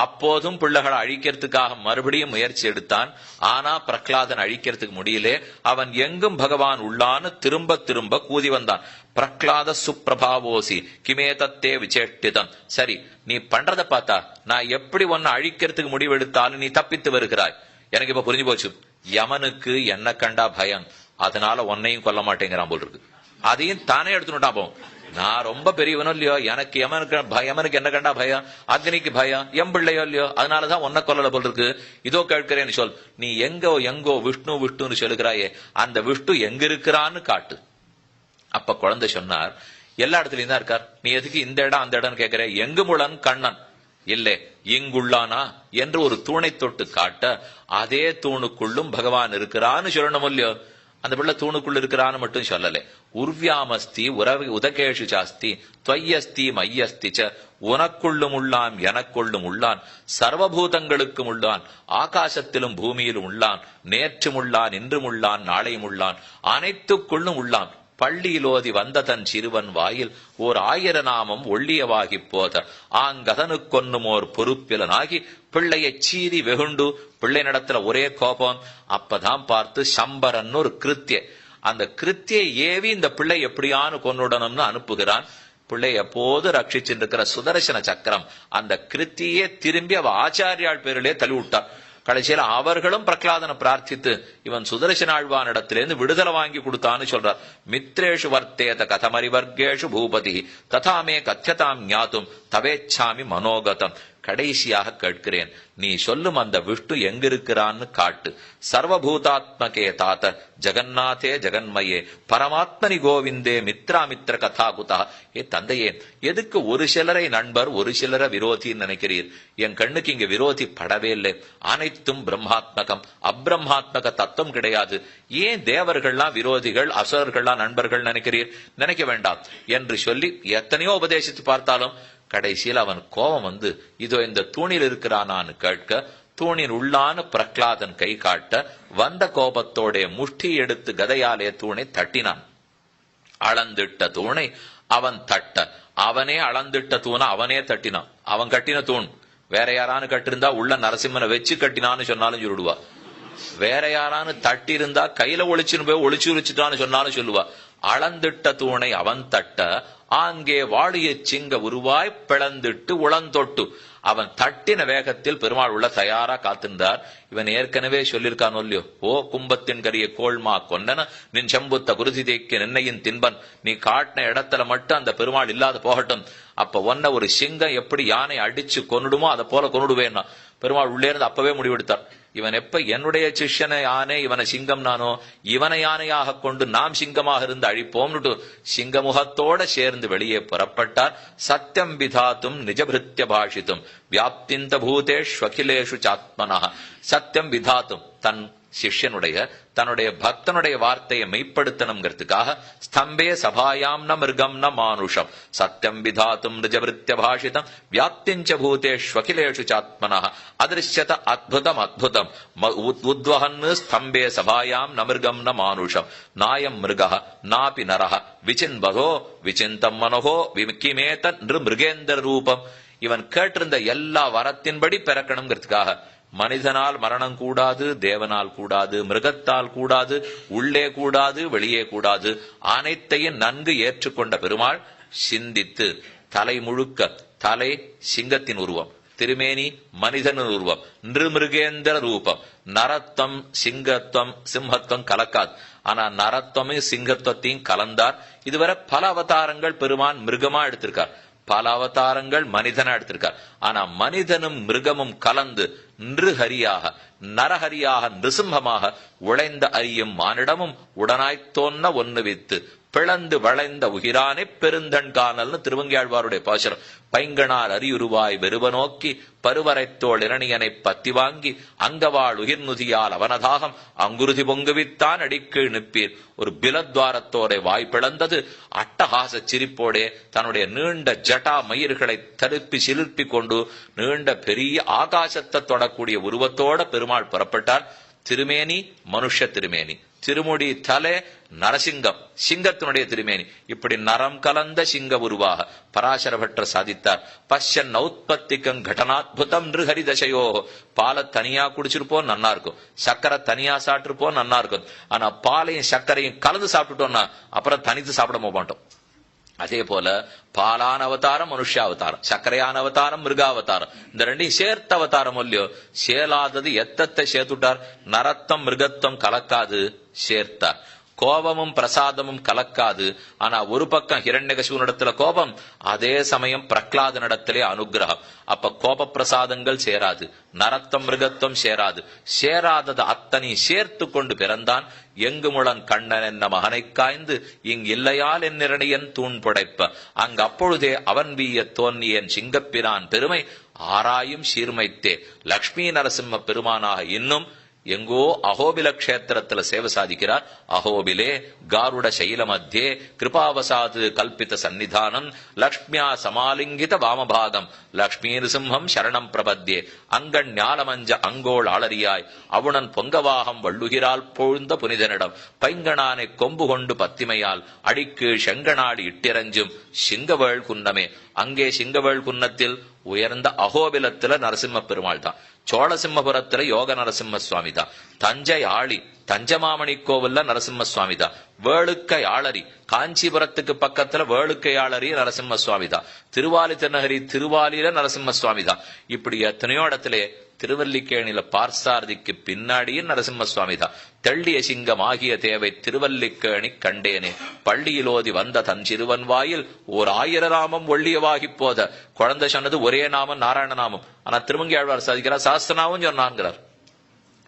அப்போதும் பிள்ளைகளை அழிக்கிறதுக்காக மறுபடியும் முயற்சி எடுத்தான். ஆனா பிரகலாதன் அழிக்கிறதுக்கு முடியல. அவன் எங்கும் பகவான் உள்ளான்னு திரும்ப திரும்ப கூதி வந்தான். பிரகலாத சுப்பிரபாவோசி கிமேதத்தே விசேஷ்டிதம். சரி, நீ பண்றத பார்த்தா நான் எப்படி ஒன்னு அழிக்கிறதுக்கு முடிவெடுத்தாலும் நீ தப்பித்து வருகிறாய். எனக்கு இப்ப புரிஞ்சு போச்சு. யமனுக்கு என்ன கண்டா பயம், அதனால உன்னையும் கொல்ல மாட்டேங்கிறான் போல் இருக்கு. அதையும் தானே எடுத்துட்டான். போ, நான் ரொம்ப பெரியவனோ இல்லையோ, எனக்கு யமனுக்கு என்ன கண்டா பயம், அக்னிக்கு பயம், எம் பிள்ளையோ இல்லையோ, அதனாலதான் ஒன்ன கொல்லல போல் இருக்கு. இதோ கேட்கிறேன்னு சொல். நீ எங்கோ எங்கோ விஷ்ணு விஷ்ணுன்னு சொல்லுகிறாயே, அந்த விஷ்ணு எங்க இருக்கிறான்னு காட்டு. அப்ப குழந்தை சொன்னார், எல்லா இடத்துலயும் தான் இருக்கார். நீ எதுக்கு இந்த இடம் அந்த இடம் கேட்கிற? எங்குமுளன் கண்ணன் இல்லை இங்குள்ளானா என்று ஒரு தூணை தொட்டு காட்ட, அதே தூணுக்குள்ளும் பகவான் இருக்கிறான்னு சொல்லணும் இல்லையோ. அந்த பிள்ளை தூணுக்குள்ள இருக்கிறான்னு மட்டும் சொல்லல. உர்வியாமஸ்தி உதகேஷு சாஸ்தி துவய்யஸ்தி மையஸ்தி ச. உனக்குள்ளும் உள்ளான், எனக்குள்ளும் உள்ளான், சர்வபூதங்களுக்கும் உள்ளான், ஆகாசத்திலும் பூமியிலும் உள்ளான், நேற்றும் உள்ளான், இன்றும் உள்ளான், நாளையும் உள்ளான், அனைத்துக்குள்ளும் உள்ளான். பள்ளியிலோதி வந்த தன் சிறுவன் வாயில் ஓர் 1000 நாமம் ஒள்ளியவாகி போத ஆங்கதனுக்கொன்னுமோர் பொறுப்பிலனாகி பிள்ளையை சீறி வெகுண்டு. பிள்ளை நடத்துல ஒரே கோபம். அப்பதான் பார்த்து சம்பரன் ஒரு கிருத்திய, அந்த கிருத்தியை ஏவி இந்த பிள்ளை எப்படியானு கொன்னுடணும்னு அனுப்புகிறான். பிள்ளை எப்போது ரட்சிச்சிருக்கிற சுதர்சன சக்கரம் அந்த கிருத்தியே திரும்பி அவ ஆச்சாரியாள் பேரிலே தள்ளி விட்டார். கடைசியில அவர்களும் பிரகலாதனை பிரார்த்தித்து இவன் சுதர்சன ஆழ்வானிடத்திலிருந்து விடுதலை வாங்கி கொடுத்தான்னு சொல்றார். மித்ரேஷு வர்த்தேத கதமரிவர்கேஷு பூபதி ததாமே கத்தியதாம் ஞாத்தும் தவேச்சாமி மனோகதம். கடைசியாக கேட்கிறேன், நீ சொல்லும் அந்த விஷ்ணு எங்கிருக்கிறான்னு காட்டு. சர்வபூதாத்மகே தாத்த ஜெகநாதே ஜெகன்மயே பரமாத்மனி கோவிந்தே மித்ராமித்ர கதாகுதா. ஏ தந்தையே, எதுக்கு ஒரு சிலரை நண்பர் ஒரு சிலரை விரோதின்னு நினைக்கிறீர்? என் கண்ணுக்கு இங்க விரோதி படவே இல்லை. அனைத்தும் பிரம்மாத்மகம், அப்ரம்மாத்மக தத்துவம் கிடையாது. ஏன் தேவர்கள்லாம் விரோதிகள், அசுரர்கள்லாம் நண்பர்கள் நினைக்கிறீர்? நினைக்க வேண்டாம் என்று சொல்லி எத்தனையோ உபதேசித்து பார்த்தாலும் கடைசியில் அவன் கோபம் வந்து இதோ இந்த தூணில் இருக்கிறானான்னு கேட்க, தூணின் உள்ளான பிரகலாதன் கை காட்ட, வந்த கோபத்தோட முஷ்டி எடுத்து கதையாலே தூணை தட்டினான். அளந்திட்ட தூணை அவன் தட்ட அவனே அளந்திட்ட தூண அவனே தட்டினான். அவன் கட்டின தூண். வேற யாரானு கட்டிருந்தா உள்ள நரசிம்மனை வச்சு கட்டினான்னு சொன்னாலும் சொல்லிடுவா. வேற யாரானு தட்டி இருந்தா கையில ஒளிச்சுன்னு போய் ஒளிச்சுட்டான்னு சொன்னாலும் சொல்லுவா. அளந்திட்ட தூணை அவன் தட்ட ஆங்கே வாழிய சிங்க உருவாய் பிளந்திட்டு உளந்தொட்டு. அவன் தட்டின வேகத்தில் பெருமாள் உள்ள தயாரா காத்திருந்தார். இவன் ஏற்கனவே சொல்லியிருக்கான் இல்லையோ, ஓ கும்பத்தின் கரிய கோள்மா கொண்டன நின் செம்புத்த குருதி தேக்கி நின்னையின் தின்பன். நீ காட்டின இடத்துல மட்டும் அந்த பெருமாள் இல்லாத போகட்டும். அப்ப ஒன்ன ஒரு சிங்கம் எப்படி யானை அடிச்சு கொன்னுடுமோ அதை போல கொன்னுடுவேன்னா பெருமாள் உள்ளே இருந்து அப்பவே முடிவெடுத்தார். இவன் எப்ப என்னுடைய சிஷ்யனை யானை இவனை சிங்கம் நானோ இவனை யானையாக கொண்டு நாம் சிங்கமாக இருந்து அழிப்போம்னுட்டு சிங்கமுகத்தோட சேர்ந்து வெளியே புறப்பட்டார். சத்தியம் விதாத்தும் நிஜபிருத்திய பாஷித்தும் வியாப்திந்த பூதேஷ்வகிலேஷு சாத்மனா. சத்தியம் விதாத்தும் தன் சிஷ்யனுடைய தன்னுடைய பக்தனுடைய வார்த்தையை மெய்ப்படுத்தணுங்கிறதுக்காக ஸ்தம்பே சபாயாம் ந மிருகம் ந மானுஷம் சத்தியம் விதாத்தும் நிஜபிருத்திய பாஷிதம் வியாப்திஞ்ச பூதேஷ்வகிலேஷு சாத்மனா அதிருஷ்யத அத்புதம் அத்புதம் உத்வஹன் ஸ்தம்பே சபாயாம் ந மிருகம் ந மானுஷம் நாயம் மிருகः நாபி நரः விசின்பதோ விசிந்தம் மனோஹோ கிமேத மிருகேந்திர ரூபம். இவன் கேட்டிருந்த எல்லா வரத்தின்படி பிறக்கணுங்கிறதுக்காக மனிதனால் மரணம் கூடாது, தேவனால் கூடாது, மிருகத்தால் கூடாது, உள்ளே கூடாது, வெளியே கூடாது, அனைத்தையும் நன்கு ஏற்றுக்கொண்ட பெருமாள் சிந்தித்து தலை முழுக்க தலை சிங்கத்தின் உருவம், திருமேனி மனிதனின் உருவம், நிருமிருகேந்திர ரூபம். நரத்தம் சிங்கத்துவம் சிம்மத்துவம் கலக்காது. ஆனா நரத்துவமும் சிங்கத்துவத்தையும் கலந்தார். இதுவரை பல அவதாரங்கள் பெருமான் மிருகமா எடுத்திருக்கார், பல அவதாரங்கள் மனிதனா எடுத்திருக்கார். ஆனா மனிதனும் மிருகமும் கலந்து நிருஹரியாக நரஹரியாக நிருசிம்மமாக உழைந்த அரியும் மானிடமும் உடனாய்த் தோன்ன ஒன்னு வித்து பிளந்து வளைந்த உகிரானை பெருந்தன் காணல்னு திருவங்கியாழ்வாருடைய பாசுரம். பைங்கனார் அரியுருவாய் வெறுவ நோக்கி பருவரைத்தோள் இரணியனை பத்தி வாங்கி அங்கவாள் உயிர்நுதியால் அவனதாகம் அங்குருதி பொங்குவித்தான் அடிக்கீழ் நிற்பீர். ஒரு பிலத்வாரத்தோட வாய் பிளந்தது. அட்டகாச சிரிப்போடே தன்னுடைய நீண்ட ஜட்டா மயிர்களை தருப்பி சிலிர்ப்பி கொண்டு நீண்ட பெரிய ஆகாசத்தை தொடக்கூடிய உருவத்தோட பெருமாள் புறப்பட்டார். திருமேனி மனுஷ திருமேனி, திருமுடி தலை நரசிங்கம் சிங்கத்தினுடைய திருமேனி. இப்படி நரம் கலந்த சிங்க உருவாக பராசர பட்டர் சாதித்தார். பஷ்யன் நௌத்பத்திக்கம் கடனாத்புதம் நிருஹரி தசையோ. பாலை தனியா குடிச்சிருப்போம் நன்னா இருக்கும், சக்கரை தனியா சாப்பிட்டுருப்போம் நன்னா இருக்கும். ஆனா பாலையும் சர்க்கரையும் கலந்து சாப்பிட்டுட்டோம்னா அப்புறம் தனித்து சாப்பிட மாட்டோம். அதே போல பாலான அவதாரம் மனுஷ அவதாரம், சர்க்கரையான அவதாரம் மிருகாவதாரம், இந்த ரெண்டையும் சேர்த்த அவதாரம் இல்லையோ. சேலாதது எத்தத்தை சேர்த்துட்டார். நரத்தம் மிருகத்தம் கலக்காது சேர்த்தார். கோபமும் பிரசாதமும் கலக்காது. ஆனா ஒரு பக்கம் ஹிரண்யகசிபுனிடத்துல கோபம், அதே சமயம் பிரகலாத நடத்திலே அனுகிரகம். அப்ப கோப பிரசாதங்கள் சேராது, நரத்தம் மிருகத்தம் சேராது. சேராதது அத்தனை சேர்த்து கொண்டு பிறந்தான். எங்கு முழன் கண்ணன் என்ன மகனை காய்ந்து இங்கில்லையால் என் நிரணியன் தூண் புடைப்ப. அங்கு அப்பொழுதே அவன் வீய தோன்னியன் சிங்கப்பிரான் பெருமை ஆராயும் சீர்மைத்தே. லக்ஷ்மி நரசிம்ம பெருமானாக இன்னும் எங்கோ அகோபில கஷேத்திரத்துல சேவை சாதிக்கிறார். அகோபிலே காருட சைல மத்தியே கிருபாவசாது கல்பித சன்னிதானம் லக்ஷ்மியா சமாலிங்கித வாமபாகம் லக்ஷ்மீ நிருசிம்ஹம் சரணம் பிரபத்யே. அங்கண் ஞாலமஞ்ச அங்கோள் ஆளரியாய் அவுணன் பொங்கவாகம் வள்ளுகிறாள் பொழுந்த புனிதனிடம் பைங்கணானை கொம்பு கொண்டு பத்திமையால் அடிக்கு செங்கநாடி இட்டிரஞ்சும் சிங்கவேள் குன்னமே. அங்கே சிங்கவேள் குன்னத்தில் உயர்ந்த அகோபிலத்துல நரசிம்ம பெருமாள் தான். சோழசிம்மபுரத்துல யோக நரசிம்ம சுவாமி தான். தஞ்சை ஆளி தஞ்சமாமணி கோவில்ல நரசிம்ம சுவாமி தான். வேளுக்கை ஆளரி காஞ்சிபுரத்துக்கு பக்கத்துல வேளுக்கை ஆளரி நரசிம்ம சுவாமி தான். திருவாலி திருநகரி திருவாலியில நரசிம்ம சுவாமி தான். இப்படி எத்தனையோ இடத்துல திருவல்லிக்கேணியில பார்சாரதிக்கு பின்னாடியே நரசிம்ம சுவாமி தான். தெள்ளிய சிங்கம் ஆகிய தேவை திருவல்லிக்கேணி கண்டேனே பள்ளியிலோதி வந்த தன் சிறுவன் வாயில் ஓர் 1000 நாமம் ஒள்ளியவாகி போத. குழந்தை சொன்னது ஒரே நாமம் நாராயண நாமம். ஆனா திருமங்கியாழ்வார் சாதிக்கிறார் சாஸ்திரனாவும் சொன்னான்கிறார்.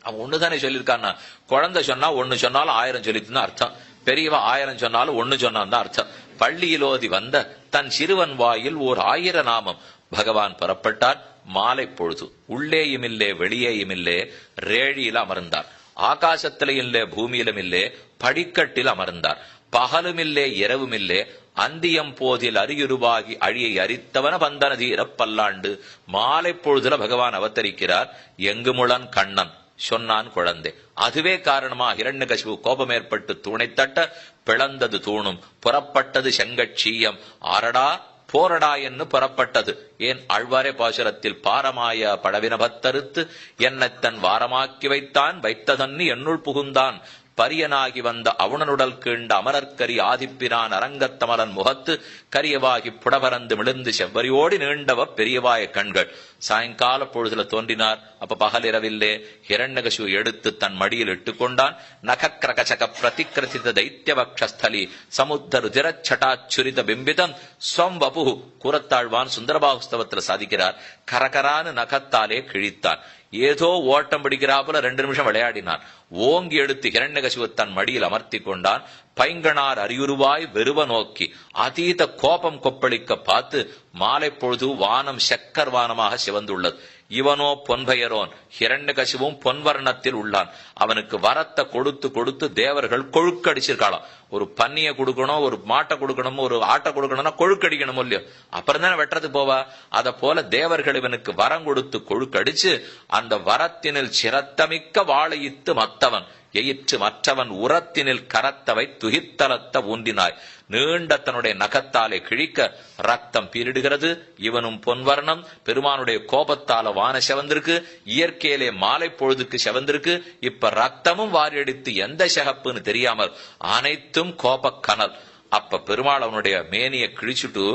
அவன் ஒண்ணுதானே சொல்லியிருக்கான்னா, குழந்தை சொன்னா ஒண்ணு சொன்னாலும் 1000 சொல்லிட்டுதான் அர்த்தம். பெரியவா 1000 சொன்னாலும் ஒண்ணு சொன்னான் தான் அர்த்தம். பள்ளியிலோதி வந்த தன் சிறுவன் வாயில் ஓர் 1000 நாமம். பகவான் புறப்பட்டார். மாலை பொழுது உள்ளேயுமில்லே வெளியேயுமில்லே ரேழியில் அமர்ந்தார். ஆகாசத்தில இல்லே பூமியிலும் இல்லே படிக்கட்டில் அமர்ந்தார். பகலுமில்லே இரவுமில்லே அந்தியம் போதில் அரியுருவாகி அழியை அரித்தவன பந்தன தீர பல்லாண்டு. மாலை பொழுதுல பகவான் அவதரிக்கிறார். எங்கு முழன் கண்ணன் சொன்னான் குழந்தை. அதுவே காரணமா ஹிரண்யகசிபு கோபம் ஏற்பட்டு தூணை தட்ட பிளந்தது தூணும் புறப்பட்டது செங்கட்சீயம். ஆரடா போரடா என்று புறப்பட்டது. ஏன் ஆழ்வாரே பாசுரத்தில் பாரமாய படவினபத்தறுத்து என்னை தன் வாரமாக்கி வைத்தான் வைத்ததன்னி என்னுள் புகுந்தான் பரியனாகி வந்த அவுணனுடல் கீண்ட அமரர்கரி ஆதிப்பிரான் அரங்கத்தமலன் முகத்து கரியவாகி புடபரந்து மிழுந்து செவ்வரியோடி நீண்டவ பெரியவாய கண்கள். சாயங்கால பொழுதுல தோன்றினார். அப்ப பகல் இரவில்லே. ஹிரண்யகசிபு எடுத்து தன் மடியில் இட்டுக்கொண்டான். நகக்கிரகசக பிரதிகிருதித தைத்தியவக்ஷஸ்தலி சமுத்தரு திரச்சட்டாச்சுரித பிம்பிதம் ஸ்வம் வபு. கூறத்தாழ்வான் சுந்தரபாகுஸ்தவத்தில் சாதிக்கிறார். கரகரானு நகத்தாலே கிழித்தான். ஏதோ ஓட்டம் பிடிக்கிறாப்புல 2 நிமிஷம் விளையாடினான். ஓங்கி எடுத்து ஹிரண்யகசிபு தன் மடியில் அமர்த்தி கொண்டான். பைங்கனார் அரியுருவாய் வெறுவ நோக்கி அதீத கோபம் கொப்பளிக்க பார்த்து மாலை பொழுது வானம் சக்கர் வானமாக சிவந்துள்ளது. இவனோ பொன்பெயரோன். ஹிரண்யகசிபுவும் பொன்வர்ணத்தில் உள்ளான். அவனுக்கு வரத்தை கொடுத்து கொடுத்து தேவர்கள் கொழுக்கடிச்சிருக்காளாம். ஒரு பன்னிய கொடுக்கணும், ஒரு மாட்டை கொடுக்கணும், ஒரு ஆட்டை கொடுக்கணும்னா கொழுக்கடிக்கணும் இல்லையோ, அப்புறம் தானே வெட்டுறதுக்கு போவா. அத போல தேவர்கள் இவனுக்கு வரம் கொடுத்து கொழுக்கடிச்சு அந்த வரத்தினில் சிரத்தமிக்க வாழையித்து மத்தவன் எயிற்று மற்றவன் உரத்தினில் கரத்தவை துகித்தலத்த ஊன்றினாய். நீண்ட தன்னுடைய நகத்தாலே கிழிக்க ரத்தம் பீரிடுகிறது. இவனும் பொன்வர்ணம். பெருமானுடைய கோபத்தால வான செவந்திருக்கு. இயற்கையிலே மாலை பொழுதுக்கு செவந்திருக்கு. இப்ப ரத்தமும் வாரியடித்து எந்த சகப்புன்னு தெரியாமல் அனைத்தும் கோபக்கனல். அப்ப பெருமாள் அவனுடைய மேனிய கிழிச்சுட்டு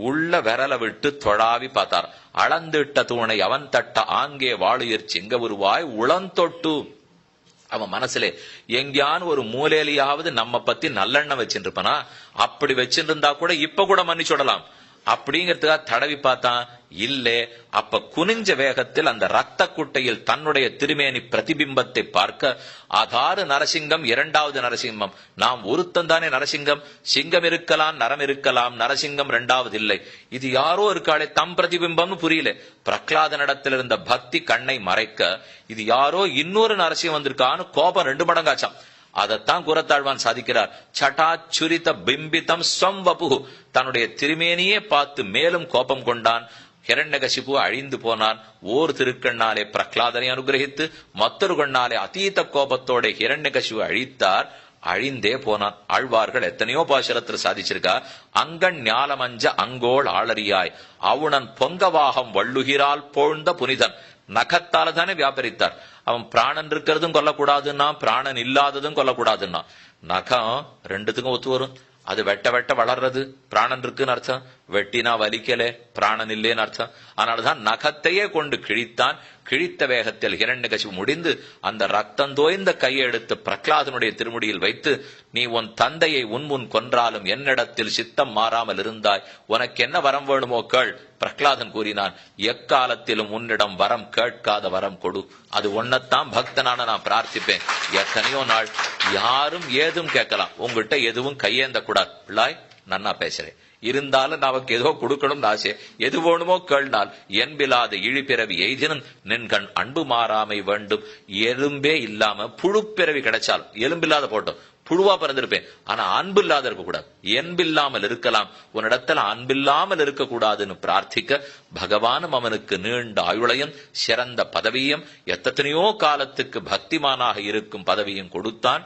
உள்ள விரல விட்டு தொழாவி பார்த்தார். அளந்திட்ட தூணை அவன் தட்ட ஆங்கே வாழுயிர் செங்க உருவாய் உளந்தொட்டு. அவன் மனசுல எங்கேயானு ஒரு மூலையிலாவது நம்ம பத்தி நல்லெண்ணம் வச்சுருப்பானா, அப்படி வச்சிருந்தா கூட இப்ப கூட மன்னிச்சுடலாம் அப்படிங்கிறதுக்காக தடவி பார்த்தான். இல்லே. அப்ப குனிஞ்ச வேகத்தில் அந்த ரத்த குட்டையில் தன்னுடைய திருமேனி பிரதிபிம்பத்தை பார்க்க அதாறு நரசிங்கம், 2வது நரசிங்கம். நாம் ஒருத்தன் தானே நரசிங்கம். சிங்கம் இருக்கலாம், நரம் இருக்கலாம், நரசிங்கம் 2வது இல்லை. இது யாரோ இருக்காளே தம் பிரதிபிம்பம்னு புரியல. பிரகலாதனிடத்தில் இருந்த பக்தி கண்ணை மறைக்க இது யாரோ இன்னொரு நரசிங்கம் வந்திருக்கான்னு கோபம் 2 மடங்காச்சாம். அதத்தான் கூறத்தாழ்வான் சாதிக்கிறார். சட்டாச்சுரித பிம்பிதம் ஸ்வம் வபு. தன்னுடைய திருமேனியே பார்த்து மேலும் கோபம் கொண்டான். ஹிரண்யகசிபு அழிந்து போனான். ஓர் திருக்கண்ணாலே பிரகலாதனை அனுகிரகித்து மற்றொரு கண்ணாலே அதீத கோபத்தோட ஹிரண்யகசிபு அழித்தார். அழிந்தே போனான். ஆழ்வார்கள் எத்தனையோ பாசுரத்தில் சாதிச்சிருக்கா. அங்கண் ஞாலமஞ்ச அங்கோள் ஆளறியாய் அவுணன் பொங்கவாகம் வள்ளுகிறால் போழ்ந்த புனிதன். நகத்தால தானே வியாபரித்தார். அவன் பிராணன் இருக்கிறதும் கொல்லக்கூடாதுன்னா, பிராணன் இல்லாததும் கொல்லக்கூடாதுன்னா. நகம் 2த்துக்கும் ஒத்து வரும். அது வெட்ட வெட்ட வளர்றது பிராணன் இருக்குன்னு அர்த்தம். வெட்டினா வலிக்கலே, பிராணன் இல்லேன்னு அர்த்தம். அதனாலதான் நகத்தையே கொண்டு கிழித்தான். கிழித்த வேகத்தில் ஹிரண்யகசிபு முடிந்து அந்த ரத்தம் தோய்ந்த கையை எடுத்து பிரகலாதனுடைய திருமுடியில் வைத்து, நீ உன் தந்தையை உன்முன் கொன்றாலும் என்னிடத்தில் சித்தம் மாறாமல் இருந்தாய். உனக்கு என்ன வரம் வேணுமோ கேள். பிரகலாதன் கூறினான், எக்காலத்திலும் உன்னிடம் வரம் கேட்காத வரம் கொடு. அது ஒன்னத்தான் பக்தனான நான் பிரார்த்திப்பேன். எத்தனையோ நாள் யாரும் ஏதும் கேட்கலாம், உங்ககிட்ட எதுவும் கையேந்த கூடாது. பிள்ளாய் நன்னா பேசுறேன், இருந்தாலும் நமக்கு ஏதோ கொடுக்கணும்னு ஆசை. எது வேணுமோ கேள்னால் என்பில்லாத இழிப்பிறவி எய்தினும் நின்கண் அன்பு மாறாமை வேண்டும். எலும்பே இல்லாம புழுப்பிறவி கிடைச்சாலும் எலும்பில்லாத போட்டோம், புழுவா பிறந்திருப்பேன். ஆனா அன்பு இல்லாத இருக்க கூடாது. என்பில்லாமல் இருக்கலாம், உன்னிடத்துல அன்பில்லாமல் இருக்கக்கூடாதுன்னு பிரார்த்திக்க பகவானும் அவனுக்கு நீண்ட ஆயுளையும் சிறந்த பதவியும் எத்தனையோ காலத்துக்கு பக்திமானாக இருக்கும் பதவியும் கொடுத்தான்.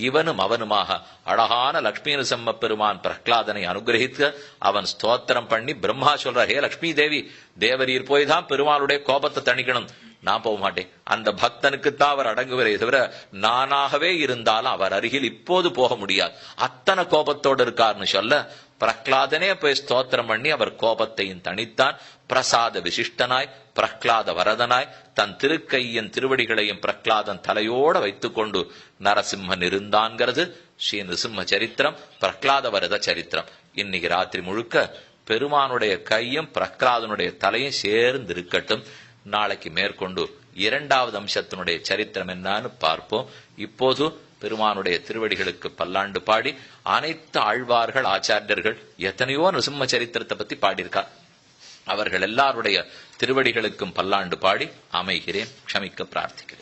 இவனும் அவனுமாக அழகான லட்சுமி நரசிம்ம பெருமான் பிரகலாதனை அனுகிரகித்து அவன் ஸ்தோத்திரம் பண்ணி பிரம்மா சொல்ற, ஹே லட்சுமி தேவி, தேவரீர் போய் தான் பெருமாளுடைய கோபத்தை தணிக்கணும். நான் போக மாட்டேன். அந்த பக்தனுக்குத்தான் அவர் அடங்குவரே தவிர நானாகவே இருந்தாலும் அவர் அருகில் இப்போது போக முடியாது. அத்தனை கோபத்தோடு இருக்காருன்னு சொல்ல பிரகலாதனே போய் ஸ்தோத்திரம் பண்ணி அவர் கோபத்தையும் தணித்தான். பிரசாத விசிஷ்டனாய் பிரகலாத வரதனாய் தன் திருக்கையின் திருவடிகளையும் பிரகலாதன் தலையோட வைத்துக் கொண்டு நரசிம்மன் இருந்தான்கிறது ஸ்ரீ நிருசிம்ம சரித்திரம், பிரகலாத வரத சரித்திரம். இன்னைக்கு ராத்திரி முழுக்க பெருமானுடைய கையும் பிரகலாதனுடைய தலையும் சேர்ந்து இருக்கட்டும். நாளைக்கு மேற்கொண்டு 2வது அம்சத்தினுடைய சரித்திரம் என்னன்னு பார்ப்போம். இப்போது பெருமானுடைய திருவடிகளுக்கு பல்லாண்டு பாடி அனைத்து ஆழ்வார்கள் ஆச்சாரியர்கள் எத்தனையோ நரசிம்ம சரித்திரத்தை பத்தி பாடியிருக்கார். அவர்கள் எல்லாருடைய திருவடிகளுக்கும் பல்லாண்டு பாடி அமைகிறேன். க்ஷமிக்க பிரார்த்திக்கிறேன்.